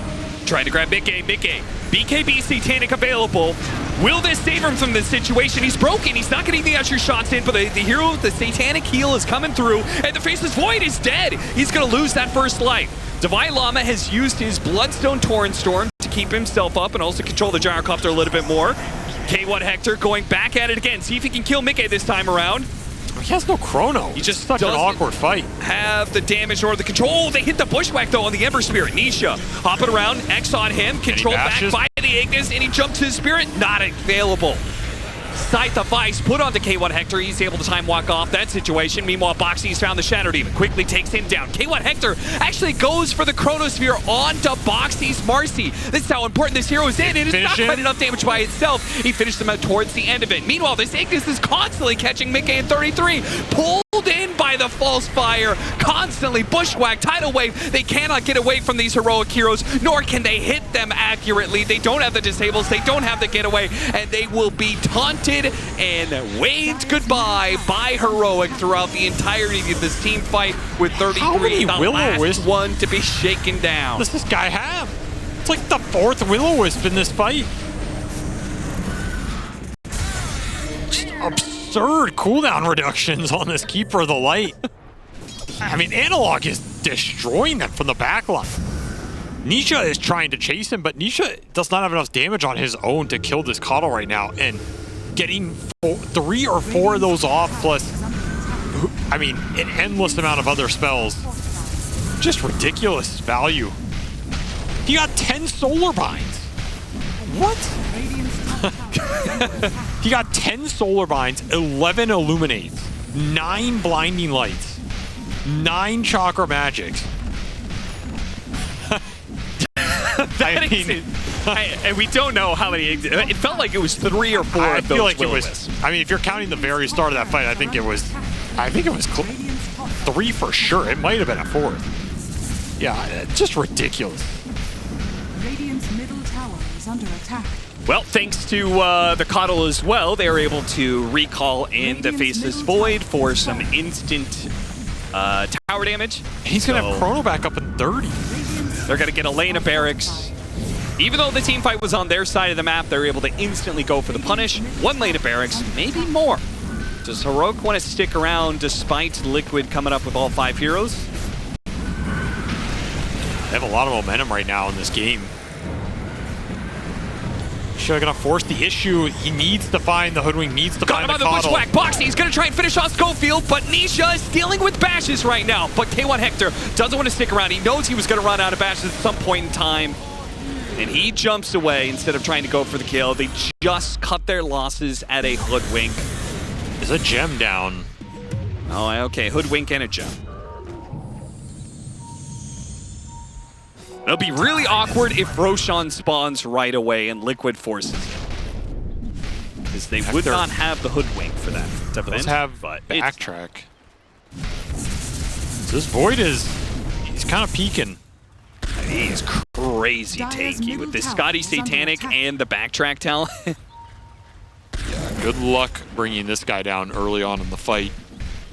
Trying to grab Mickey. BKB Satanic available. Will this save him from this situation? He's broken. He's not getting the extra shots in, but the hero, the Satanic heal is coming through, and the Faceless Void is dead. He's going to lose that first life. Divine Llama has used his Bloodstone Torrent Storm to keep himself up and also control the Gyrocopter a little bit more. K1 Hector going back at it again. See if he can kill Mickey this time around. He has no chrono. He just such an awkward fight. Have the damage or the control. Oh, they hit the Bushwhack though on the Ember Spirit. Nisha hopping around, X on him, controlled back by the Ignis, and he jumps to his Spirit. Not available. Scythe of Ice put onto K1 Hector. He's able to time walk off that situation. Meanwhile, Boxy's found the Shadow Demon. Quickly takes him down. K1 Hector actually goes for the Chronosphere onto Boxy's Marcy. This is how important this hero is in. It is not quite enough damage by itself. He finished them out towards the end of it. Meanwhile, this Ignis is constantly catching Mickey in 33. Pulled in by the False Fire. Constantly Bushwhack, Tidal Wave. They cannot get away from these heroic heroes, nor can they hit them accurately. They don't have the disables. They don't have the getaway, and they will be taunted and waved goodbye by Heroic throughout the entirety of this team fight with 33. How many the Will-O-Wisp last one to be shaken down. Does this guy have? It's like the 4th Will-O-Wisp in this fight. Just absurd cooldown reductions on this Keeper of the Light. I mean, Analog is destroying them from the backline. Nisha is trying to chase him, but Nisha does not have enough damage on his own to kill this Coddle right now. And getting 3 or 4 of those off, plus, I mean, an endless amount of other spells. Just ridiculous value. He got 10 Solar Binds. What? He got 10 Solar Binds, 11 Illuminates, 9 Blinding Lights, 9 Chakra Magics. And we don't know how many. It felt like it was 3 or 4 of those. I feel like it was. I mean, if you're counting the very start of that fight, I think it was 3 for sure. It might have been a 4th. Yeah, just ridiculous. Radiant's middle tower is under attack. Well, thanks to the Coddle as well, they were able to recall in the Faceless Void for some instant tower damage. He's going to have Chrono back up in 30. They're going to get a lane of barracks. Even though the team fight was on their side of the map, they're able to instantly go for the punish. 1 lane of barracks, maybe more. Does Heroic want to stick around despite Liquid coming up with all 5 heroes? They have a lot of momentum right now in this game. Should gonna force the issue. He needs to find the Hoodwink, needs to find the Coddle. Got him on the Bushwhack. Boxy, he's gonna try and finish off Schofield, but Nisha is dealing with bashes right now. But K1 Hector doesn't want to stick around. He knows he was gonna run out of bashes at some point in time. And he jumps away instead of trying to go for the kill. They just cut their losses at a Hoodwink. There's a gem down. Oh, okay. Hoodwink and a gem. It'll be really awkward if Roshan spawns right away and Liquid forces him. Because they would not have the Hoodwink for that defense. Have but backtrack. So this Void is He's kind of peeking. He's crazy tanky with this Scotty Satanic and the backtrack talent. Good luck bringing this guy down early on in the fight.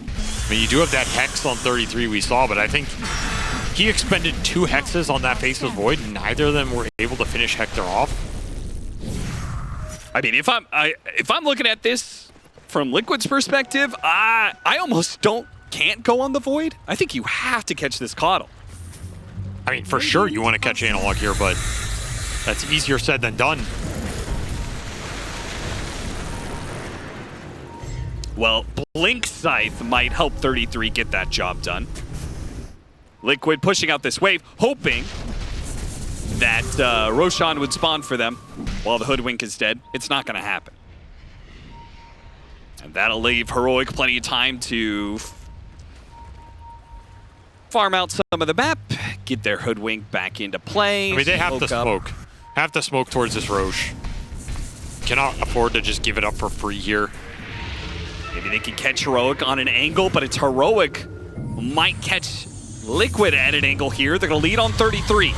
I mean, you do have that Hex on 33 we saw, but I think he expended 2 Hexes on that Faceless Void, and neither of them were able to finish Hector off. I mean, if I'm looking at this from Liquid's perspective, I almost can't go on the Void. I think you have to catch this Coddle. I mean, for sure you want to catch Analog here, but that's easier said than done. Well, Blink Scythe might help 33 get that job done. Liquid pushing out this wave, hoping that Roshan would spawn for them while the Hoodwink is dead. It's not going to happen. And that'll leave Heroic plenty of time to farm out some of the map, get their Hoodwink back into play. I mean, they have to smoke. Have to smoke towards this Roche. Cannot afford to just give it up for free here. Maybe they can catch Heroic on an angle, but it's Heroic who might catch Liquid at an angle here. They're going to lead on 33.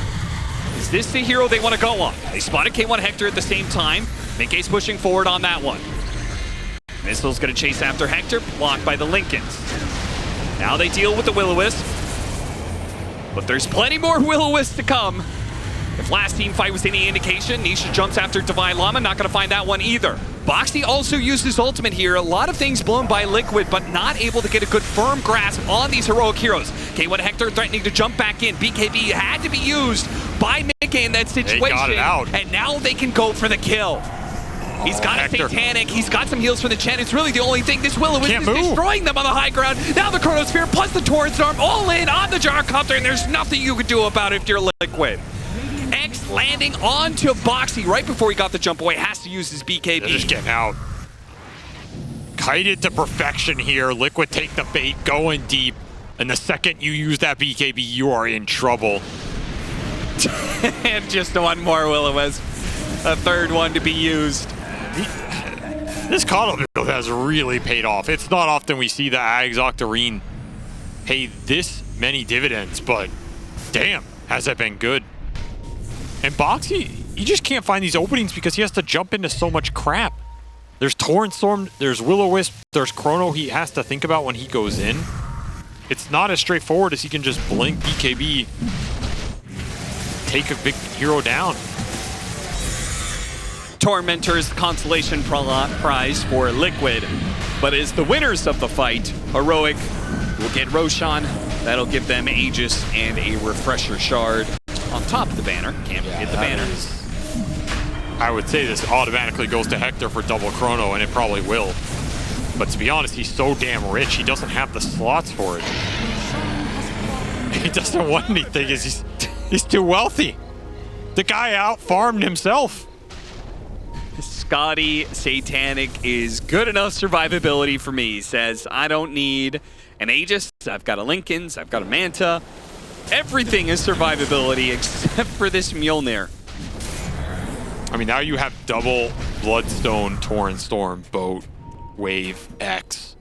Is this the hero they want to go on? They spotted K1 Hector at the same time. Mickey's pushing forward on that one. Missile's going to chase after Hector, blocked by the Lincolns. Now they deal with the Will-O-Wisp. But there's plenty more Will-O-Wisp to come. If last team fight was any indication, Nisha jumps after Divine Llama, not going to find that one either. Boxy also used his ultimate here. A lot of things blown by Liquid, but not able to get a good firm grasp on these heroic heroes. K1 Hector threatening to jump back in. BKB had to be used by Mickey in that situation. They got it out. And now they can go for the kill. He's got a Satanic, he's got some heals for the Chen. It's really the only thing. This Will-O-Wisp is destroying them on the high ground. Now the Chronosphere plus the Torrent Storm all in on the Gyrocopter, and there's nothing you can do about it if you're Liquid. X landing onto Boxy right before he got the jump away. Has to use his BKB. They're just getting out. Kited to perfection here. Liquid take the bait, going deep. And the second you use that BKB, you are in trouble. And just one more Will-O-Wisp. A third one to be used. This Coddle build has really paid off. It's not often we see the Ags Octarine pay this many dividends, but damn, has that been good. And Boxy, he just can't find these openings because he has to jump into so much crap. There's Torrent Storm, there's Will-O-Wisp, there's Chrono he has to think about when he goes in. It's not as straightforward as he can just blink BKB, take a big hero down. Tormentor's consolation prize for Liquid, but as the winners of the fight, Heroic will get Roshan. That'll give them Aegis and a Refresher Shard on top of the banner. Can't hit the banner. I would say this automatically goes to Hector for double Chrono, and it probably will. But to be honest, he's so damn rich, he doesn't have the slots for it. He doesn't want anything, he's too wealthy. The guy out-farmed himself. Scotty Satanic is good enough survivability for me. He says, I don't need an Aegis, I've got a Lincolns, I've got a Manta. Everything is survivability except for this Mjolnir. I mean, now you have double Bloodstone, Torrent Storm, Boat, Wave, X,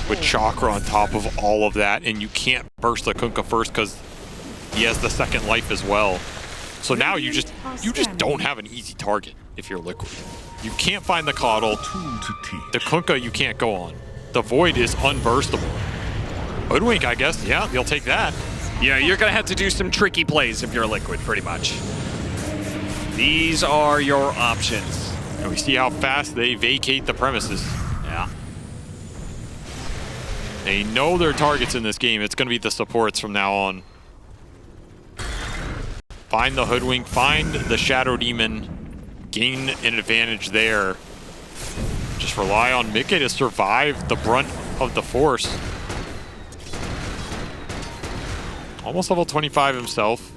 with Chakra on top of all of that, and you can't burst the Kunkka first because he has the second life as well. So now you just don't have an easy target if you're Liquid. You can't find the Coddle. The Kunkka you can't go on. The Void is unburstable. Hoodwink, I guess. Yeah, you'll take that. Yeah, you're going to have to do some tricky plays if you're Liquid, pretty much. These are your options. And we see how fast they vacate the premises. Yeah. They know their targets in this game. It's going to be the supports from now on. Find the Hoodwink, find the Shadow Demon, gain an advantage there. Just rely on Mickey to survive the brunt of the force. Almost level 25 himself.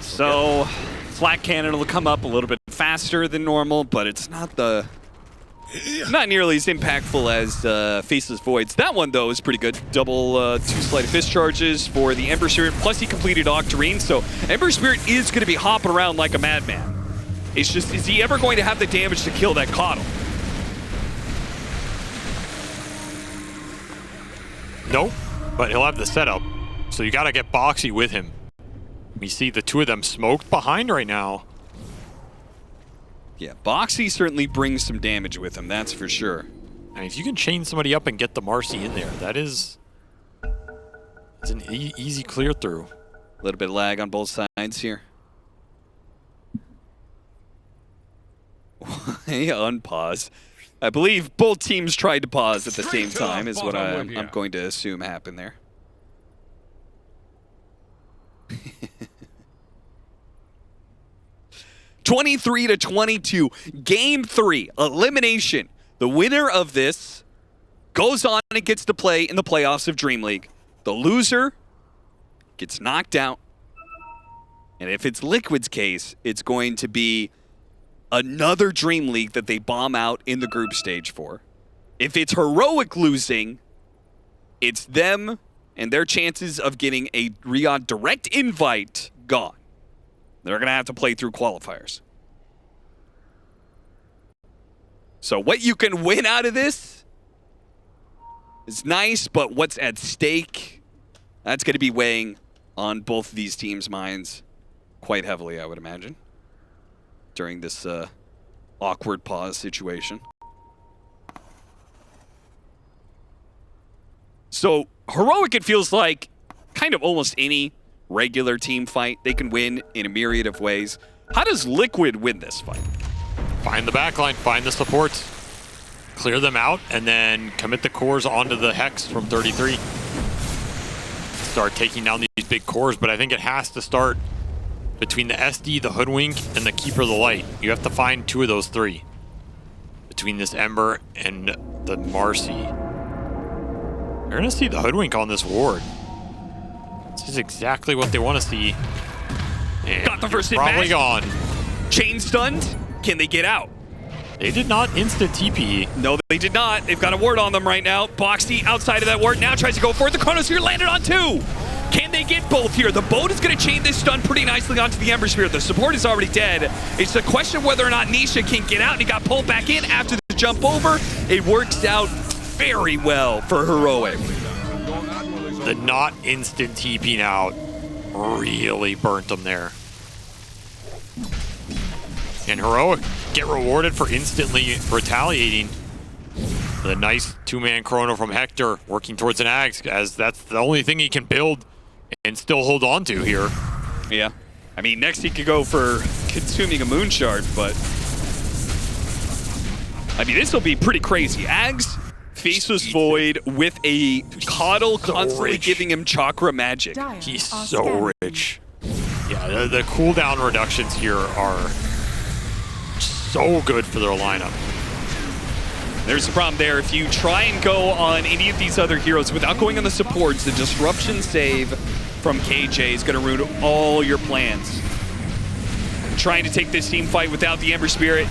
So, Flat Cannon will come up a little bit faster than normal, but it's not nearly as impactful as Faceless Voids. That one, though, is pretty good. Double 2 Sleight of Fist charges for the Ember Spirit, plus he completed Octarine, so Ember Spirit is going to be hopping around like a madman. It's just, is he ever going to have the damage to kill that Coddle? Nope, but he'll have the setup. So you got to get Boxy with him. We see the two of them smoked behind right now. Yeah, Boxy certainly brings some damage with him, that's for sure. And if you can chain somebody up and get the Marcy in there, that is... It's an easy clear through. A little bit of lag on both sides here. Unpause. I believe both teams tried to pause at the same time is what I'm going to assume happened there. 23-22, Game 3, elimination. The winner of this goes on and gets to play in the playoffs of DreamLeague. The loser gets knocked out. And if it's Liquid's case, it's going to be another DreamLeague that they bomb out in the group stage for. If it's Heroic losing, it's them and their chances of getting a Riyadh direct invite gone. They're going to have to play through qualifiers. So what you can win out of this is nice, but what's at stake, that's going to be weighing on both of these teams' minds quite heavily, I would imagine, during this awkward pause situation. So Heroic, it feels like kind of almost any regular team fight they can win in a myriad of ways. How does Liquid win this fight? Find the backline, find the supports, clear them out, and then commit the cores onto the Hex from 33. Start taking down these big cores, but I think it has to start between the SD, the Hoodwink, and the Keeper of the Light. You have to find two of those three. Between this Ember and the Marcy. You're going to see the Hoodwink on this ward. This is exactly what they want to see. And got the first hit probably back. Gone. Chain stunned. Can they get out? They did not instant TP. No, they did not. They've got a ward on them right now. Boxy outside of that ward now tries to go for it. The Chronosphere landed on two. Can they get both here? The boat is going to chain this stun pretty nicely onto the Ember Sphere. The support is already dead. It's a question whether or not Nisha can get out, and he got pulled back in after the jump over. It works out very well for Heroic. The not instant TPing out really burnt them there. And Heroic get rewarded for instantly retaliating. The nice two-man chrono from Hector working towards an Axe, as that's the only thing he can build and still hold on to here. Yeah. I mean, next he could go for consuming a Moon Shard, but... I mean, this will be pretty crazy. Ags, Faceless Void with a Coddle constantly giving him Chakra Magic. He's so rich. Yeah, the cooldown reductions here are so good for their lineup. There's the problem there. If you try and go on any of these other heroes without going on the supports, the disruption save from KJ is going to ruin all your plans. Trying to take this team fight without the Ember Spirit,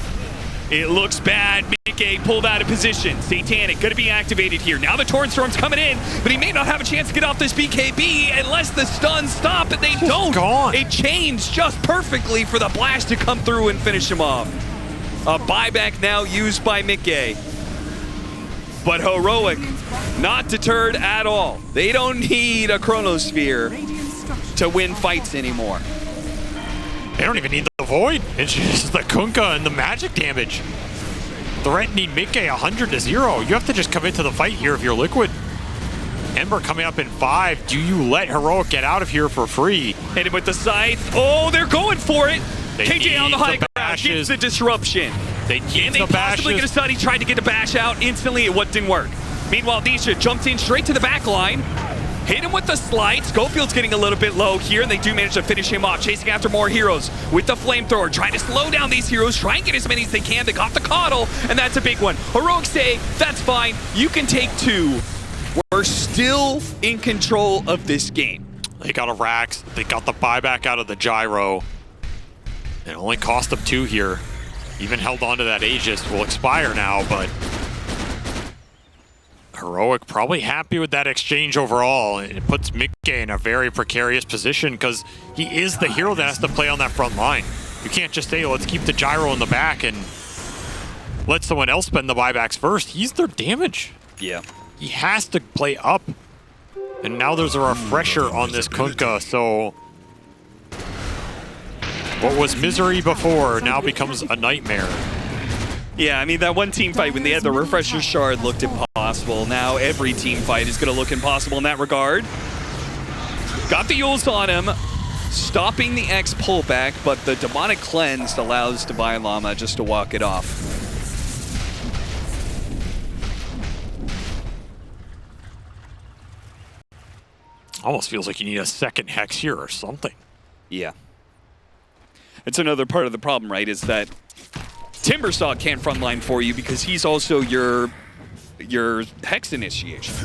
it looks bad. Mickey pulled out of position. Satanic going to be activated here. Now the Torrent Storm's coming in, but he may not have a chance to get off this BKB unless the stuns stop, and they don't. Gone. It changed just perfectly for the blast to come through and finish him off. A buyback now used by Mickey. But Heroic, not deterred at all. They don't need a Chronosphere to win fights anymore. They don't even need the Void. It's just the Kunkka and the magic damage. Threatening Mickey 100 to 0. You have to just commit to the fight here if you're Liquid. Ember coming up in 5. Do you let Heroic get out of here for free? Hit him with the scythe. Oh, they're going for it. They KJ on the high ground bashes. gets the disruption. They keep Can they the possibly bashes. get a stun? He tried to get a bash out instantly. It didn't work. Meanwhile, Nisha jumped in straight to the back line. Hit him with the slide. Schofield's getting a little bit low here, and they do manage to finish him off, chasing after more heroes with the flamethrower, trying to slow down these heroes, try and get as many as they can. They got the Coddle, and that's a big one. Heroic say, that's fine. You can take two. We're still in control of this game. They got a Rax. They got the buyback out of the Gyro. It only cost them 2 here. Even held on to that Aegis. Will expire now, but Heroic probably happy with that exchange overall. It puts Mickey in a very precarious position because he is the hero that has to play on that front line. You can't just say, let's keep the Gyro in the back and let someone else spend the buybacks first. He's their damage. Yeah. He has to play up And now there's a refresher on this Kunkka, so what was misery before now becomes a nightmare. Yeah, I mean, that one team fight when they had the refresher shard looked impossible. Now every team fight is going to look impossible in that regard. Got the Yules on him, stopping the X pullback, but the Demonic Cleanse allows Divine Llama just to walk it off. Almost feels like you need a second Hex here or something. Yeah. It's another part of the problem, right, is that Timbersaw can't frontline for you because he's also your Hex initiation.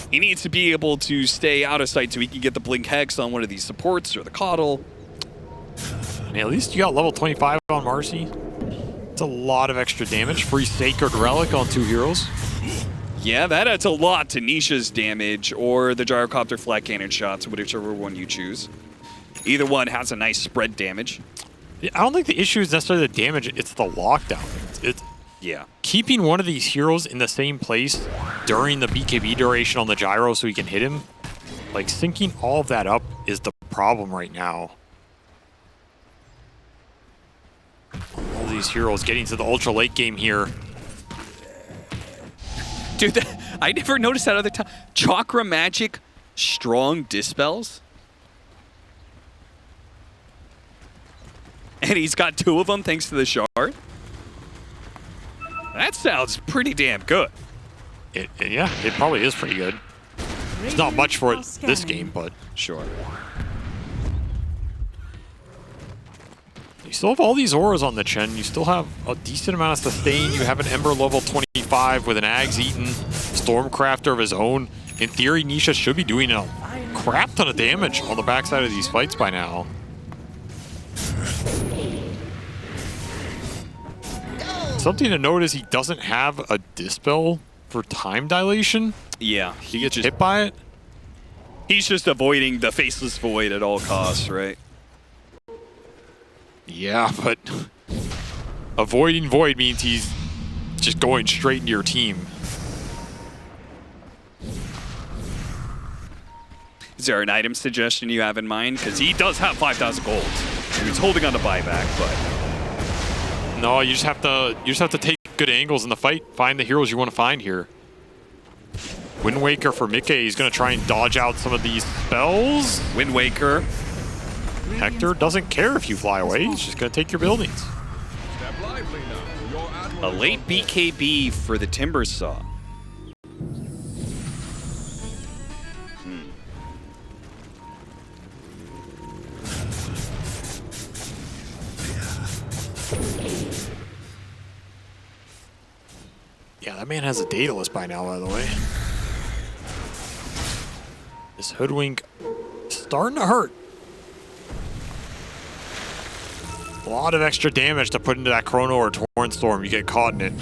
He needs to be able to stay out of sight so he can get the Blink Hex on one of these supports or the Coddle. I mean, at least you got level 25 on Marcy. It's a lot of extra damage. Free Sacred Relic on 2 heroes. Yeah, that adds a lot to Nisha's damage or the Gyrocopter flat cannon shots, whichever one you choose. Either one has a nice spread damage. Yeah, I don't think the issue is necessarily the damage, it's the lockdown. It's yeah. Keeping one of these heroes in the same place during the BKB duration on the gyro so he can hit him, like syncing all of that up is the problem right now. All these heroes getting to the ultra late game here. Dude, I never noticed that other time. Chakra Magic, strong dispels. And he's got 2 of them thanks to the shard. That sounds pretty damn good. Yeah, it probably is pretty good. It's not much for it this game, but sure. You still have all these auras on the Chen. You still have a decent amount of sustain. You have an Ember level 25 with an Ags Eaton, Stormcrafter of his own. In theory, Nisha should be doing a crap ton of damage on the backside of these fights by now. Something to note is he doesn't have a Dispel for time dilation. Yeah. He gets hit by it. He's just avoiding the Faceless Void at all costs, right? Yeah, but avoiding Void means he's just going straight into your team. Is there an item suggestion you have in mind? Because he does have 5,000 gold. He's holding on to buyback, but no, you just have to take good angles in the fight. Find the heroes you want to find here. Wind Waker for Mickey. He's going to try and dodge out some of these spells. Wind Waker. Hector doesn't care if you fly away. He's just going to take your buildings. A late BKB for the Timbersaw. Yeah, that man has a Daedalus by now, by the way. This Hoodwink starting to hurt. A lot of extra damage to put into that Chrono or Torrent Storm. You get caught in it.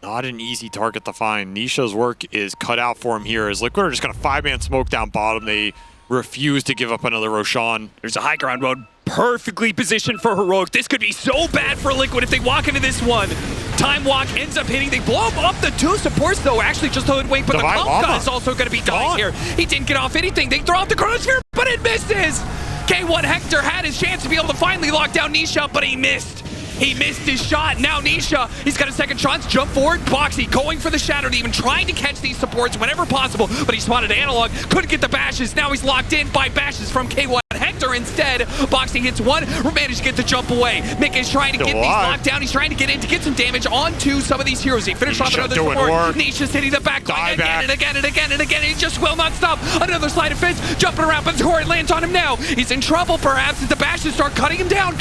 Not an easy target to find. Nisha's work is cut out for him here as Liquid are just going to 5-man smoke down bottom. They refuse to give up another Roshan. There's a high ground road. Perfectly positioned for Heroic. This could be so bad for Liquid if they walk into this one. Time Walk ends up hitting. They blow up the 2 supports, though. Actually, just a Hoodwink, but Divine the Llama Kunkka is also going to be dying here. He didn't get off anything. They throw out the Chronosphere, but it misses. K1 Hector had his chance to be able to finally lock down Nisha, but he missed. He missed his shot. Now Nisha, he's got a second chance. Jump forward. Boxy going for the Shadow Demon, trying to catch these supports whenever possible, but he spotted Analog. Couldn't get the bashes. Now he's locked in by bashes from K1 Hector instead. Boxy hits one, managed to get the jump away. Mick is trying to get these locked down. He's trying to get in to get some damage onto some of these heroes. He finished off another support. Nisha's hitting the back line again and again and again and again. He just will not stop. Another slide of fence, jumping around, but Torrent lands on him now. He's in trouble perhaps as the bashes start cutting him down.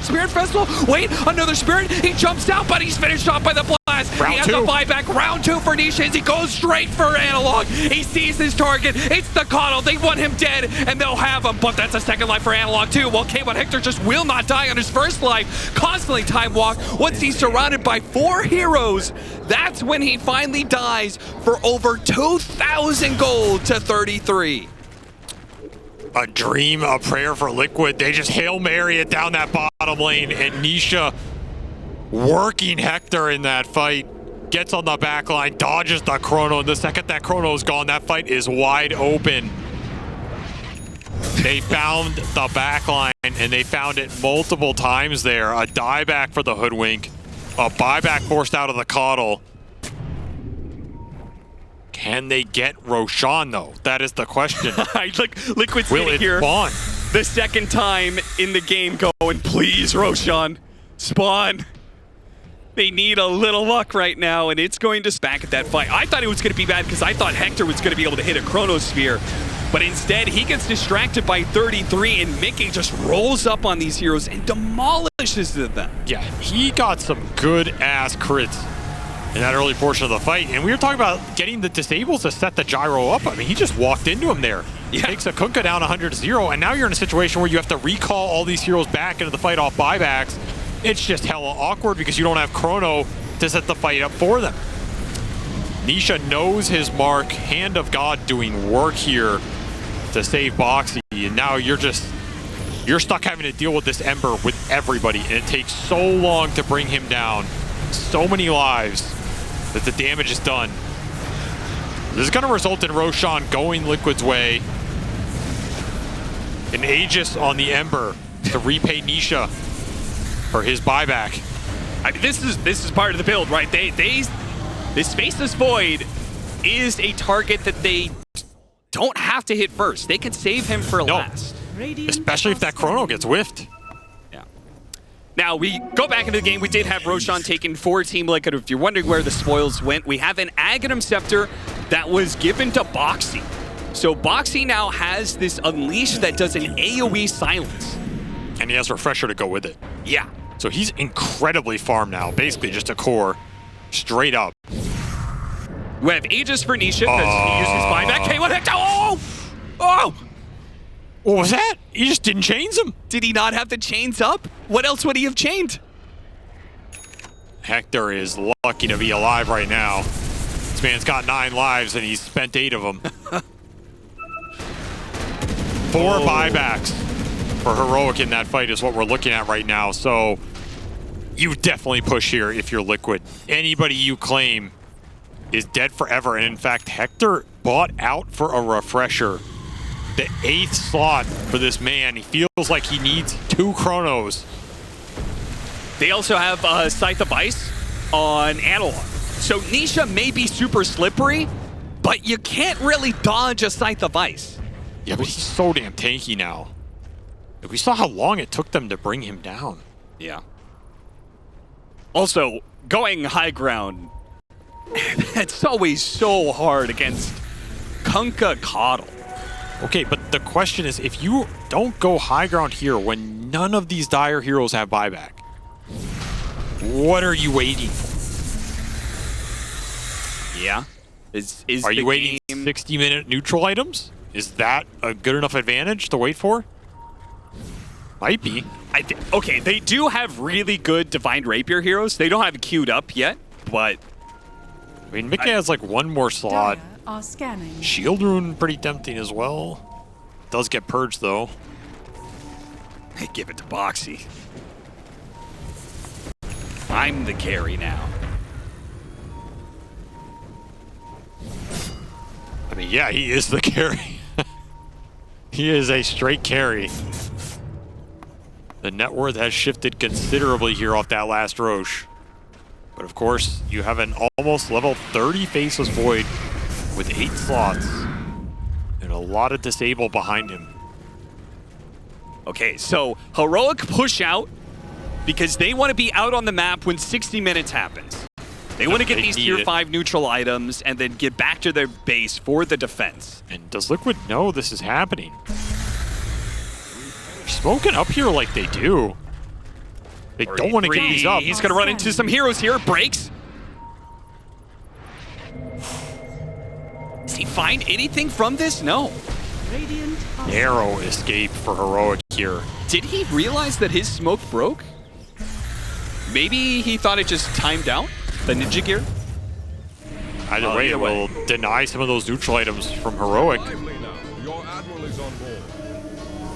Spirit Festival, wait, another Spirit. He jumps out, but he's finished off by the blast. He has a buyback. Round 2 for Nisha as he goes straight for Analog. He sees his target. It's the Coddle. They want him dead, and they'll have him, but that's a second life for Analog too. While K1 Hector just will not die on his first life. Constantly time walk. Once he's surrounded by 4 heroes, that's when he finally dies for over 2,000 gold to 33. A dream, a prayer for Liquid. They just Hail Mary it down that bottom lane, and Nisha working Hector in that fight. gets on the back line, dodges the chrono, and the second that chrono is gone, that fight is wide open. They found the back line, and they found it multiple times there. A dieback for the Hoodwink, a buyback forced out of the Coddle. Can they get Roshan, though? That is the question. Liquid's Will it here spawn? the second time in the game going, please, Roshan, spawn. They need a little luck right now, and it's going to back at that fight. I thought it was going to be bad because I thought Hector was going to be able to hit a Chronosphere, but instead he gets distracted by 33, and Mickey just rolls up on these heroes and demolishes them. Yeah, he got some good-ass crits in that early portion of the fight, and we were talking about getting the disables to set the gyro up. I mean, he just walked into him there. Yeah. Takes a Kunkka down 100-0, and now you're in a situation where you have to recall all these heroes back into the fight off buybacks. It's just hella awkward because you don't have Chrono to set the fight up for them. Nisha knows his mark. Hand of God doing work here to save Boxy, and now you're stuck having to deal with this Ember with everybody, and it takes so long to bring him down. So many lives that the damage is done. This is going to result in Roshan going Liquid's way. An Aegis on the Ember to repay Nisha for his buyback. I mean, this is part of the build, right? This Faceless Void is a target that they don't have to hit first. They can save him for last. Especially if that Chrono gets whiffed. Yeah. Now, we go back into the game. We did have Roshan taken for Team Liquid. If you're wondering where the spoils went, we have an Aghanim Scepter that was given to Boxy. So Boxy now has this Unleash that does an AoE silence. And he has Refresher to go with it. Yeah. So he's incredibly farmed now. Basically just a core. Straight up. We have Aegis for Nisha because he uses buyback. K1 Hector. Oh! Oh! What was that? He just didn't chains him. Did he not have the chains up? What else would he have chained? Hector is lucky to be alive right now. This man's got 9 lives and he's spent 8 of them. 4 buybacks for Heroic in that fight is what we're looking at right now. So you definitely push here if you're Liquid. Anybody you claim is dead forever. And in fact, Hector bought out for a Refresher. The 8th slot for this man. He feels like he needs 2 Chronos. They also have Scythe of Ice on Analog. So Nisha may be super slippery, but you can't really dodge a Scythe of Ice. Yeah, but he's so damn tanky now. We saw how long it took them to bring him down. Yeah. Also, going high ground, it's always so hard against Kunkka Coddle. Okay, but the question is, if you don't go high ground here when none of these dire heroes have buyback, what are you waiting for? Yeah. Are you waiting 60-minute neutral items? Is that a good enough advantage to wait for? Might be. Okay, they do have really good Divine Rapier heroes. They don't have it queued up yet, but... I mean, Mickey has like 1 more slot. Dire are scanning. Shield Rune pretty tempting as well. Does get purged though. Hey, give it to Boxy. I'm the carry now. I mean, yeah, he is the carry. He is a straight carry. The net worth has shifted considerably here off that last Roche. But of course, you have an almost level 30 Faceless Void with 8 slots and a lot of disable behind him. Okay, so Heroic push out because they want to be out on the map when 60 minutes happens. They want to get these tier 5 neutral items and then get back to their base for the defense. And does Liquid know this is happening? They're smoking up here like they do. They don't want to get these up. He's going to run into some heroes here. Breaks. Does he find anything from this? No. Radiant are Narrow escape for Heroic here. Did he realize that his smoke broke? Maybe he thought it just timed out the ninja gear? Either way, it will deny some of those neutral items from Heroic. They're going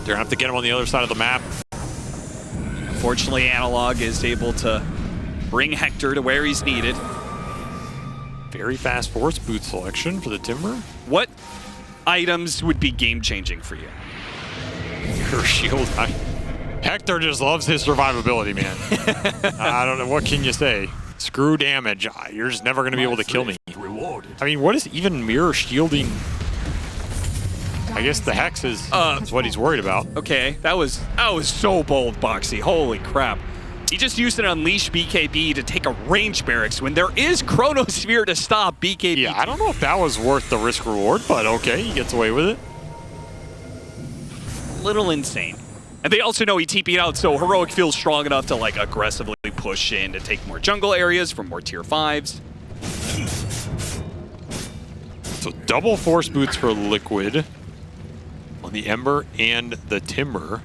to have to get him on the other side of the map. Fortunately, Analog is able to bring Hector to where he's needed. Very fast force boot selection for the Timber. What items would be game-changing for you? Her shield. Hector just loves his survivability, man. I don't know. What can you say? Screw damage. You're just never going to be able to kill me. I mean, what is even mirror shielding? I guess the Hex is what he's worried about. Okay, that was so bold, Boxy. Holy crap. He just used an Unleash BKB to take a range barracks when there is Chronosphere to stop BKB. Yeah, I don't know if that was worth the risk reward, but okay, he gets away with it. Little insane. And they also know he TP'd out, so Heroic feels strong enough to like aggressively push in to take more jungle areas from more tier 5s. So double force boots for Liquid on the Ember and the Timber.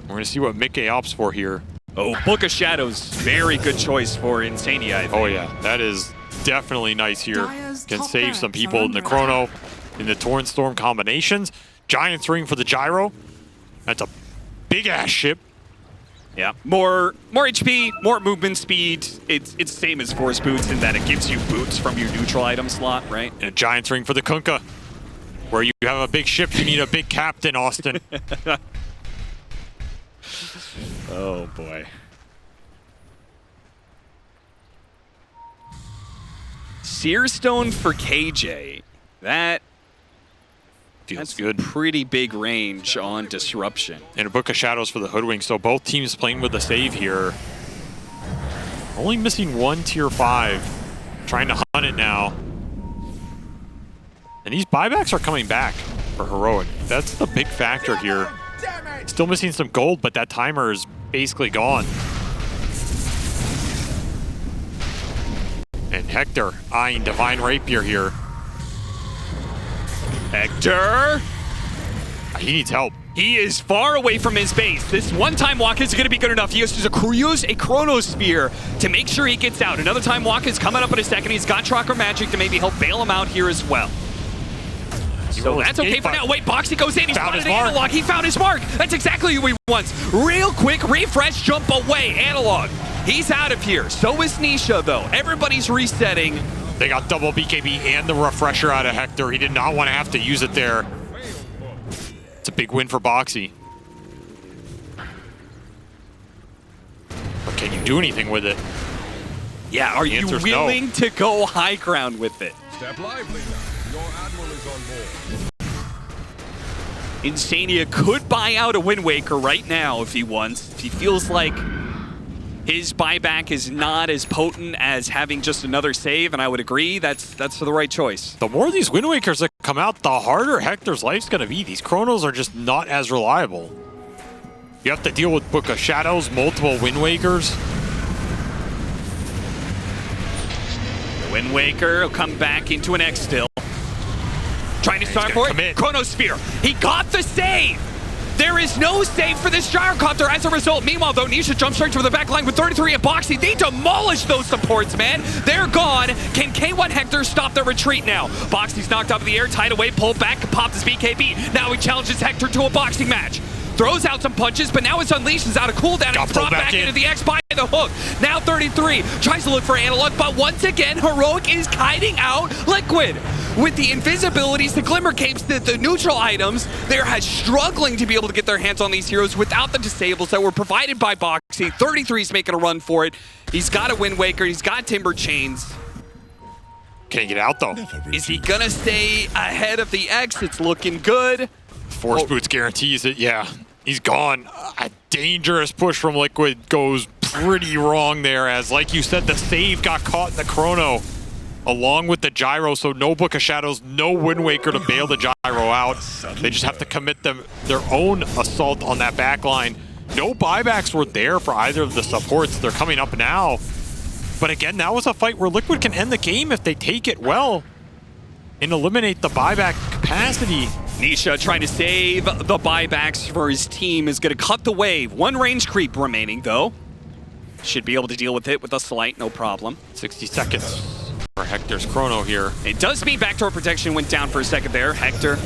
We're going to see what Mickey opts for here. Oh, Book of Shadows, very good choice for Insania, I think. Oh yeah, that is definitely nice here. Can save some people in the Chrono, in the Torrent Storm combinations. Giant's Ring for the Gyro. That's a big-ass ship. Yeah, more HP, more movement speed. It's same as Force Boots in that it gives you boots from your neutral item slot, right? And a Giant's Ring for the Kunkka. Where you have a big ship, you need a big captain, Austin. Oh boy. Searstone for KJ. That feels good. Pretty big range on Disruption. And a Book of Shadows for the Hoodwink. So both teams playing with a save here. Only missing one tier 5. Trying to hunt it now. And these buybacks are coming back for Heroic. That's the big factor here. Still missing some gold, but that timer is basically gone. And Hector eyeing Divine Rapier here. Hector! He needs help. He is far away from his base. This one-time walk isn't going to be good enough. He has to use a Chronosphere to make sure he gets out. Another time walk is coming up in a second. He's got Chakra Magic to maybe help bail him out here as well. So that's okay for now. Wait, Boxy goes in. He's found his Analog. He found his mark. That's exactly who he wants. Real quick, refresh, jump away. Analog. He's out of here. So is Nisha, though. Everybody's resetting. They got double BKB and the refresher out of Hector. He did not want to have to use it there. It's a big win for Boxy. But can you do anything with it? Yeah, are you willing to go high ground with it? Step lively. Your admiral is on board. Insania could buy out a Wind Waker right now if he wants. If he feels like his buyback is not as potent as having just another save, and I would agree, that's the right choice. The more these Wind Wakers that come out, the harder Hector's life's going to be. These Chronos are just not as reliable. You have to deal with Book of Shadows, multiple Wind Wakers. The Wind Waker will come back into an X still. Trying to start for it. Chronosphere. He got the save. There is no save for this Gyrocopter as a result. Meanwhile, though, Nisha jump straight to the back line with 33 and Boxy. They demolish those supports, man. They're gone. Can K1 Hector stop the retreat now? Boxy's knocked up in the air, tied away, pulled back, popped his BKB. Now he challenges Hector to a boxing match. Throws out some punches, but now it's Unleashed is out of cooldown and brought back into the X by the hook. Now 33, tries to look for Analog, but once again, Heroic is kiting out Liquid. With the invisibilities, the Glimmer Capes, the neutral items, they're struggling to be able to get their hands on these heroes without the disables that were provided by Boxy. 33's making a run for it. He's got a Wind Waker, he's got Timber Chains. Can't get out, though. Is he gonna stay ahead of the X? It's looking good. Force Boots guarantees it, yeah. He's gone. A dangerous push from Liquid goes pretty wrong there, as, like you said, the save got caught in the Chrono, along with the Gyro, so no Book of Shadows, no Wind Waker to bail the Gyro out. They just have to commit their own assault on that back line. No buybacks were there for either of the supports. They're coming up now. But again, that was a fight where Liquid can end the game if they take it well and eliminate the buyback capacity. Nisha trying to save the buybacks for his team is going to cut the wave. One range creep remaining, though. Should be able to deal with it with a slight, no problem. 60 seconds for Hector's Chrono here. It does mean backdoor protection went down for a second there. Hector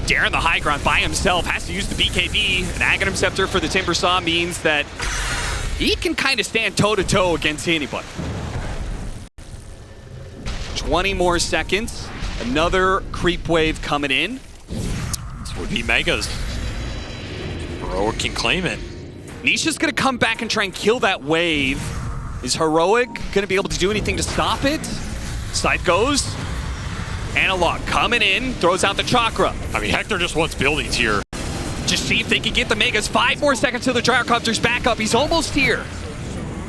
daring the high ground by himself, has to use the BKB. An Aghanim Scepter for the Timber Saw means that he can kind of stand toe-to-toe against anybody. 20 more seconds. Another creep wave coming in. This would be Megas. Heroic can claim it. Nisha's gonna come back and try and kill that wave. Is Heroic gonna be able to do anything to stop it? Scythe goes. Analog coming in, throws out the Chakra. I mean, Hector just wants buildings here. Just see if they can get the Megas. 5 more seconds till the Gyrocopter's back up. He's almost here.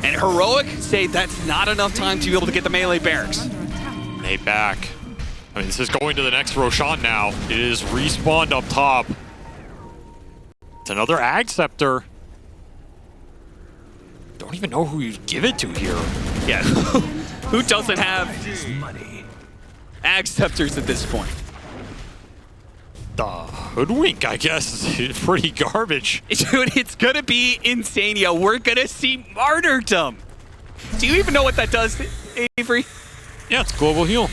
And Heroic say that's not enough time to be able to get the melee barracks. Under attack. They back. I mean, this is going to the next Roshan now. It is respawned up top. It's another Ag Scepter. Don't even know who you'd give it to here. Yeah, who doesn't have Money. Ag Scepters at this point? The Hoodwink, I guess, is pretty garbage. Dude, it's gonna be Insania. We're gonna see Martyrdom. Do you even know what that does, Avery? Yeah, it's global heal.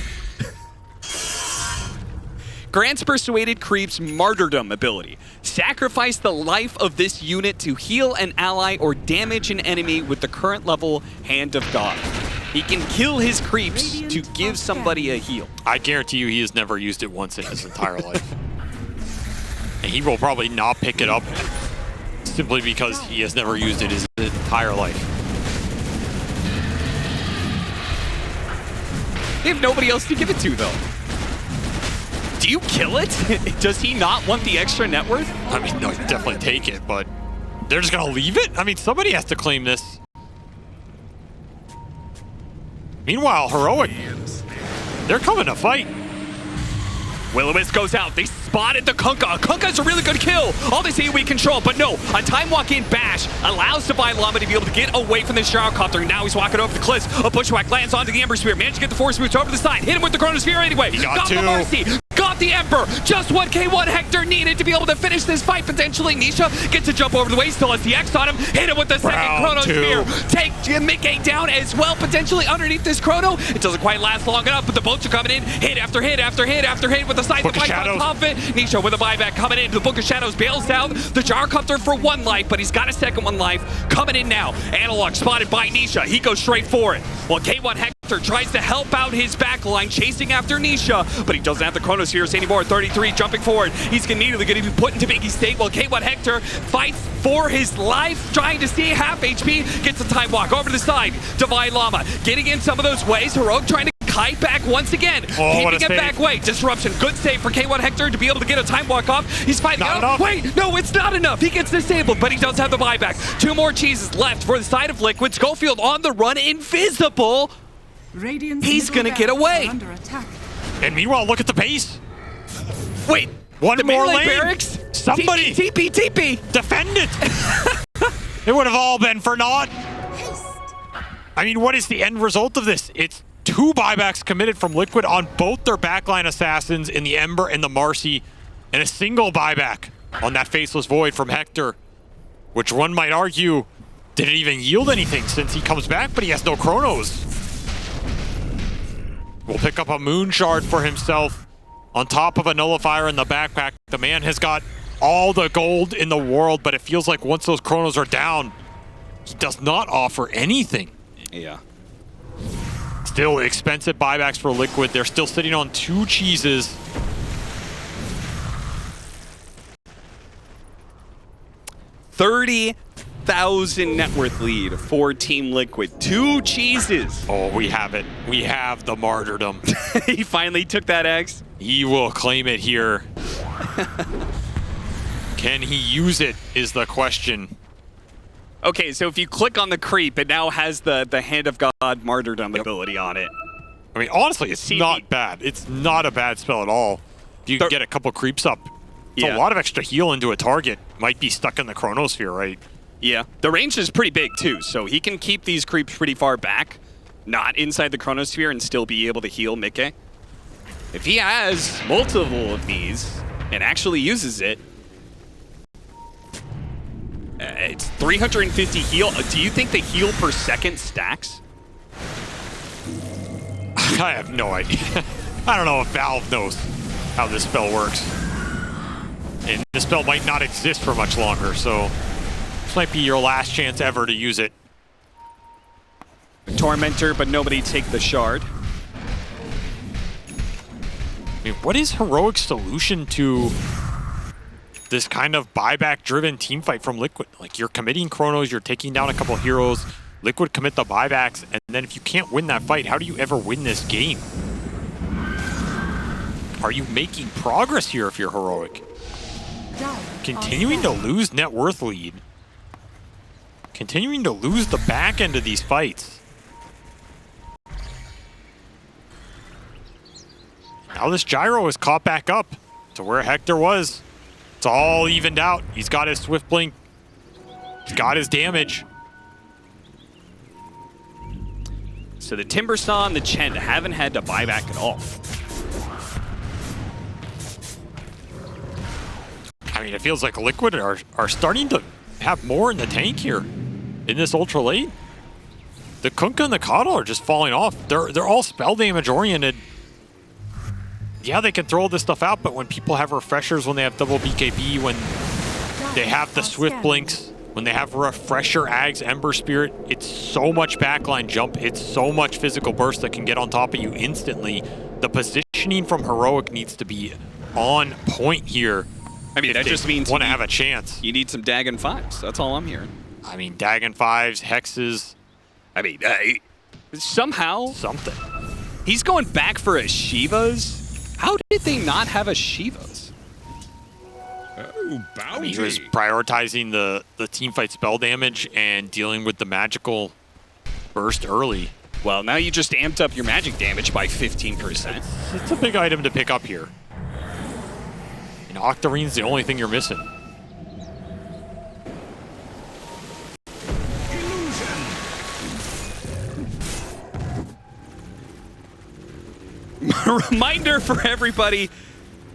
Grants Persuaded Creep's Martyrdom ability. Sacrifice the life of this unit to heal an ally or damage an enemy with the current level Hand of God. He can kill his creeps to give somebody a heal. I guarantee you he has never used it once in his entire life. And he will probably not pick it up simply because he has never used it his entire life. They have nobody else to give it to, though. Do you kill it? Does he not want the extra net worth? I mean, no, he'd definitely take it, but they're just gonna leave it? I mean, somebody has to claim this. Meanwhile, Heroic, they're coming to fight. Will-O-Wisp goes out. They spotted the Kunkka. Kunkka's a really good kill. All this AoE control, but no. A time walk in bash allows Divine Llama to be able to get away from this Gyrocopter. Now he's walking over the cliffs. A Bushwhack lands onto the Ember Spear. Managed to get the Force Boots over the side. Hit him with the Chronosphere anyway. He got the two. Mercy. Got the Ember. Just what K1 Hector needed to be able to finish this fight potentially. Nisha gets to jump over the way. Still has the X on him. Hit him with the second Round Chronosphere. Take Mickey down as well, potentially underneath this Chrono. It doesn't quite last long enough, but the bolts are coming in. Hit after hit after hit after hit with the Scythe. Book of On Shadows. top of it. Nisha with a buyback coming in. The Book of Shadows bails down the Gyrocopter for 1 life, but he's got a second 1 life coming in now. Analog spotted by Nisha. He goes straight for it. Well, K1 Hector tries to help out his backline, chasing after Nisha, but he doesn't have the Chronospheres anymore. 33 jumping forward. He's immediately going to be put into Biggie state while K1 Hector fights for his life, trying to stay half HP. Gets a time walk over to the side. Divine Llama getting in some of those ways. Heroic trying to kite back once again. Keeping it back way. Disruption. Good save for K1 Hector to be able to get a time walk off. He's fighting Not out. enough. Wait, no, it's not enough. He gets disabled, but he does have the buyback. 2 more cheeses left for the side of Liquid. Schofield on the run, invisible. Radiant's He's middle gonna get barracks away. are under attack. And meanwhile, look at the pace. Wait, One the more melee lane. barracks? Somebody TP. defend it. It would have all been for naught. I mean, what is the end result of this? It's 2 buybacks committed from Liquid on both their backline assassins in the Ember and the Marcy, and a single buyback on that Faceless Void from Hector, which one might argue didn't even yield anything since he comes back, but he has no Chronos. Will pick up a Moon Shard for himself on top of a Nullifier in the backpack. The man has got all the gold in the world, but it feels like once those Chronos are down, he does not offer anything. Yeah. Still expensive buybacks for Liquid. They're still sitting on 2 cheeses. $30,000 net worth lead for Team Liquid. 2 cheeses. Oh, we have it. We have the martyrdom. He finally took that X. He will claim it here. Can he use it is the question. Okay, so if you click on the creep, it now has the Hand of God Martyrdom ability on it. I mean, honestly, it's not bad. It's not a bad spell at all. If you can get a couple creeps up, it's a lot of extra heal into a target. Might be stuck in the Chronosphere, right? Yeah. The range is pretty big, too, so he can keep these creeps pretty far back, not inside the Chronosphere, and still be able to heal Mickey. If he has multiple of these and actually uses it, it's 350 heal. Do you think the heal per second stacks? I have no idea. I don't know if Valve knows how this spell works. And this spell might not exist for much longer, so this might be your last chance ever to use it. Tormentor, but nobody take the shard. I mean, what is Heroic's solution to this kind of buyback-driven teamfight from Liquid? Like, you're committing Chronos, you're taking down a couple heroes, Liquid commit the buybacks, and then if you can't win that fight, how do you ever win this game? Are you making progress here if you're Heroic? Continuing to lose net worth lead. Continuing to lose the back end of these fights. Now this gyro is caught back up to where Hector was. It's all evened out. He's got his Swift Blink. He's got his damage. So the Timbersaw and the Chen haven't had to buy back at all. I mean, it feels like Liquid are starting to have more in the tank here in this ultra late. The Kunkka and the Coddle are just falling off. They're all spell damage oriented. Yeah, they can throw all this stuff out, but when people have refreshers, when they have double BKB, when they have the Swift Blinks, when they have Refresher, Ags, Ember Spirit, it's so much backline jump. It's so much physical burst that can get on top of you instantly. The positioning from Heroic needs to be on point here. I mean, that just means want to have a chance. You need some Dagon 5s. That's all I'm hearing. I mean, Dagon 5s, Hexes. I mean, somehow... Something. He's going back for a Shiva's. How did they not have a Shiva's? Oh, bounty. I mean, he was prioritizing the teamfight spell damage and dealing with the magical burst early. Well, now you just amped up your magic damage by 15%. It's a big item to pick up here. And Octarine's the only thing you're missing. Reminder for everybody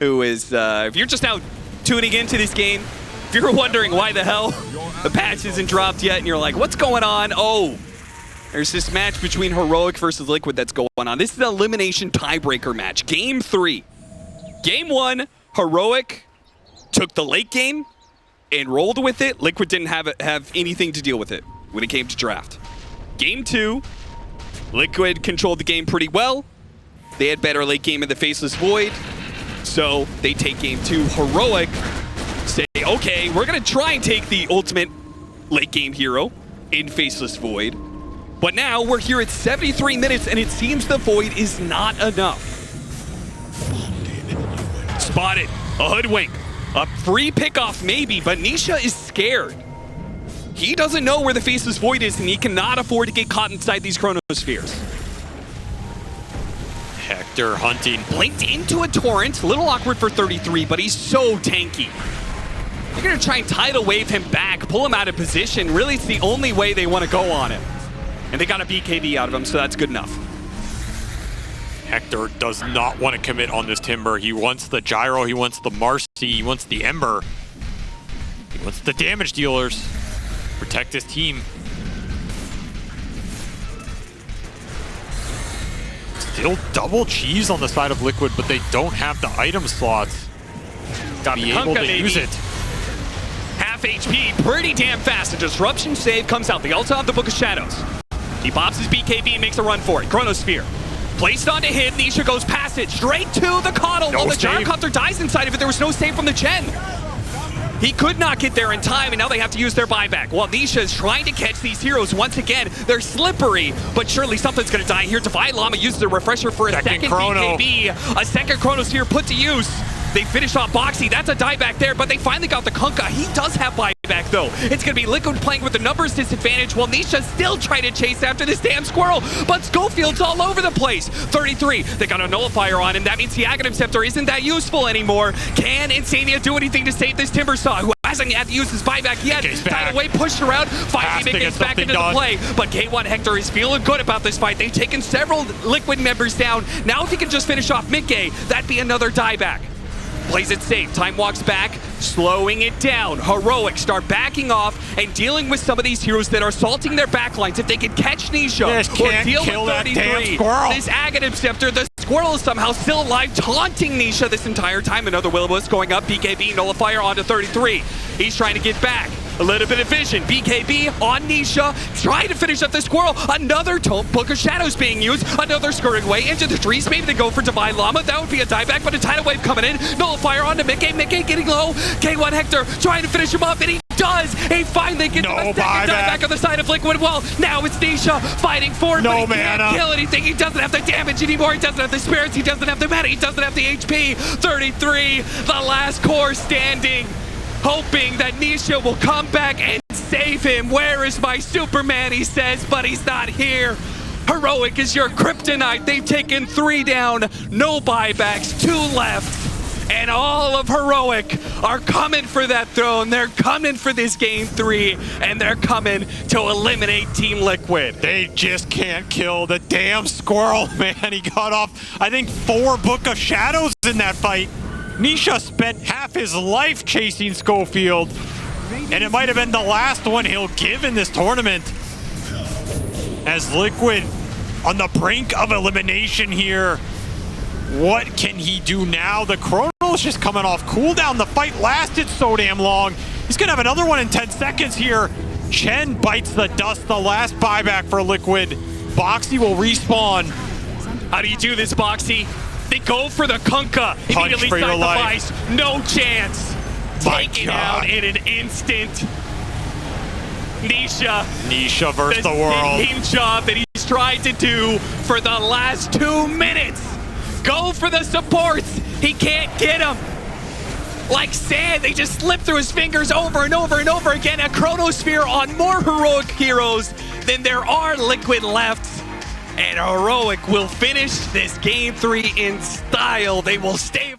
who is, if you're just now tuning into this game, if you're wondering why the hell the patch isn't dropped yet and you're like, what's going on? Oh, there's this match between Heroic versus Liquid that's going on. This is the elimination tiebreaker match. Game 3. Game 1, Heroic took the late game and rolled with it. Liquid didn't have anything to deal with it when it came to draft. Game 2, Liquid controlled the game pretty well. They had better late game in the Faceless Void, so they take game 2. Heroic say, okay, we're gonna try and take the ultimate late game hero in Faceless Void, but now we're here at 73 minutes and it seems the Void is not enough. Spotted, a hoodwink, a free pickoff maybe, but Nisha is scared. He doesn't know where the Faceless Void is and he cannot afford to get caught inside these Chronospheres. Hector hunting. Blinked into a torrent. A little awkward for 33, but he's so tanky. They're going to try and tidal wave him back, pull him out of position. Really, it's the only way they want to go on him. And they got a BKB out of him, so that's good enough. Hector does not want to commit on this Timber. He wants the Gyro, he wants the Marcy, he wants the Ember. He wants the damage dealers. Protect his team. Still double cheese on the side of Liquid, but they don't have the item slots to be able to use it. Half HP, pretty damn fast. A disruption save comes out. The ult of the Book of Shadows. He pops his BKB and makes a run for it. Chronosphere. Placed onto him. Nisha goes past it. Straight to the Coddle. While the Gyrocopter dies inside of it, there was no save from the Chen. He could not get there in time, and now they have to use their buyback. While Nisha is trying to catch these heroes once again, they're slippery, but surely something's going to die here. Divine Llama uses a refresher for a second BKB. A second Chronosphere put to use. They finish off Boxy. That's a dieback there, but they finally got the Kunkka. He does have buyback, though. It's going to be Liquid playing with the numbers disadvantage while Nisha's still trying to chase after this damn squirrel, but Schofield's all over the place. 33, they got a nullifier on him. That means the Aghanim Scepter isn't that useful anymore. Can Insania do anything to save this Timbersaw, who hasn't had to use his buyback yet? Tidal Wave pushed around, finally making it back into the play, but K1 Hector is feeling good about this fight. They've taken several Liquid members down. Now if he can just finish off Mickey, that'd be another dieback. Plays it safe. Time walks back, slowing it down. Heroic start backing off and dealing with some of these heroes that are salting their backlines. If they can catch Nisha or deal with 33, this Aghanim Scepter, the squirrel is somehow still alive, taunting Nisha this entire time. Another Will-O-Wisp going up. BKB nullifier onto 33. He's trying to get back. A little bit of vision. BKB on Nisha, trying to finish up the squirrel. Another Book of Shadows being used. Another scurrying way into the trees. Maybe they go for Divine Llama. That would be a dieback, but a tidal wave coming in. Nullifier onto Mickey. Mickey getting low. K1 Hector trying to finish him up, and he does. He finally gets a second dieback on the side of Liquid. Well, now it's Nisha fighting for it, but he can't kill anything. He doesn't have the damage anymore. He doesn't have the spirits. He doesn't have the mana. He doesn't have the HP. 33, the last core standing, hoping that Nisha will come back and save him. Where is my Superman, he says, but he's not here. Heroic is your kryptonite. They've taken 3 down, no buybacks, 2 left. And all of Heroic are coming for that throne. They're coming for this game 3, and they're coming to eliminate Team Liquid. They just can't kill the damn squirrel, man. He got off, I think, 4 Book of Shadows in that fight. Nisha spent half his life chasing Schofield, and it might have been the last one he'll give in this tournament. As Liquid on the brink of elimination here. What can he do now? The Chrono's just coming off cooldown. The fight lasted so damn long. He's gonna have another one in 10 seconds here. Chen bites the dust, the last buyback for Liquid. Boxy will respawn. How do you do this, Boxy? They go for the Kunkka. Immediately sacrifice. No chance. Taken out in an instant. Nisha versus the world. The same job that he's tried to do for the last 2 minutes. Go for the supports. He can't get them. Like sand, they just slip through his fingers over and over and over again. A Chronosphere on more Heroic heroes than there are Liquid left. And Heroic will finish this game 3 in style. They will stay